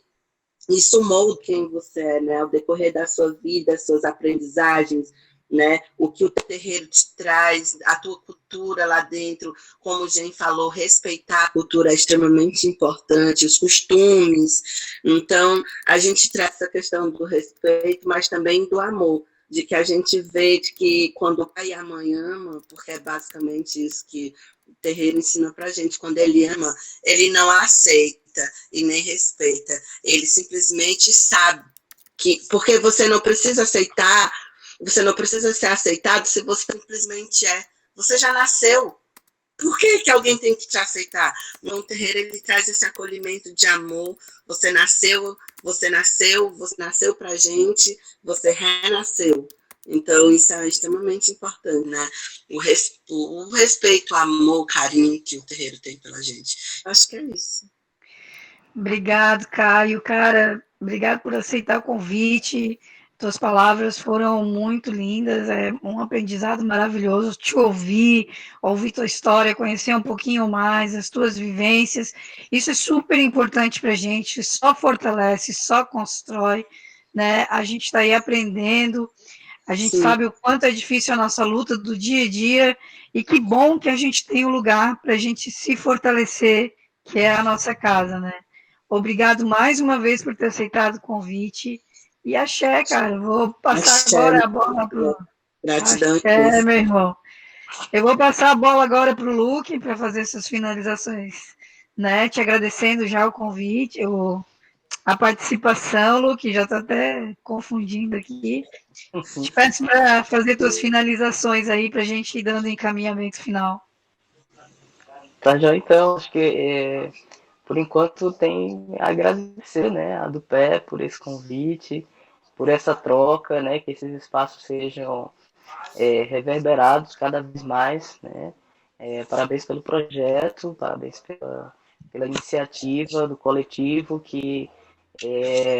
isso molda quem você é, né? Ao decorrer da sua vida, as suas aprendizagens, né? O que o terreiro te traz, a tua cultura lá dentro, como o Jen falou, respeitar a cultura é extremamente importante, os costumes. Então, a gente traz essa questão do respeito, mas também do amor, de que a gente vê de que quando o pai e a mãe amam, porque é basicamente isso que o terreiro ensina pra gente, quando ele ama, ele não aceita e nem respeita, ele simplesmente sabe que, porque você não precisa aceitar, você não precisa ser aceitado se você simplesmente você já nasceu. Por que alguém tem que te aceitar? No terreiro ele traz esse acolhimento de amor. Você nasceu pra gente, você renasceu. Então, isso é extremamente importante, né? O respeito, o amor, o carinho que o terreiro tem pela gente. Acho que é isso. Obrigado, Caio. Cara, obrigado por aceitar o convite. Tuas palavras foram muito lindas, é um aprendizado maravilhoso te ouvir tua história, conhecer um pouquinho mais as tuas vivências. Isso é super importante para a gente, só fortalece, só constrói, né? A gente está aí aprendendo, a gente Sim. sabe o quanto é difícil a nossa luta do dia a dia, e que bom que a gente tem um lugar para a gente se fortalecer, que é a nossa casa, né? Obrigado mais uma vez por ter aceitado o convite. E axé, cara. Vou passar Axé, agora a bola para o. gratidão. Axé, meu irmão. Eu vou passar a bola agora para o Luke para fazer suas finalizações, né? Te agradecendo já o convite, a participação, Lu, que já está até confundindo aqui. Te peço para fazer tuas finalizações aí, para a gente ir dando encaminhamento final. Tá, já então, acho que por enquanto tem a agradecer, né, a do Pé por esse convite, por essa troca, né, que esses espaços sejam reverberados cada vez mais, né. Parabéns pelo projeto, parabéns pela iniciativa do coletivo que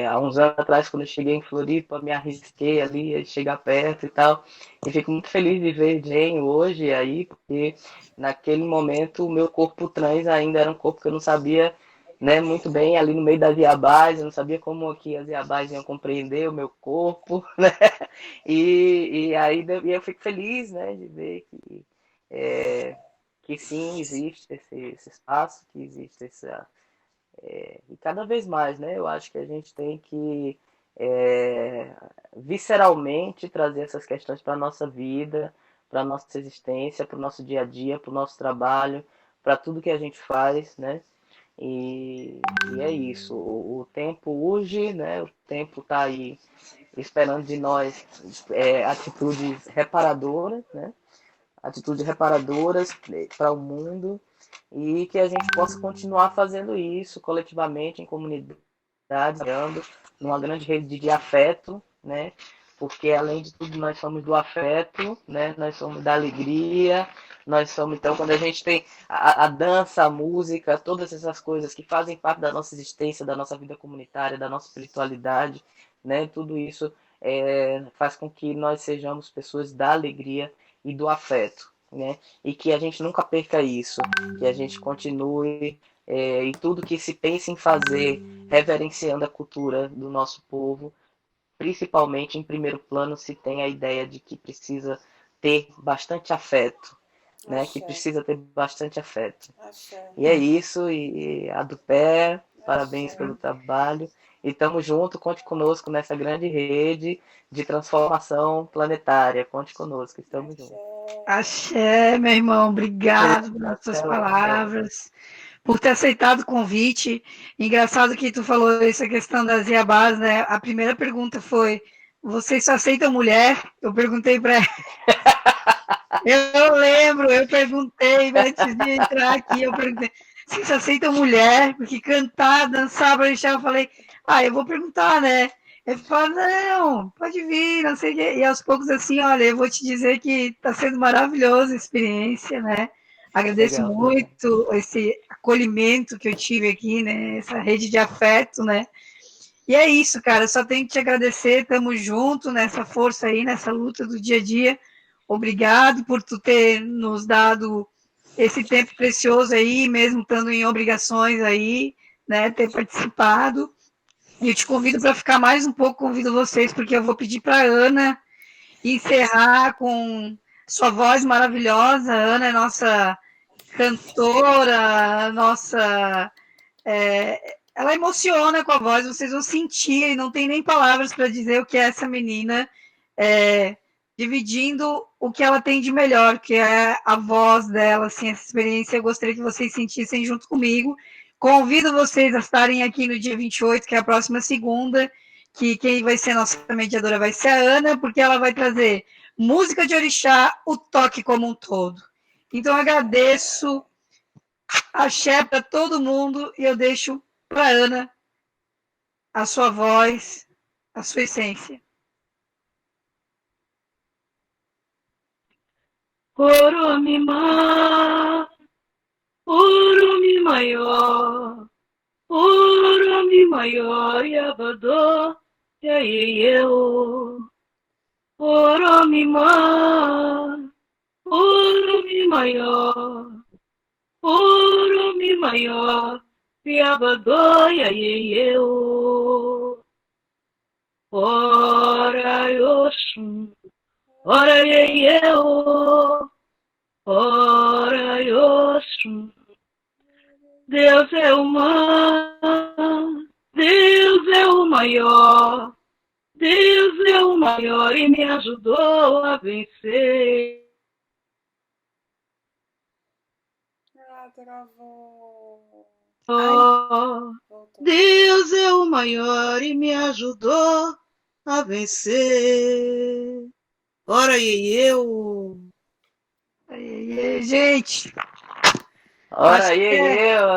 há uns anos atrás, quando eu cheguei em Floripa, me arrisquei ali a chegar perto e tal. E fico muito feliz de ver Jane hoje aí, porque naquele momento o meu corpo trans ainda era um corpo que eu não sabia, né, muito bem ali no meio das iabás, eu não sabia como que as iabás iam compreender o meu corpo, né? E aí eu fico feliz, né, de ver que sim, existe esse espaço, que existe essa e cada vez mais, né? Eu acho que a gente tem que visceralmente trazer essas questões para a nossa vida, para a nossa existência, para o nosso dia a dia, para o nosso trabalho, para tudo que a gente faz, né? E é isso. O tempo urge, né? O tempo está aí esperando de nós atitudes reparadoras, né? Atitudes reparadoras para o mundo e que a gente possa continuar fazendo isso coletivamente, em comunidade, trabalhando numa grande rede de afeto, né? Porque além de tudo nós somos do afeto, né? Nós somos da alegria, nós somos então quando a gente tem a dança, a música, todas essas coisas que fazem parte da nossa existência, da nossa vida comunitária, da nossa espiritualidade, né? Tudo isso faz com que nós sejamos pessoas da alegria e do afeto, né? E que a gente nunca perca isso, que a gente continue e tudo que se pensa em fazer, reverenciando a cultura do nosso povo, principalmente em primeiro plano se tem a ideia de que precisa ter bastante afeto, né? Que precisa ter bastante afeto. E é isso, e a do Pé, parabéns pelo trabalho. E estamos juntos, conte conosco nessa grande rede de transformação planetária. Conte conosco, estamos juntos. Axé, meu irmão, obrigado pelas suas palavras, por ter aceitado o convite. Engraçado que tu falou essa questão das iabás, né? A primeira pergunta foi: vocês só aceitam mulher? Eu perguntei para ela. Eu lembro, eu perguntei antes de entrar aqui, eu perguntei: vocês só aceitam mulher? Porque cantar, dançar, deixar, eu falei: eu vou perguntar, né? Ele falou: não, pode vir, não sei o quê. E aos poucos, assim, olha, eu vou te dizer que está sendo maravilhosa a experiência, né? Agradeço muito esse acolhimento que eu tive aqui, né? Essa rede de afeto, né? E é isso, cara, só tenho que te agradecer, estamos juntos nessa força aí, nessa luta do dia a dia. Obrigado por tu ter nos dado esse tempo precioso aí, mesmo estando em obrigações aí, né, ter participado. E eu te convido para ficar mais um pouco, convido vocês, porque eu vou pedir para a Ana encerrar com sua voz maravilhosa. A Ana é nossa cantora, nossa... ela emociona com a voz, vocês vão sentir, e não tem nem palavras para dizer o que é essa menina dividindo o que ela tem de melhor, que é a voz dela, assim, essa experiência eu gostaria que vocês sentissem junto comigo. Convido vocês a estarem aqui no dia 28, que é a próxima segunda, que quem vai ser a nossa mediadora vai ser a Ana, porque ela vai trazer música de orixá, o toque como um todo. Então, agradeço, axé para todo mundo, e eu deixo para a Ana a sua voz, a sua essência. Oromimá, Oromi maior, Oromi maior, Yabadô, Yaieu. Oromimá, Oromi maior, Oromi maior, Yabadô, Yaieu. Ora Yoshum, ora Yaieu. Ora Yoshum, Deus é o maior, Deus é o maior, Deus é o maior e me ajudou a vencer. Travou. Deus é o maior e me ajudou a vencer. Ora, e eu. Gente. Ora, eu.